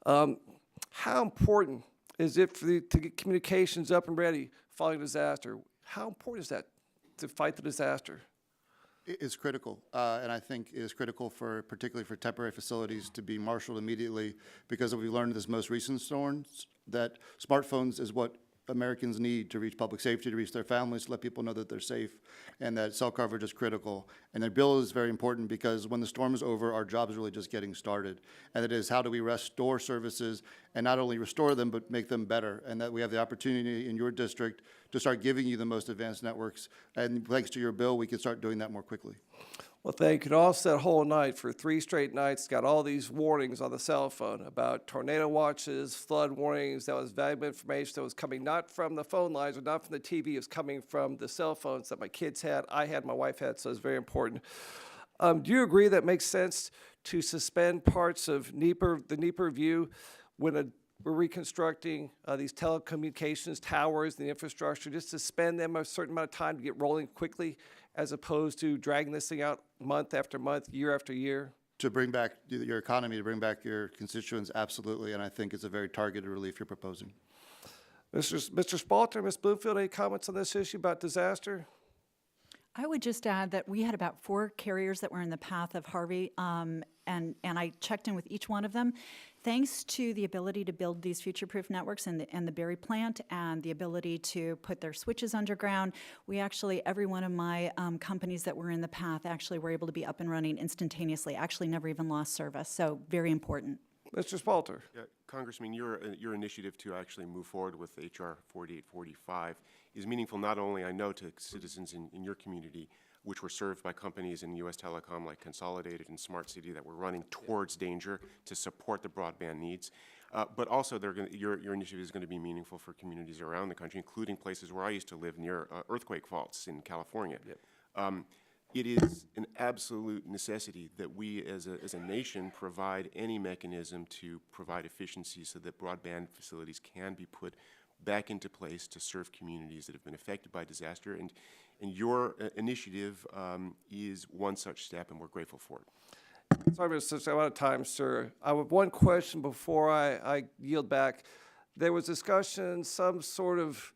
How important is it to get communications up and ready following a disaster? How important is that to fight the disaster? It is critical, and I think it is critical particularly for temporary facilities to be marshaled immediately, because we learned in this most recent storms that smartphones is what Americans need to reach public safety, to reach their families, to let people know that they're safe, and that cell coverage is critical. And the bill is very important because when the storm is over, our job is really just getting started. And it is how do we restore services and not only restore them, but make them better. And that we have the opportunity in your district to start giving you the most advanced networks. And thanks to your bill, we can start doing that more quickly. Well, thank you. And also that whole night, for 3 straight nights, got all these warnings on the cell phone about tornado watches, flood warnings. That was valuable information that was coming not from the phone lines or not from the TV. It was coming from the cell phones that my kids had, I had, my wife had, so it's very important. Do you agree that it makes sense to suspend parts of the NEPA review when we're reconstructing these telecommunications towers, the infrastructure, just to spend them a certain amount of time to get rolling quickly, as opposed to dragging this thing out month after month, year after year? To bring back your economy, to bring back your constituents, absolutely, and I think it's a very targeted relief you're proposing. Mr. Spalter, Ms. Bloomfield, any comments on this issue about disaster? I would just add that we had about 4 carriers that were in the path of Harvey, and I checked in with each one of them. Thanks to the ability to build these future-proof networks and the Berry plant and the ability to put their switches underground, we actually, every one of my companies that were in the path actually were able to be up and running instantaneously, actually never even lost service, so very important. Mr. Spalter. Yeah, Congressman, your initiative to actually move forward with H.R. 4845 is meaningful not only, I know, to citizens in your community, which were served by companies in U.S. Telecom like Consolidated and Smart City that were running towards danger to support the broadband needs, but also your initiative is going to be meaningful for communities around the country, including places where I used to live near earthquake faults in California. Yep. It is an absolute necessity that we as a nation provide any mechanism to provide efficiency so that broadband facilities can be put back into place to serve communities that have been affected by disaster. And your initiative is one such step, and we're grateful for it. Sorry, Mr. I'm out of time, sir. I have one question before I yield back. there was discussion, some sort of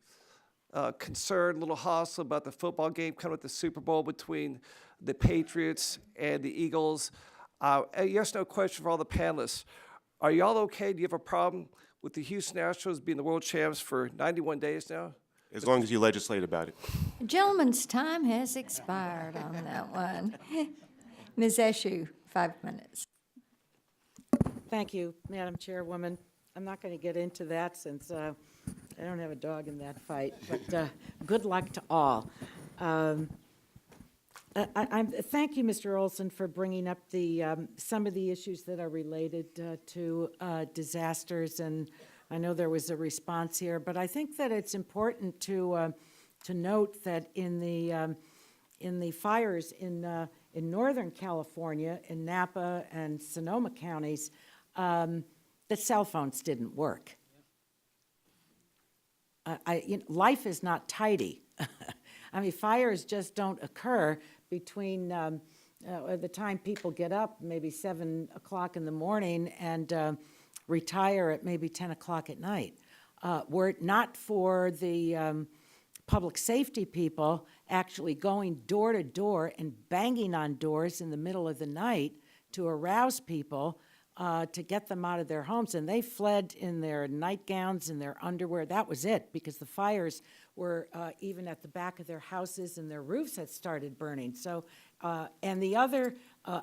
concern, a little hostile about the football game coming with the Super Bowl between the Patriots and the Eagles. A yes, no question for all the panelists. Are y'all okay? Do you have a problem with the Houston Astros being the world champs for 91 days now? As long as you legislate about it. Gentleman's time has expired on that one. Ms. Eshoo, 5 minutes. Thank you, Madam Chairwoman. I'm not going to get into that since I don't have a dog in that fight, but good luck to all. Thank you, Mr. Olson, for bringing up some of the issues that are related to disasters, and I know there was a response here, but I think that it's important to note that in the fires in Northern California, in Napa and Sonoma counties, the cell phones didn't work. Life is not tidy. I mean, fires just don't occur between the time people get up, maybe 7 o'clock in the morning, and retire at maybe 10 o'clock at night. Were it not for the public safety people actually going door to door and banging on doors in the middle of the night to arouse people, to get them out of their homes, and they fled in their nightgowns and their underwear. That was it, because the fires were even at the back of their houses, and their roofs had started burning. So, and the other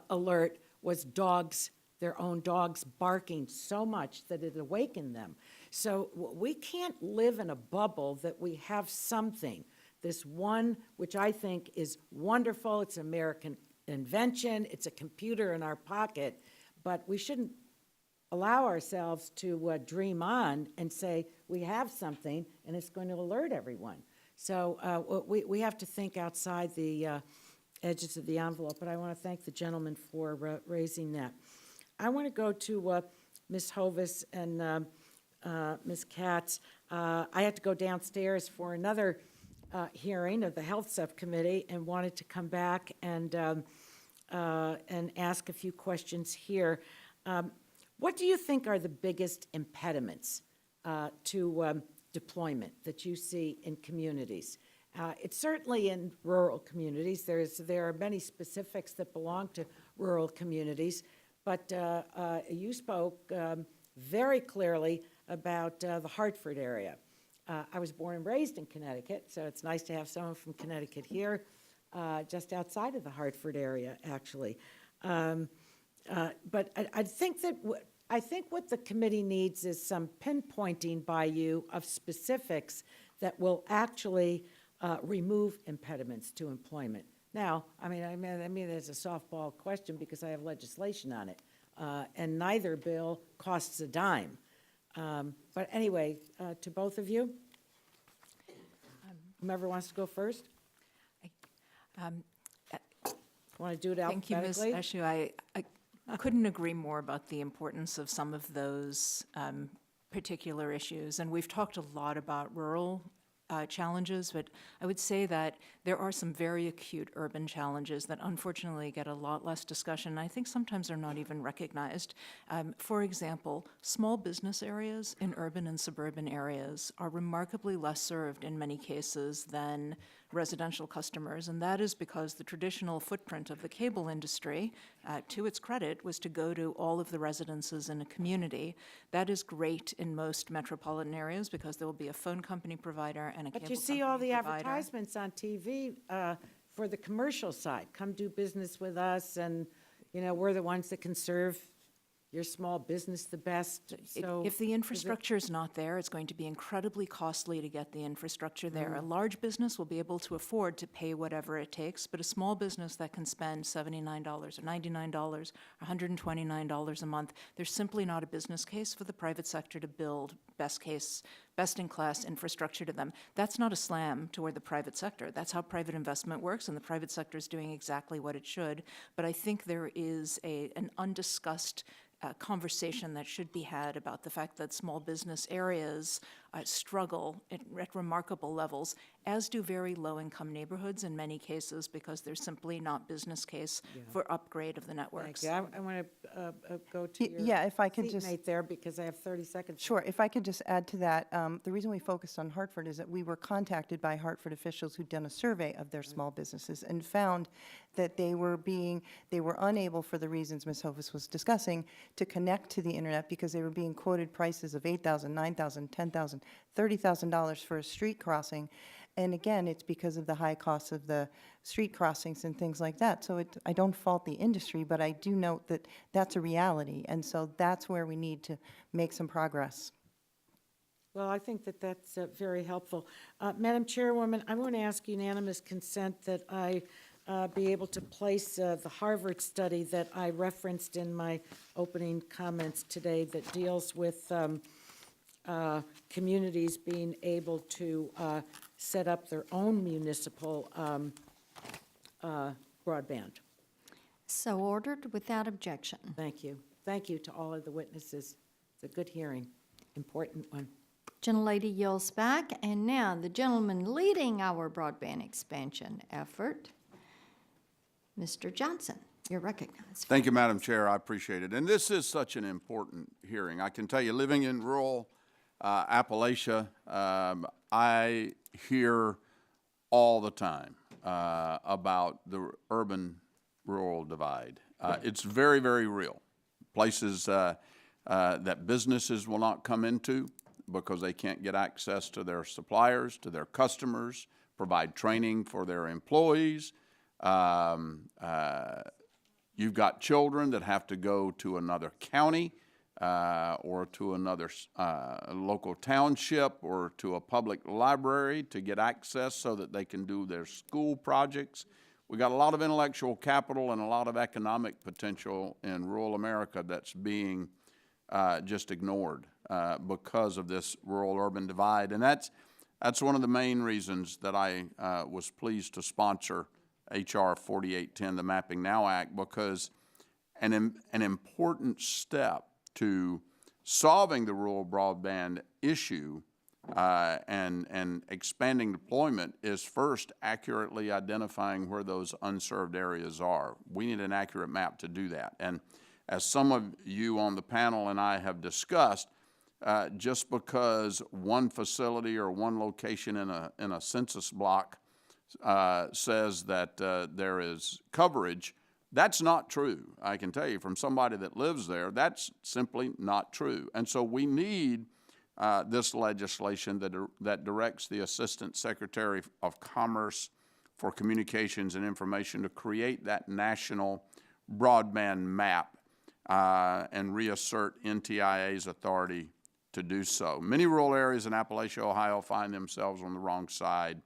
alert was dogs, their own dogs barking so much that it awakened them. So we can't live in a bubble that we have something, this one, which I think is wonderful. It's an American invention. It's a computer in our pocket. But we shouldn't allow ourselves to dream on and say we have something and it's going to alert everyone. So we have to think outside the edges of the envelope, but I want to thank the gentleman for raising that. I want to go to Ms. Hovis and Ms. Katz. I had to go downstairs for another hearing of the Health Subcommittee and wanted to come back and ask a few questions here. What do you think are the biggest impediments to deployment that you see in communities? It's certainly in rural communities. There are many specifics that belong to rural communities, but you spoke very clearly about the Hartford area. I was born and raised in Connecticut, so it's nice to have someone from Connecticut here. Just outside of the Hartford area, actually. But I think what the committee needs is some pinpointing by you of specifics that will actually remove impediments to employment. Now, I mean, it's a softball question because I have legislation on it, and neither bill costs a dime. But anyway, to both of you, whomever wants to go first. Want to do it alphabetically? Thank you, Ms. Eshoo. I couldn't agree more about the importance of some of those particular issues. And we've talked a lot about rural challenges, but I would say that there are some very acute urban challenges that unfortunately get a lot less discussion. I think sometimes they're not even recognized. For example, small business areas in urban and suburban areas are remarkably less served in many cases than residential customers, and that is because the traditional footprint of the cable industry, to its credit, was to go to all of the residences in a community. That is great in most metropolitan areas because there will be a phone company provider and a cable But company you see all the provider. advertisements on TV for the commercial side. Come do business with us, and we're the ones that can serve your small business the best. So If the infrastructure is not there, it's going to be incredibly costly to get the infrastructure there. A large business will be able to afford to pay whatever it takes, but a small business that can spend $79 or $99 or $129 a month, there's simply not a business case for the private sector to build best-in-class infrastructure to them. That's not a slam toward the private sector. That's how private investment works, and the private sector is doing exactly what it should. But I think there is an undiscussed conversation that should be had about the fact that small business areas struggle at remarkable levels, as do very low-income neighborhoods in many cases, because there's simply not business case for upgrade of the networks. Thank you. I want to go to your Yeah, if I could just. seatmate there, because I have 30 seconds. Sure, if I could just add to that, the reason we focused on Hartford is that we were contacted by Hartford officials who'd done a survey of their small businesses and found that they were unable, for the reasons Ms. Hovis was discussing, to connect to the internet because they were being quoted prices of $8,000, $9,000, $10,000, $30,000 for a street crossing. And again, it's because of the high costs of the street crossings and things like that. So I don't fault the industry, but I do note that that's a reality. And so that's where we need to make some progress. Well, I think that that's very helpful. Madam Chairwoman, I want to ask unanimous consent that I be able to place the Harvard study that I referenced in my opening comments today that deals with communities being able to set up their own municipal broadband. So ordered without objection. Thank you. Thank you to all of the witnesses. It's a good hearing, important one. Gentlelady yields back, and now the gentleman leading our broadband expansion effort, Mr. Johnson, you're recognized. Thank you, Madam Chair. I appreciate it. And this is such an important hearing. I can tell you, living in rural Appalachia, I hear all the time about the urban-rural divide. It's very, very real. Places that businesses will not come into because they can't get access to their suppliers, to their customers, provide training for their employees. You've got children that have to go to another county or to another local township or to a public library to get access so that they can do their school projects. We got a lot of intellectual capital and a lot of economic potential in rural America that's being just ignored because of this rural-urban divide. And that's one of the main reasons that I was pleased to sponsor H.R. 4810, the Mapping Now Act, because an important step to solving the rural broadband issue and expanding deployment is first accurately identifying where those unserved areas are. We need an accurate map to do that. And as some of you on the panel and I have discussed, just because one facility or one location in a census block says that there is coverage, that's not true. I can tell you from somebody that lives there, that's simply not true. And so we need this legislation that directs the Assistant Secretary of Commerce for Communications and Information to create that national broadband map and reassert NTIA's authority to do so. Many rural areas in Appalachia, Ohio find themselves on the wrong side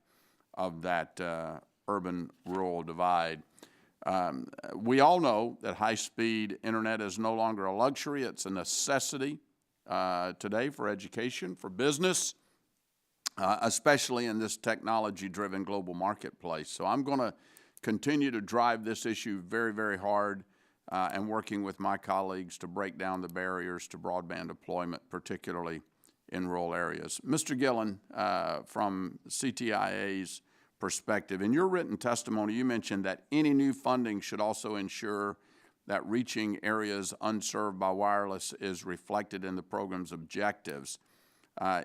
of that urban-rural divide. We all know that high-speed internet is no longer a luxury. It's a necessity today for education, for business, especially in this technology-driven global marketplace. So I'm going to continue to drive this issue very, very hard and working with my colleagues to break down the barriers to broadband deployment, particularly in rural areas. Mr. Gillen, from CTIA's perspective, in your written testimony, you mentioned that any new funding should also ensure that reaching areas unserved by wireless is reflected in the program's objectives.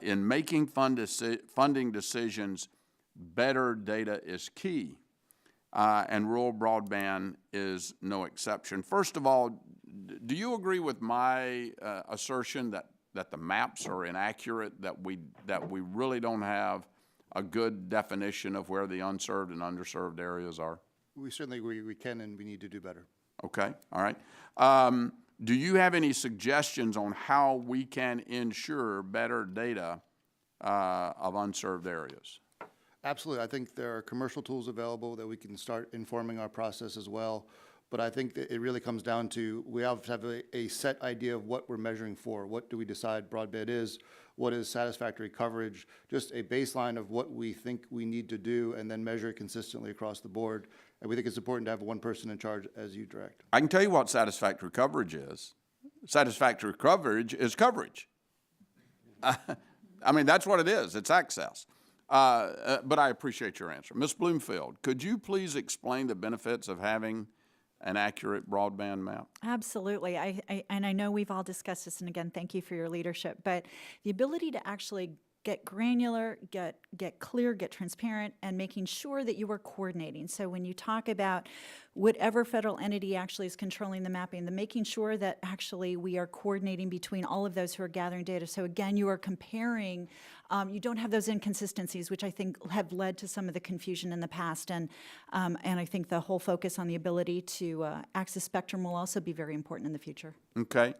In making funding decisions, better data is key, and rural broadband is no exception. First of all, do you agree with my assertion that the maps are inaccurate, that we really don't have a good definition of where the unserved and underserved areas are? We certainly agree we can and we need to do better. Okay, all right. Do you have any suggestions on how we can ensure better data of unserved areas? Absolutely. I think there are commercial tools available that we can start informing our process as well. But I think that it really comes down to we have to have a set idea of what we're measuring for. What do we decide broadband is? What is satisfactory coverage? Just a baseline of what we think we need to do and then measure it consistently across the board. And we think it's important to have one person in charge as you direct. I can tell you what satisfactory coverage is. Satisfactory coverage is coverage. I mean, that's what it is. It's access. But I appreciate your answer. Ms. Bloomfield, could you please explain the benefits of having an accurate broadband map? Absolutely. And I know we've all discussed this, and again, thank you for your leadership, but the ability to actually get granular, get clear, get transparent, and making sure that you are coordinating. So when you talk about whatever federal entity actually is controlling the mapping, the making sure that actually we are coordinating between all of those who are gathering data. So again, you are comparing, you don't have those inconsistencies, which I think have led to some of the confusion in the past. And I think the whole focus on the ability to access spectrum will also be very important in the future. Okay.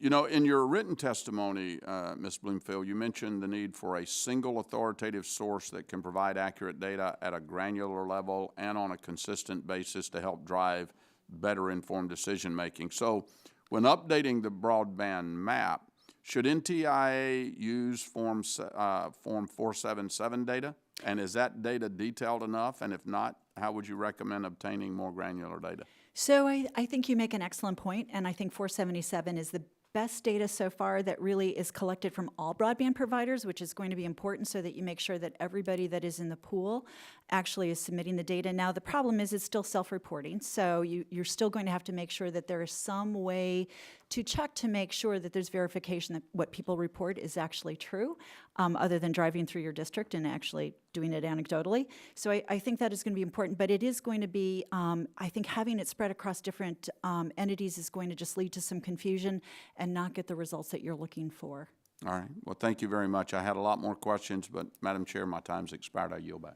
You know, in your written testimony, Ms. Bloomfield, you mentioned the need for a single authoritative source that can provide accurate data at a granular level and on a consistent basis to help drive better informed decision-making. So when updating the broadband map, should NTIA use Form 477 data? And is that data detailed enough? And if not, how would you recommend obtaining more granular data? So I think you make an excellent point, and I think 477 is the best data so far that really is collected from all broadband providers, which is going to be important so that you make sure that everybody that is in the pool actually is submitting the data. Now, the problem is it's still self-reporting, so you're still going to have to make sure that there is some way to check to make sure that there's verification that what people report is actually true, other than driving through your district and actually doing it anecdotally. So I think that is going to be important, but it is going to be, I think having it spread across different entities is going to just lead to some confusion and not get the results that you're looking for. All right. Well, thank you very much. I had a lot more questions, but Madam Chair, my time's expired. I yield back.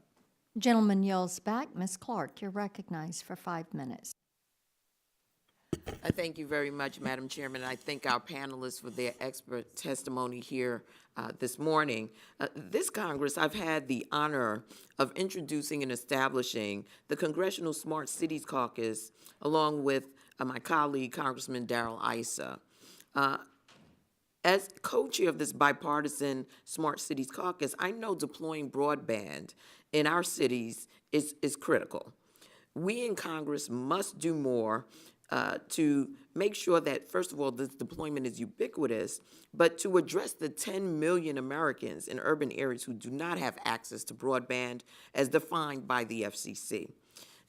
Gentleman yields back. Ms. Clark, you're recognized for 5 minutes. I thank you very much, Madam Chairman. I thank our panelists for their expert testimony here this morning. This Congress, I've had the honor of introducing and establishing the Congressional Smart Cities Caucus, along with my colleague, Congressman Darrell Issa. As co-chair of this bipartisan Smart Cities Caucus, I know deploying broadband in our cities is critical. We in Congress must do more to make sure that, first of all, this deployment is ubiquitous, but to address the 10 million Americans in urban areas who do not have access to broadband as defined by the FCC.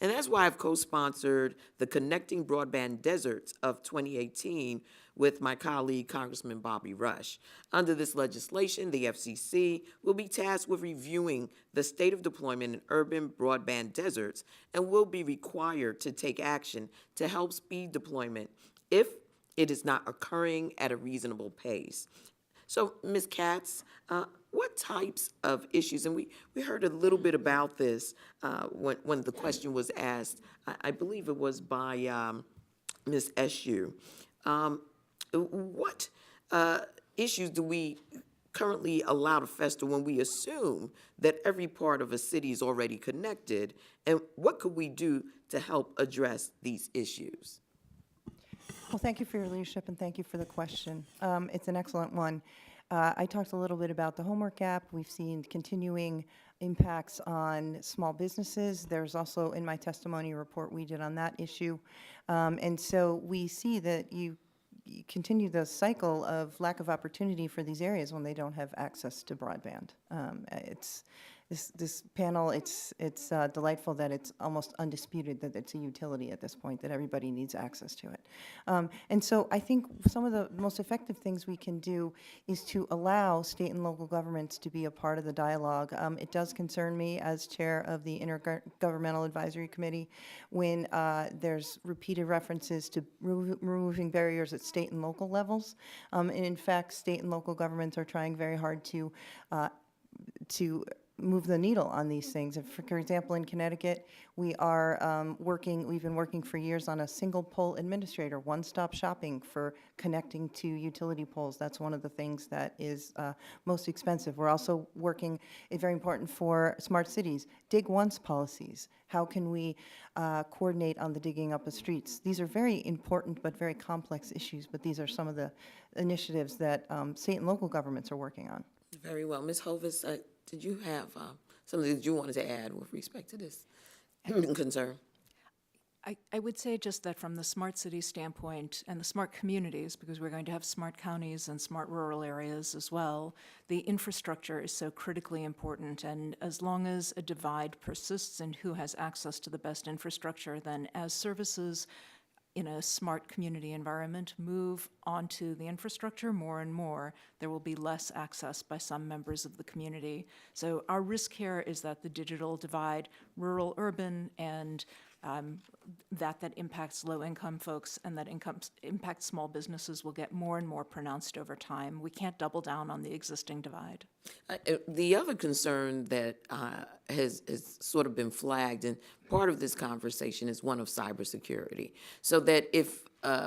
And that's why I've co-sponsored the Connecting Broadband Deserts of 2018 with my colleague, Congressman Bobby Rush. Under this legislation, the FCC will be tasked with reviewing the state of deployment in urban broadband deserts and will be required to take action to help speed deployment if it is not occurring at a reasonable pace. So, Ms. Katz, what types of issues, and we heard a little bit about this when the question was asked, I believe it was by Ms. Eshu. What issues do we currently allow to fester when we assume that every part of a city is already connected, and what could we do to help address these issues? Well, thank you for your leadership and thank you for the question. It's an excellent one. I talked a little bit about the homework gap. We've seen continuing impacts on small businesses. There's also in my testimony report we did on that issue. And so we see that you continue the cycle of lack of opportunity for these areas when they don't have access to broadband. This panel, it's delightful that it's almost undisputed that it's a utility at this point, that everybody needs access to it. And so I think some of the most effective things we can do is to allow state and local governments to be a part of the dialogue. It does concern me as chair of the Intergovernmental Advisory Committee when there's repeated references to removing barriers at state and local levels. And in fact, state and local governments are trying very hard to move the needle on these things. For example, in Connecticut, we've been working for years on a single pole administrator, one-stop shopping for connecting to utility poles. That's one of the things that is most expensive. We're also working, very important for smart cities, dig once policies. How can we coordinate on the digging up of streets? These are very important but very complex issues, but these are some of the initiatives that state and local governments are working on. Very well. Ms. Hovis, did you have something that you wanted to add with respect to this concern? I would say just that from the smart city standpoint and the smart communities, because we're going to have smart counties and smart rural areas as well, the infrastructure is so critically important. And as long as a divide persists in who has access to the best infrastructure, then as services in a smart community environment move onto the infrastructure more and more, there will be less access by some members of the community. So our risk here is that the digital divide, rural, urban, and that impacts low-income folks and that impacts small businesses will get more and more pronounced over time. We can't double down on the existing divide. The other concern that has sort of been flagged, and part of this conversation is one of cybersecurity. So that if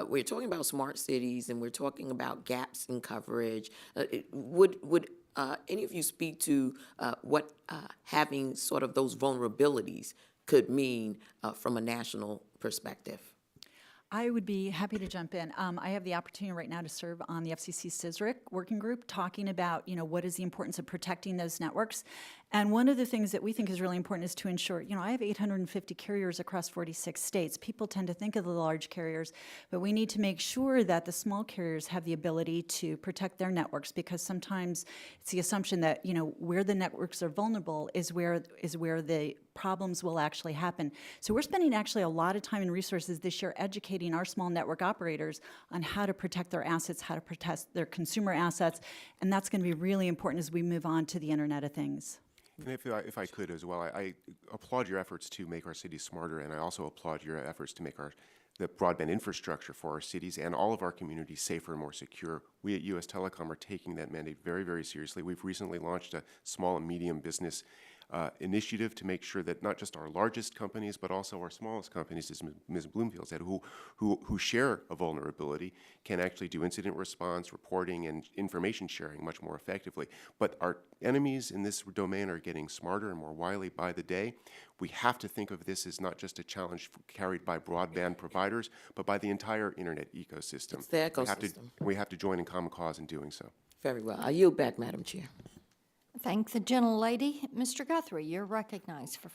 we're talking about smart cities and we're talking about gaps in coverage, would any of you speak to what having sort of those vulnerabilities could mean from a national perspective? I would be happy to jump in. I have the opportunity right now to serve on the FCC CISRIC working group, talking about, what is the importance of protecting those networks. And one of the things that we think is really important is to ensure, I have 850 carriers across 46 states. People tend to think of the large carriers, but we need to make sure that the small carriers have the ability to protect their networks, because sometimes it's the assumption that, where the networks are vulnerable is where the problems will actually happen. So we're spending actually a lot of time and resources this year educating our small network operators on how to protect their assets, how to protect their consumer assets, and that's going to be really important as we move on to the Internet of Things. And if I could as well, I applaud your efforts to make our cities smarter, and I also applaud your efforts to make the broadband infrastructure for our cities and all of our communities safer and more secure. We at U.S. Telecom are taking that mandate very, very seriously. We've recently launched a small and medium business initiative to make sure that not just our largest companies, but also our smallest companies, as Ms. Bloomfield said, who share a vulnerability, can actually do incident response, reporting, and information sharing much more effectively. But our enemies in this domain are getting smarter and more wily by the day. We have to think of this as not just a challenge carried by broadband providers, but by the entire internet ecosystem. It's the ecosystem. We have to join in common cause in doing so. Very well. I yield back, Madam Chair. Thank the gentlelady. Mr. Guthrie, you're recognized for.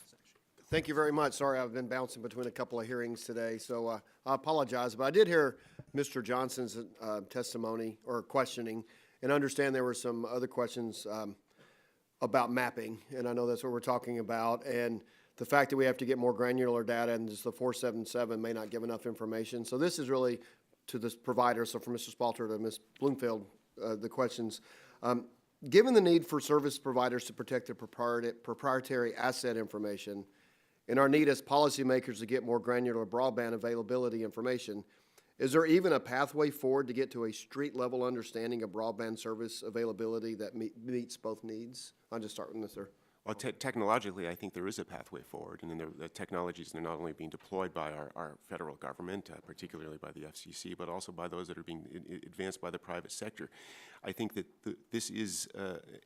Thank you very much. Sorry, I've been bouncing between a couple of hearings today, so I apologize. But I did hear Mr. Johnson's testimony or questioning, and understand there were some other questions about mapping, and I know that's what we're talking about. And the fact that we have to get more granular data, and just the 477 may not give enough information. So this is really to this provider. So from Mr. Spalter to Ms. Bloomfield, the questions. Given the need for service providers to protect their proprietary asset information and our need as policymakers to get more granular broadband availability information, is there even a pathway forward to get to a street-level understanding of broadband service availability that meets both needs? I'll just start with this, sir. Well, technologically, I think there is a pathway forward, and then the technologies are not only being deployed by our federal government, particularly by the FCC, but also by those that are being advanced by the private sector. I think that this is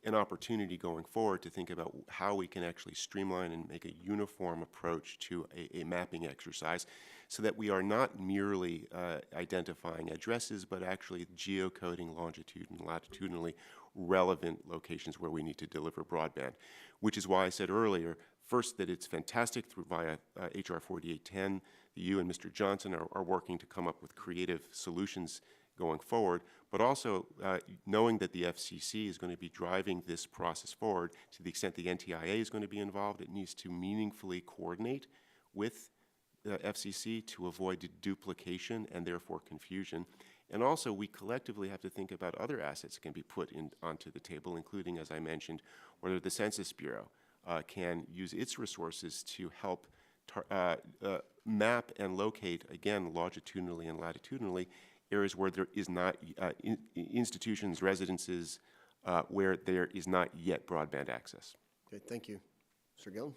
an opportunity going forward to think about how we can actually streamline and make a uniform approach to a mapping exercise, so that we are not merely identifying addresses, but actually geocoding latitudinally relevant locations where we need to deliver broadband, which is why I said earlier, first, that it's fantastic via HR 4810, you and Mr. Johnson are working to come up with creative solutions going forward, but also knowing that the FCC is going to be driving this process forward. To the extent the NTIA is going to be involved, it needs to meaningfully coordinate with the FCC to avoid duplication and therefore confusion. And also, we collectively have to think about other assets that can be put onto the table, including, as I mentioned, whether the Census Bureau can use its resources to help map and locate, again, longitudinally and latitudinally, areas where there is not institutions, residences, where there is not yet broadband access. Okay, thank you. Mr. Gillum?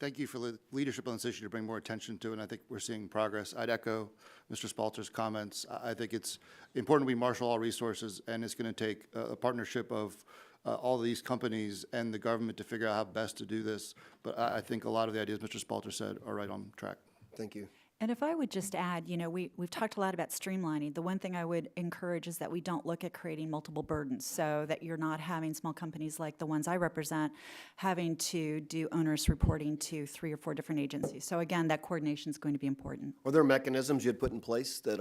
Thank you for the leadership on this issue to bring more attention to, and I think we're seeing progress. I'd echo Mr. Spalter's comments. I think it's important we marshal all resources, and it's going to take a partnership of all of these companies and the government to figure out how best to do this. But I think a lot of the ideas Mr. Spalter said are right on track. Thank you. And if I would just add, you know, we've talked a lot about streamlining. The one thing I would encourage is that we don't look at creating multiple burdens, so that you're not having small companies like the ones I represent having to do onerous reporting to 3 or 4 different agencies. So again, that coordination is going to be important. Are there mechanisms you'd put in place that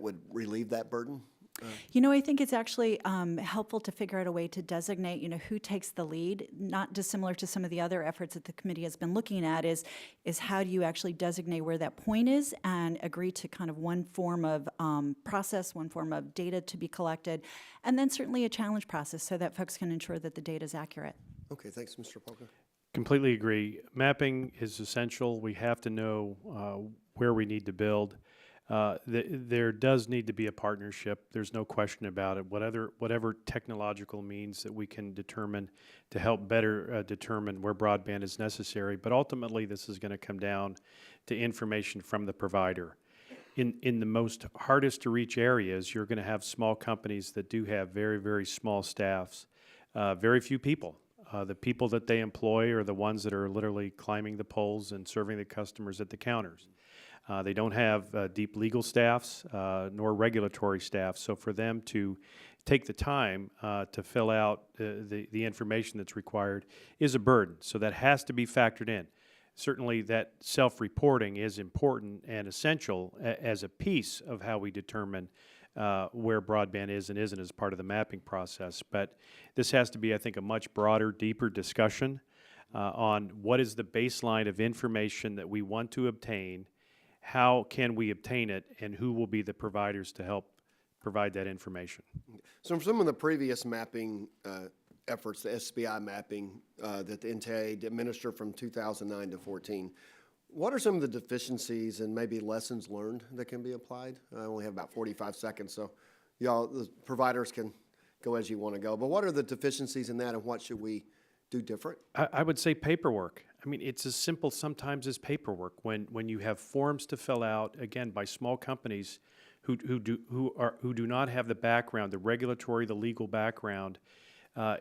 would relieve that burden? You know, I think it's actually helpful to figure out a way to designate, you know, who takes the lead. Not dissimilar to some of the other efforts that the committee has been looking at is how do you actually designate where that point is and agree to kind of one form of process, one form of data to be collected, and then certainly a challenge process so that folks can ensure that the data is accurate. Okay, thanks, Mr. Polka. Completely agree. Mapping is essential. We have to know where we need to build. There does need to be a partnership. There's no question about it. Whatever technological means that we can determine to help better determine where broadband is necessary. But ultimately, this is going to come down to information from the provider. In the most hardest to reach areas, you're going to have small companies that do have very, very small staffs, very few people. The people that they employ are the ones that are literally climbing the poles and serving the customers at the counters. They don't have deep legal staffs nor regulatory staff, so for them to take the time to fill out the information that's required is a burden. So that has to be factored in. Certainly that self-reporting is important and essential as a piece of how we determine where broadband is and isn't as part of the mapping process. But this has to be, I think, a much broader, deeper discussion on what is the baseline of information that we want to obtain, how can we obtain it, and who will be the providers to help provide that information. So from some of the previous mapping efforts, the SBI mapping that the NTA administered from 2009 to 14, what are some of the deficiencies and maybe lessons learned that can be applied? I only have about 45 seconds, so y'all, the providers can go as you want to go. But what are the deficiencies in that, and what should we do different? I would say paperwork. I mean, it's as simple sometimes as paperwork. When you have forms to fill out, again, by small companies who do not have the background, the regulatory, the legal background,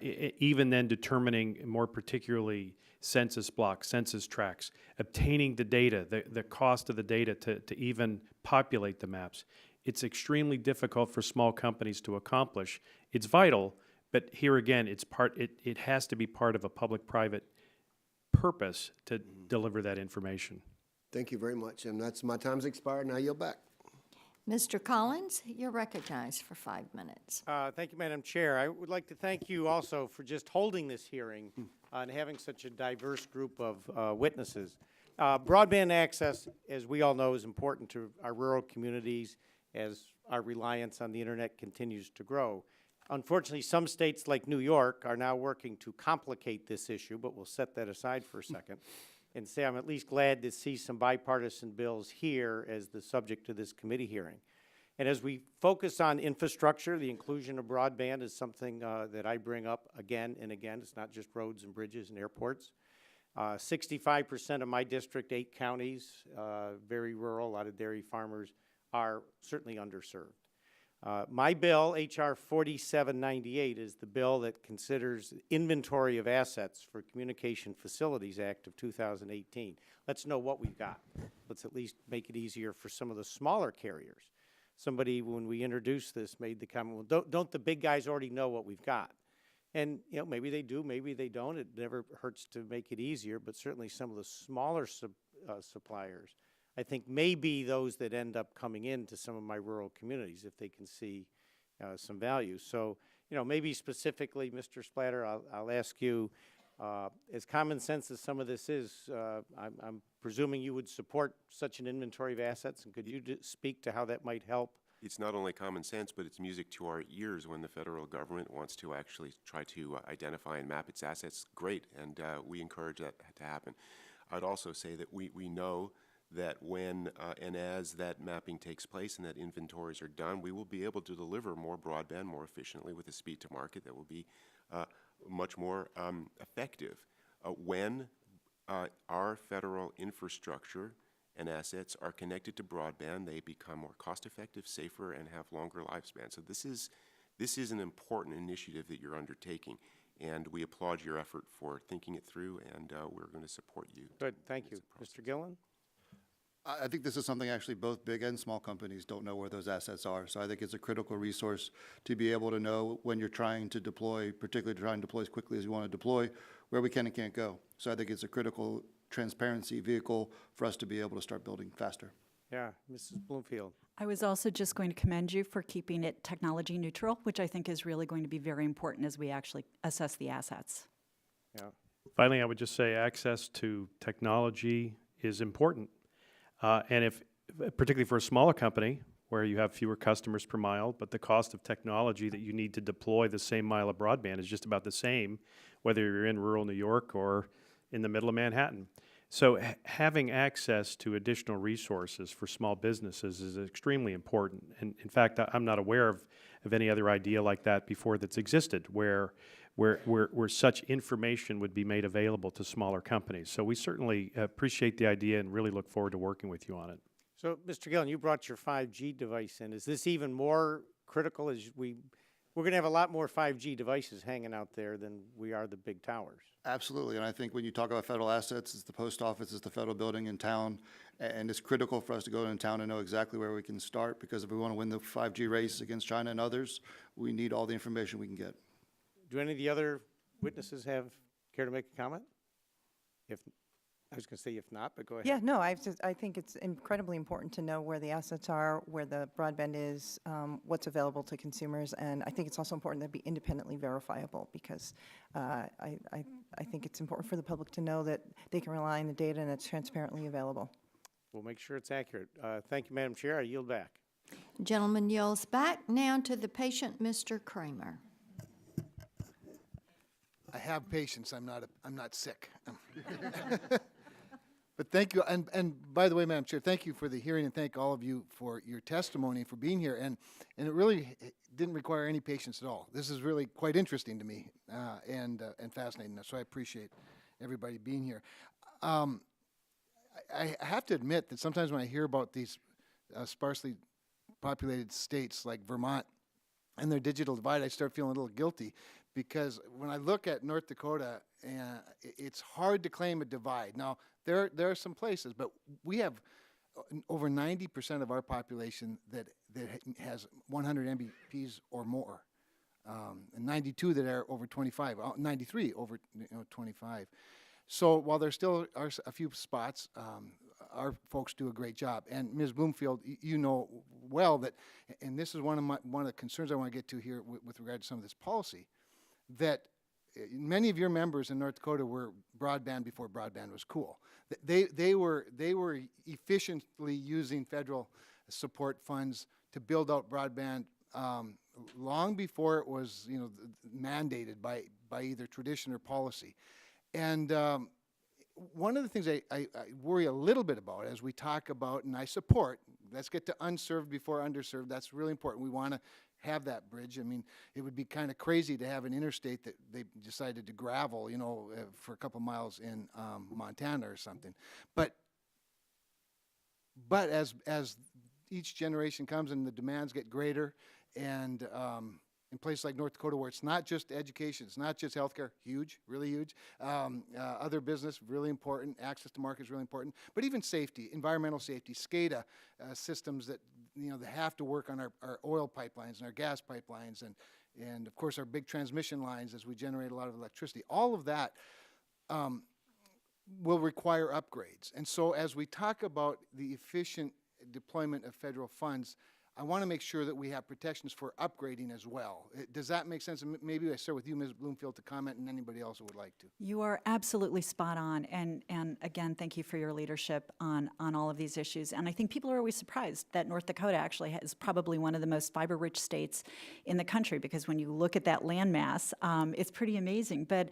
even then determining more particularly census blocks, census tracts, obtaining the data, the cost of the data to even populate the maps. It's extremely difficult for small companies to accomplish. It's vital, but here again, it has to be part of a public-private purpose to deliver that information. Thank you very much, and that's my time's expired. Now you're back. Mr. Collins, you're recognized for 5 minutes. Thank you, Madam Chair. I would like to thank you also for just holding this hearing and having such a diverse group of witnesses. Broadband access, as we all know, is important to our rural communities as our reliance on the internet continues to grow. Unfortunately, some states like New York are now working to complicate this issue, but we'll set that aside for a second and say I'm at least glad to see some bipartisan bills here as the subject of this committee hearing. And as we focus on infrastructure, the inclusion of broadband is something that I bring up again and again. It's not just roads and bridges and airports. 65% of my district, 8 counties, very rural, a lot of dairy farmers, are certainly underserved. My bill, H.R. 4798, is the bill that considers inventory of assets for Communication Facilities Act of 2018. Let's know what we've got. Let's at least make it easier for some of the smaller carriers. Somebody, when we introduced this, made the comment, well, don't the big guys already know what we've got? And, you know, maybe they do, maybe they don't. It never hurts to make it easier, but certainly some of the smaller suppliers, I think, may be those that end up coming into some of my rural communities if they can see some value. So, you know, maybe specifically, Mr. Splatter, I'll ask you, as common sense as some of this is, I'm presuming you would support such an inventory of assets, and could you speak to how that might help? It's not only common sense, but it's music to our ears when the federal government wants to actually try to identify and map its assets. Great, and we encourage that to happen. I'd also say that we know that when and as that mapping takes place and that inventories are done, we will be able to deliver more broadband more efficiently with a speed to market that will be much more effective. When our federal infrastructure and assets are connected to broadband, they become more cost-effective, safer, and have longer lifespans. So this is an important initiative that you're undertaking, and we applaud your effort for thinking it through, and we're going to support you. Good, thank you. Mr. Gillen? I think this is something actually both big and small companies don't know where those assets are. So I think it's a critical resource to be able to know when you're trying to deploy, particularly trying to deploy as quickly as you want to deploy, where we can and can't go. So I think it's a critical transparency vehicle for us to be able to start building faster. Yeah, Mrs. Bloomfield. I was also just going to commend you for keeping it technology neutral, which I think is really going to be very important as we actually assess the assets. Yeah. Finally, I would just say access to technology is important. And if, particularly for a smaller company where you have fewer customers per mile, but the cost of technology that you need to deploy the same mile of broadband is just about the same, whether you're in rural New York or in the middle of Manhattan. So having access to additional resources for small businesses is extremely important. And in fact, I'm not aware of any other idea like that before that's existed where such information would be made available to smaller companies. So we certainly appreciate the idea and really look forward to working with you on it. So, Mr. Gillen, you brought your 5G device in. Is this even more critical as we're going to have a lot more 5G devices hanging out there than we are the big towers? Absolutely, and I think when you talk about federal assets, it's the post office, it's the federal building in town, and it's critical for us to go in town and know exactly where we can start, because if we want to win the 5G race against China and others, we need all the information we can get. Do any of the other witnesses care to make a comment? I was going to say if not, but go ahead. Yeah, no, I think it's incredibly important to know where the assets are, where the broadband is, what's available to consumers, and I think it's also important that it be independently verifiable, because I think it's important for the public to know that they can rely on the data and it's transparently available. We'll make sure it's accurate. Thank you, Madam Chair. I yield back. Gentleman yields back. Now to the patient, Mr. Kramer. I have patience. I'm not sick. But thank you, and by the way, Madam Chair, thank you for the hearing, and thank all of you for your testimony, for being here, and it really didn't require any patience at all. This is really quite interesting to me, and fascinating, so I appreciate everybody being here. I have to admit that sometimes when I hear about these sparsely populated states like Vermont and their digital divide, I start feeling a little guilty, because when I look at North Dakota, it's hard to claim a divide. Now, there are some places, but we have over 90% of our population that has 100 Mbps or more, and 92 that are over 25, 93 over 25. So while there still are a few spots, our folks do a great job. And Ms. Bloomfield, you know well that, and this is one of the concerns I want to get to here with regard to some of this policy, that many of your members in North Dakota were broadband before broadband was cool. They were efficiently using federal support funds to build out broadband long before it was mandated by either tradition or policy. And one of the things I worry a little bit about as we talk about, and I support, let's get to unserved before underserved. That's really important. We want to have that bridge. I mean, it would be kind of crazy to have an interstate that they decided to gravel, for a couple miles in Montana or something. But as each generation comes and the demands get greater, and in places like North Dakota, where it's not just education, it's not just healthcare, huge, really huge. Other business, really important. Access to market is really important. But even safety, environmental safety, SCADA systems that that have to work on our oil pipelines and our gas pipelines, and of course our big transmission lines as we generate a lot of electricity. All of that will require upgrades. And so as we talk about the efficient deployment of federal funds, I want to make sure that we have protections for upgrading as well. Does that make sense? And maybe I start with you, Ms. Bloomfield, to comment, and anybody else who would like to. You are absolutely spot on, and again, thank you for your leadership on all of these issues. And I think people are always surprised that North Dakota actually is probably one of the most fiber-rich states in the country, because when you look at that landmass, it's pretty amazing. But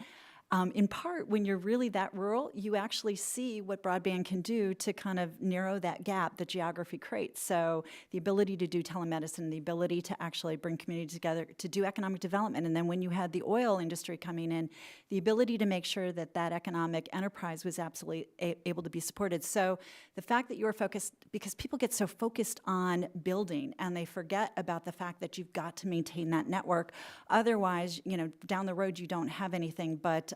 in part, when you're really that rural, you actually see what broadband can do to kind of narrow that gap that geography creates. So the ability to do telemedicine, the ability to actually bring communities together to do economic development. And then when you had the oil industry coming in, the ability to make sure that that economic enterprise was absolutely able to be supported. So the fact that you're focused, because people get so focused on building and they forget about the fact that you've got to maintain that network. Otherwise, down the road, you don't have anything but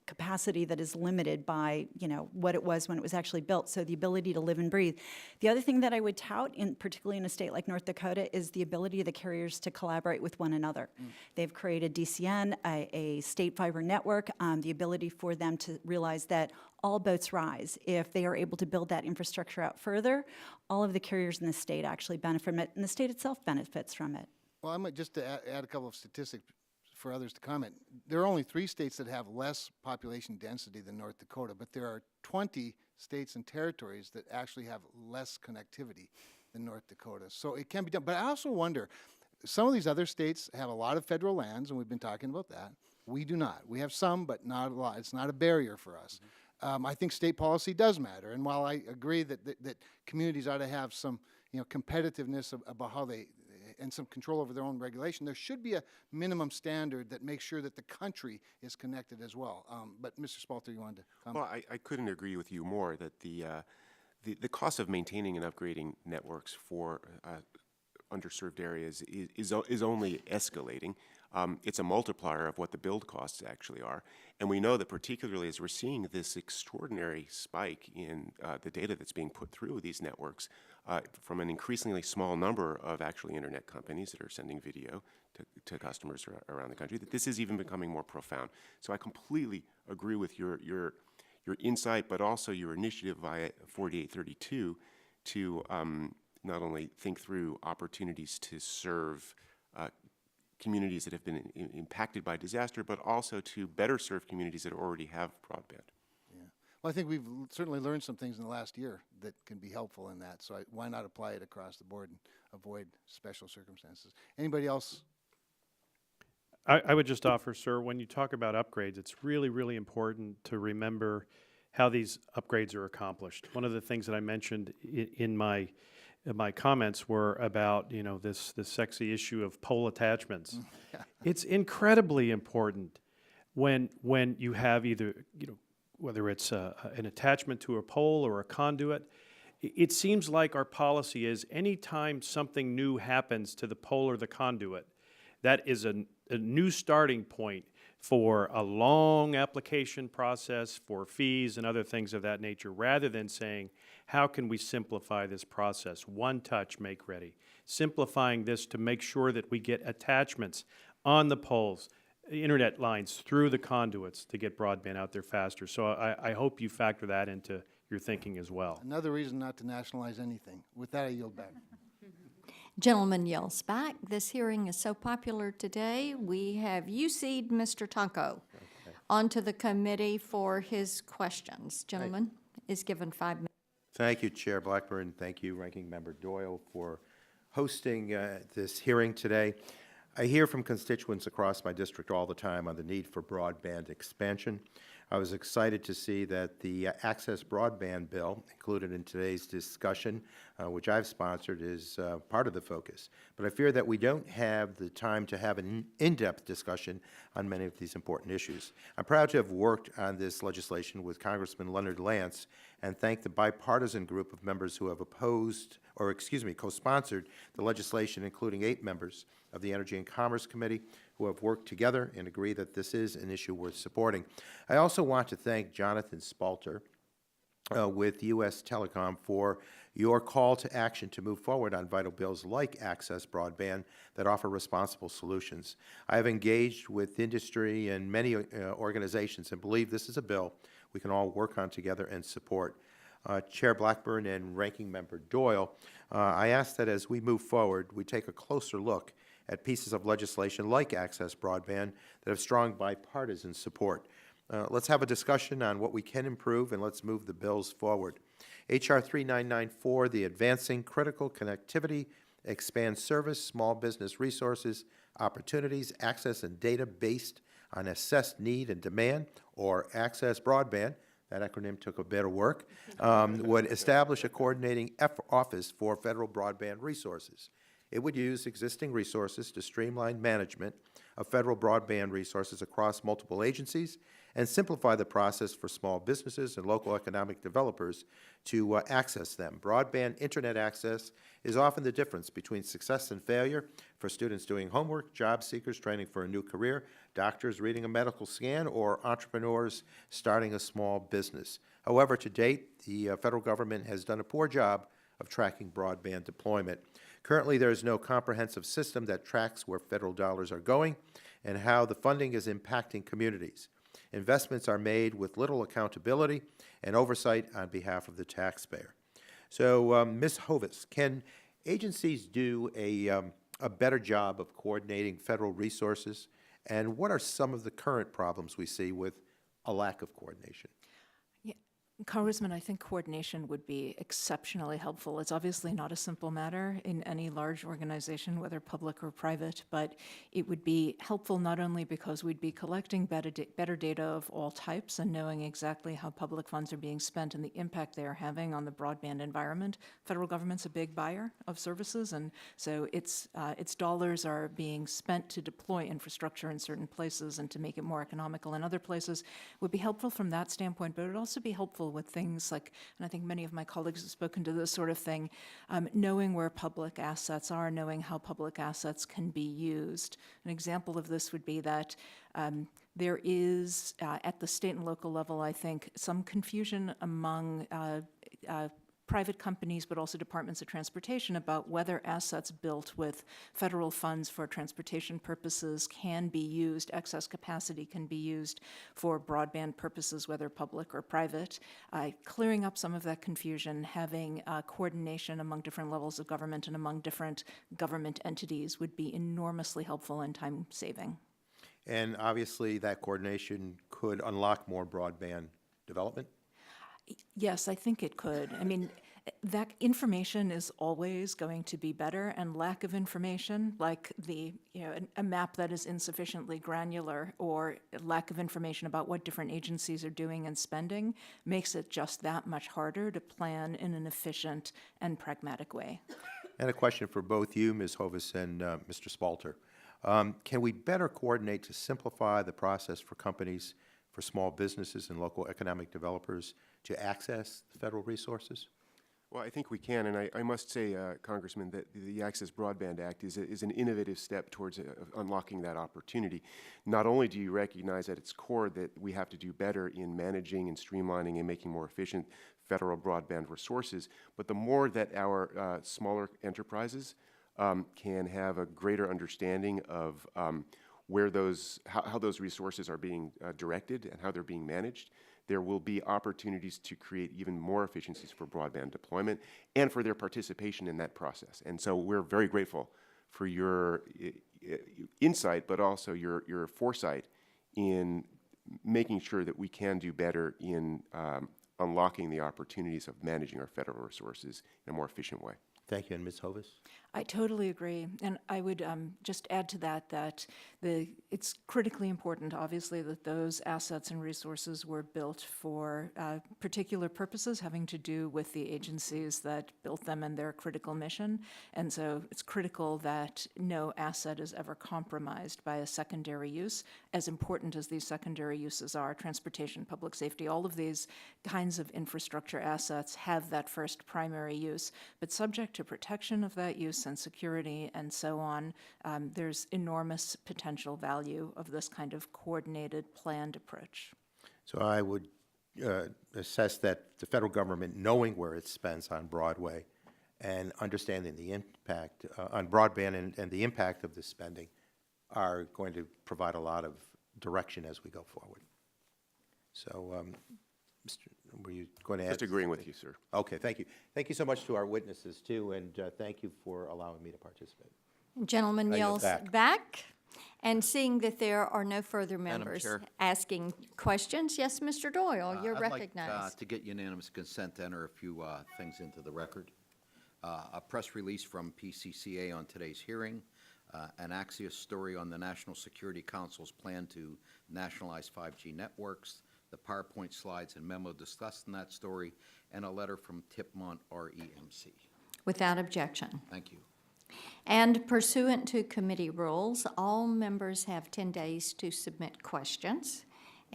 capacity that is limited by, you know, what it was when it was actually built. So the ability to live and breathe. The other thing that I would tout, particularly in a state like North Dakota, is the ability of the carriers to collaborate with one another. They've created DCN, a state fiber network, the ability for them to realize that all boats rise. If they are able to build that infrastructure out further, all of the carriers in the state actually benefit from it, and the state itself benefits from it. Well, I might just to add a couple of statistics for others to comment. There are only 3 states that have less population density than North Dakota, but there are 20 states and territories that actually have less connectivity than North Dakota. So it can be done. But I also wonder, some of these other states have a lot of federal lands, and we've been talking about that. We do not. We have some, but not a lot. It's not a barrier for us. I think state policy does matter, and while I agree that communities ought to have some, you know, competitiveness about how they, and some control over their own regulation, there should be a minimum standard that makes sure that the country is connected as well. But Mr. Spalter, you wanted to comment? Well, I couldn't agree with you more that the cost of maintaining and upgrading networks for underserved areas is only escalating. It's a multiplier of what the build costs actually are. And we know that particularly as we're seeing this extraordinary spike in the data that's being put through these networks from an increasingly small number of actually internet companies that are sending video to customers around the country, that this is even becoming more profound. So I completely agree with your insight, but also your initiative via 4832 to not only think through opportunities to serve communities that have been impacted by disaster, but also to better serve communities that already have broadband. Yeah. Well, I think we've certainly learned some things in the last year that can be helpful in that. So why not apply it across the board and avoid special circumstances? Anybody else? I would just offer, sir, when you talk about upgrades, it's really, really important to remember how these upgrades are accomplished. One of the things that I mentioned in my comments were about, you know, this sexy issue of pole attachments. It's incredibly important when you have either, you know, whether it's an attachment to a pole or a conduit. It seems like our policy is anytime something new happens to the pole or the conduit, that is a new starting point for a long application process, for fees and other things of that nature, rather than saying, how can we simplify this process? One touch, make ready. Simplifying this to make sure that we get attachments on the poles, internet lines through the conduits to get broadband out there faster. So I hope you factor that into your thinking as well. Another reason not to nationalize anything. With that, I yield back. Gentleman yells back. This hearing is so popular today, we have UC'd Mr. Tonko onto the committee for his questions. Gentleman is given 5 minutes. Thank you, Chair Blackburn. Thank you, Ranking Member Doyle, for hosting this hearing today. I hear from constituents across my district all the time on the need for broadband expansion. I was excited to see that the Access Broadband Bill included in today's discussion, which I've sponsored, is part of the focus. But I fear that we don't have the time to have an in-depth discussion on many of these important issues. I'm proud to have worked on this legislation with Congressman Leonard Lance and thank the bipartisan group of members who have co-sponsored the legislation, including 8 members of the Energy and Commerce Committee who have worked together and agree that this is an issue worth supporting. I also want to thank Jonathan Spalter with U.S. Telecom for your call to action to move forward on vital bills like Access Broadband that offer responsible solutions. I have engaged with industry and many organizations and believe this is a bill we can all work on together and support. Chair Blackburn and Ranking Member Doyle, I ask that as we move forward, we take a closer look at pieces of legislation like Access Broadband that have strong bipartisan support. Let's have a discussion on what we can improve, and let's move the bills forward. H.R. 3994, the Advancing Critical Connectivity, expands service, small business resources, opportunities, access, and data based on assessed need and demand, or Access Broadband. That acronym took a bit of work, would establish a coordinating office for federal broadband resources. It would use existing resources to streamline management of federal broadband resources across multiple agencies and simplify the process for small businesses and local economic developers to access them. Broadband internet access is often the difference between success and failure for students doing homework, job seekers training for a new career, doctors reading a medical scan, or entrepreneurs starting a small business. However, to date, the federal government has done a poor job of tracking broadband deployment. Currently, there is no comprehensive system that tracks where federal dollars are going and how the funding is impacting communities. Investments are made with little accountability and oversight on behalf of the taxpayer. So, Ms. Hovis, can agencies do a better job of coordinating federal resources? And what are some of the current problems we see with a lack of coordination? Congressman, I think coordination would be exceptionally helpful. It's obviously not a simple matter in any large organization, whether public or private, but it would be helpful not only because we'd be collecting better data of all types and knowing exactly how public funds are being spent and the impact they are having on the broadband environment. Federal government's a big buyer of services, and so its dollars are being spent to deploy infrastructure in certain places and to make it more economical in other places. Would be helpful from that standpoint, but it would also be helpful with things like, and I think many of my colleagues have spoken to this sort of thing, knowing where public assets are, knowing how public assets can be used. An example of this would be that there is, at the state and local level, I think, some confusion among private companies, but also departments of transportation about whether assets built with federal funds for transportation purposes can be used, excess capacity can be used for broadband purposes, whether public or private. Clearing up some of that confusion, having coordination among different levels of government and among different government entities would be enormously helpful and time-saving. And obviously, that coordination could unlock more broadband development? Yes, I think it could. I mean, that information is always going to be better, and lack of information, like a map that is insufficiently granular or lack of information about what different agencies are doing and spending, makes it just that much harder to plan in an efficient and pragmatic way. And a question for both you, Ms. Hovis, and Mr. Spalter. Can we better coordinate to simplify the process for companies, for small businesses and local economic developers to access federal resources? Well, I think we can, and I must say, Congressman, that the Access Broadband Act is an innovative step towards unlocking that opportunity. Not only do you recognize at its core that we have to do better in managing and streamlining and making more efficient federal broadband resources, but the more that our smaller enterprises can have a greater understanding of where how those resources are being directed and how they're being managed, there will be opportunities to create even more efficiencies for broadband deployment and for their participation in that process. And so we're very grateful for your insight, but also your foresight in making sure that we can do better in unlocking the opportunities of managing our federal resources in a more efficient way. Thank you. And Ms. Hovis? I totally agree. And I would just add to that it's critically important, obviously, that those assets and resources were built for particular purposes having to do with the agencies that built them and their critical mission. And so it's critical that no asset is ever compromised by a secondary use, as important as these secondary uses are, transportation, public safety, all of these kinds of infrastructure assets have that first primary use, but subject to protection of that use and security and so on, there's enormous potential value of this kind of coordinated, planned approach. So I would assess that the federal government, knowing where it spends on Broadway and understanding the impact on broadband and the impact of this spending, are going to provide a lot of direction as we go forward. So, Mr. Were you going to add? Just agreeing with you, sir. Okay, thank you. Thank you so much to our witnesses, too, and thank you for allowing me to participate. Gentleman I yield yells back. And seeing that there are no further Madam members Chair. asking questions, yes, Mr. Doyle, you're recognized. I'd like to get unanimous consent to enter a few things into the record. A press release from PCCA on today's hearing, an Axios story on the National Security Council's plan to nationalize 5G networks, the PowerPoint slides and memo discussed in that story, and a letter from Tipmont REMC. Without objection. Thank you. And pursuant to committee rules, all members have 10 days to submit questions.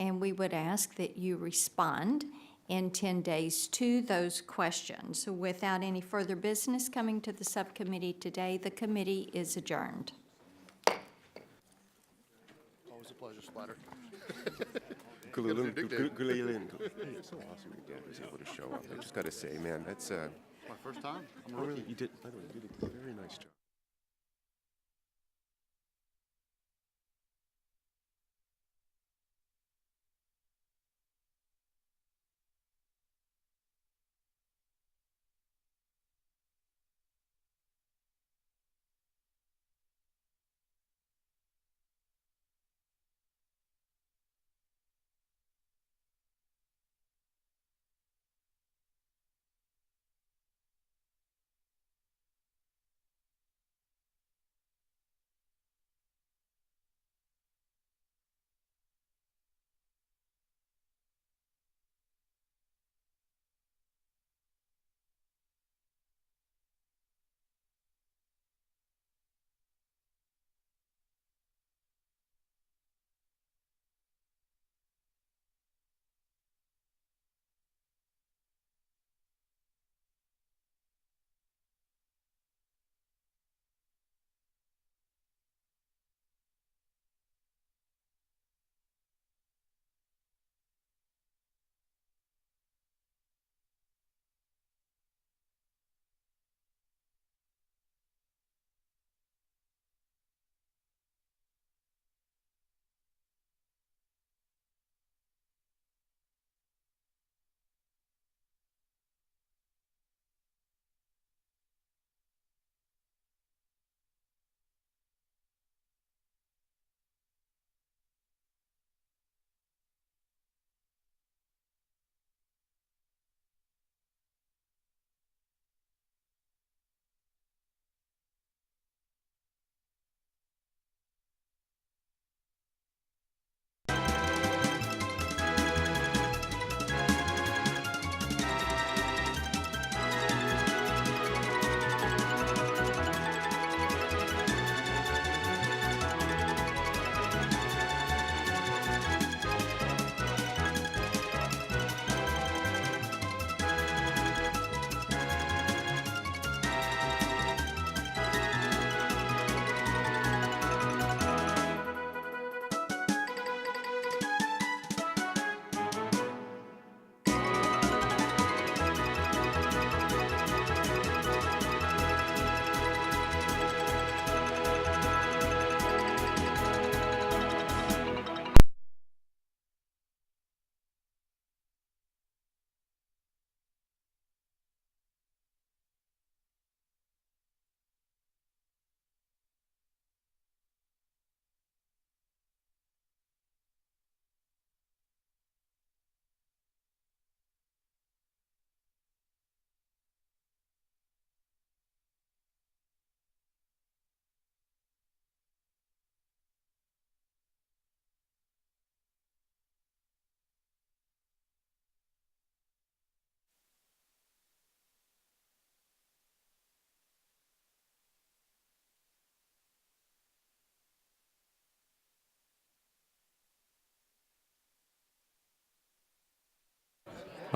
and we would ask that you respond in 10 days to those questions. So without any further business coming to the subcommittee today, the committee is adjourned. Always a pleasure, Splatter. Gulilin. It's so awesome your dad was able to show up. I just got to say, man, that's My first time. I'm a oh, really, rookie. you did. By the way, you did a very nice job.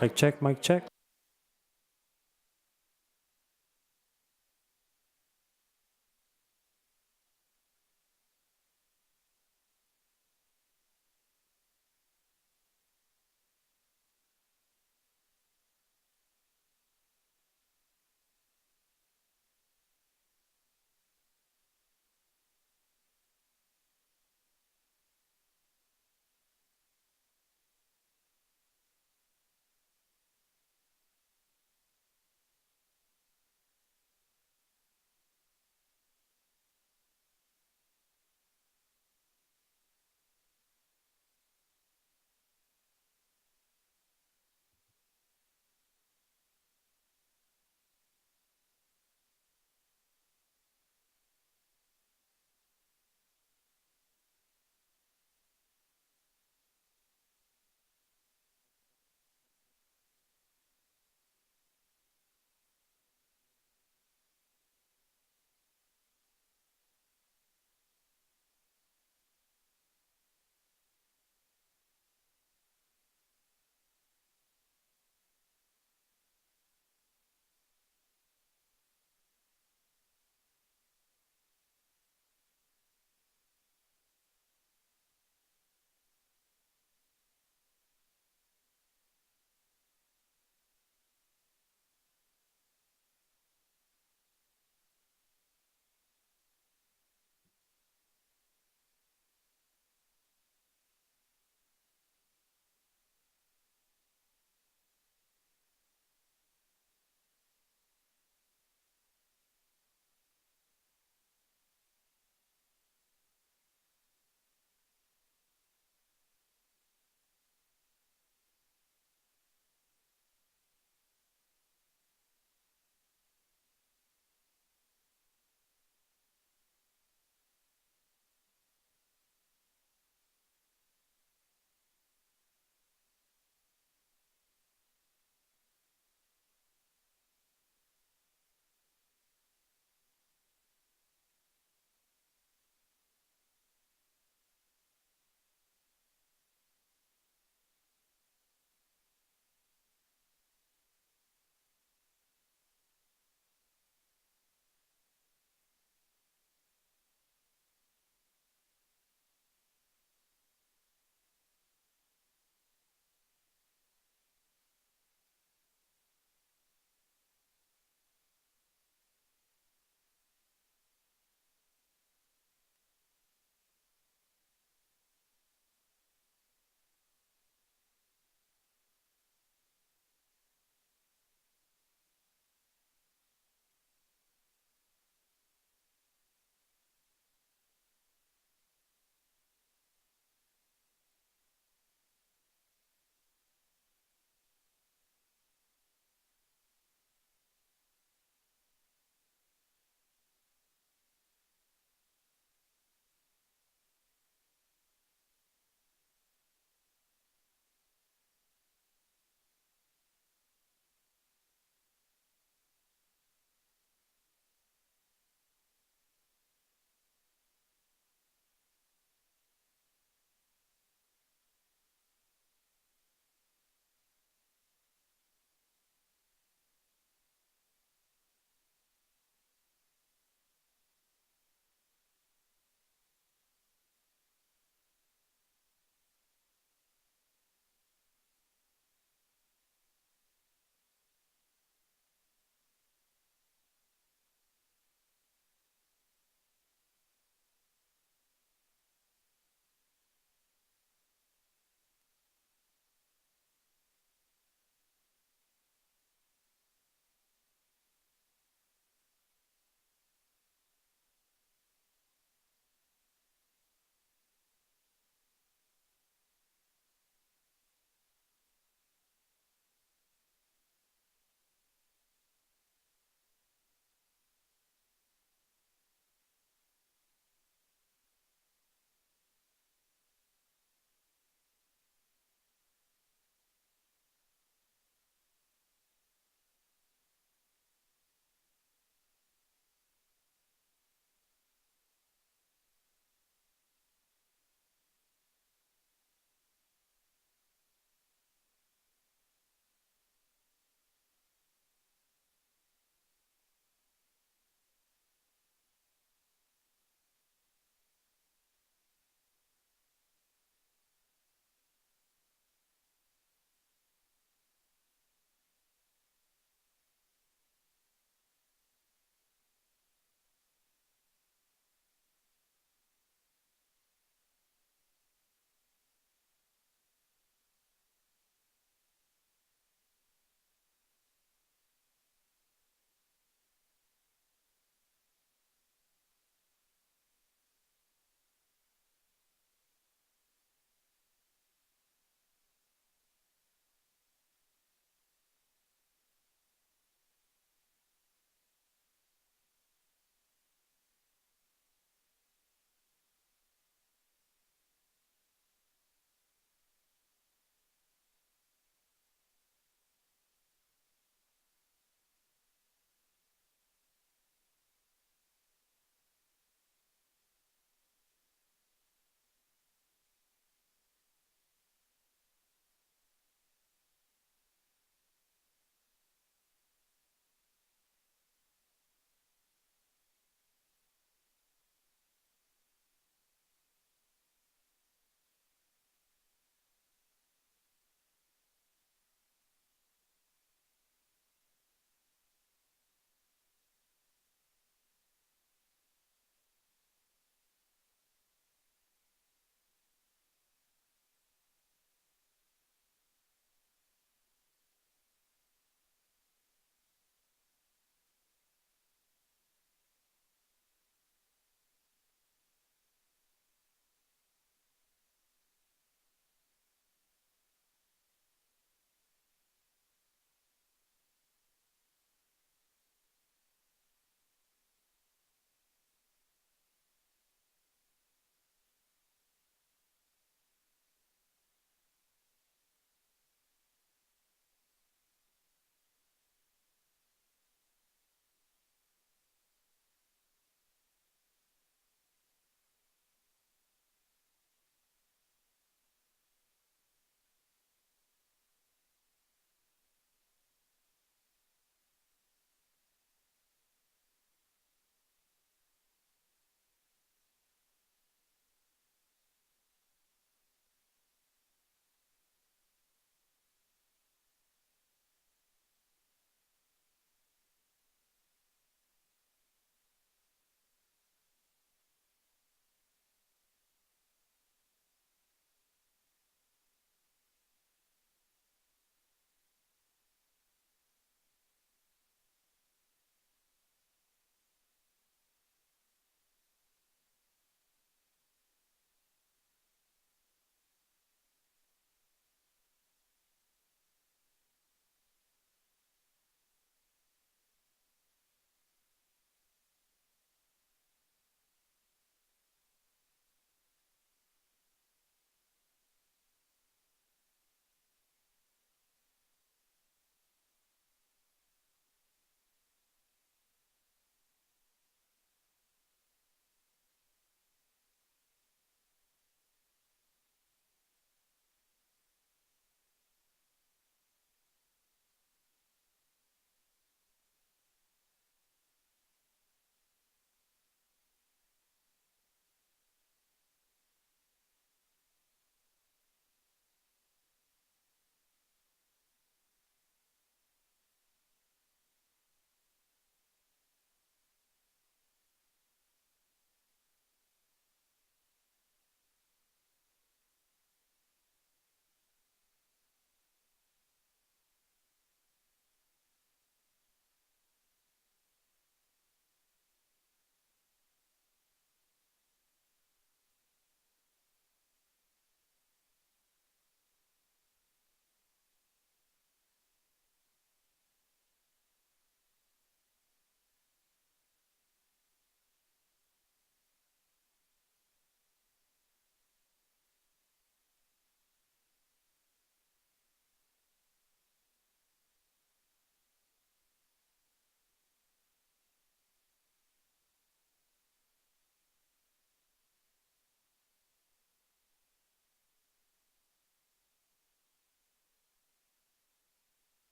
Mic check, mic check.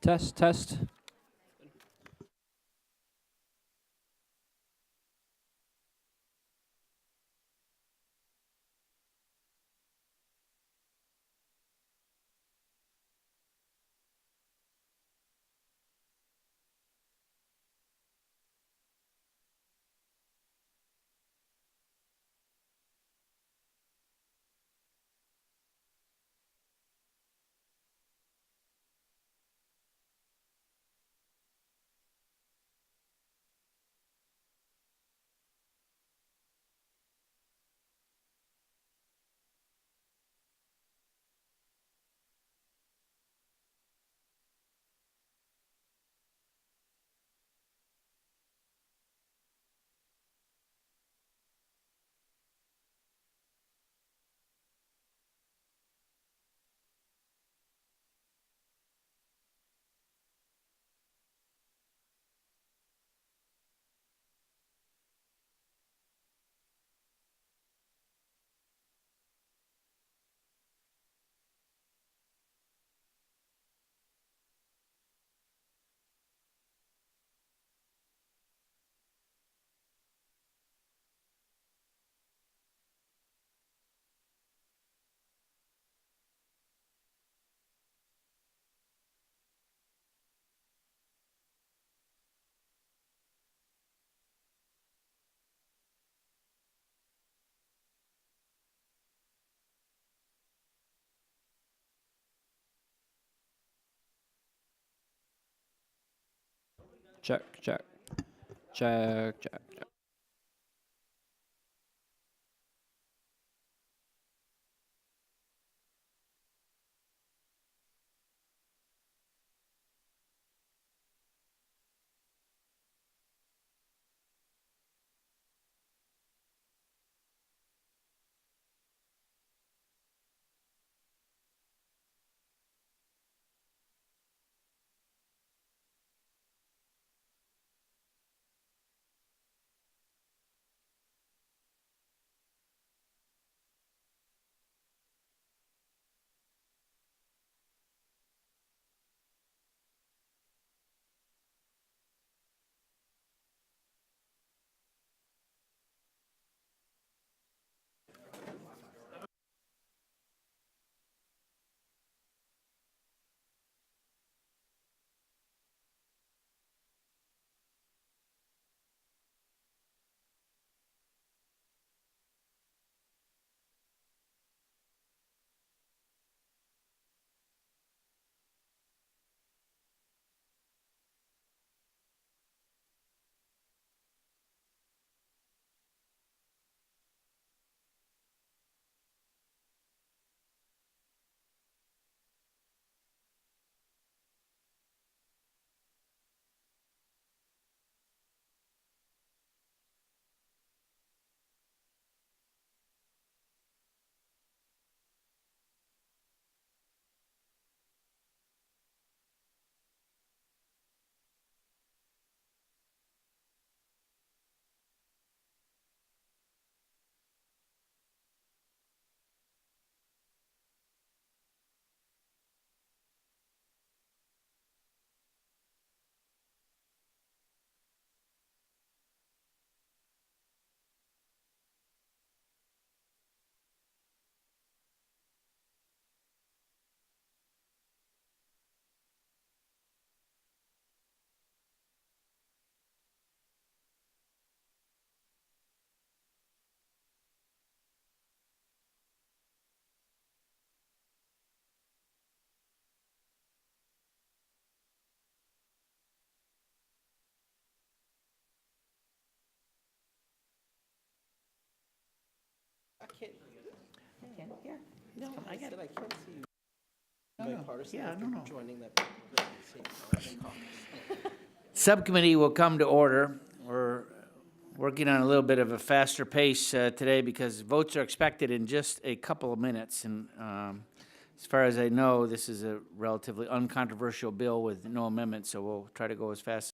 Test, test. Check, check. Check, check, check. Subcommittee will come to order. We're working on a little bit of a faster pace today because votes are expected in just a couple of minutes. And as far as I know, this is a relatively uncontroversial bill with no amendments, so we'll try to go as fast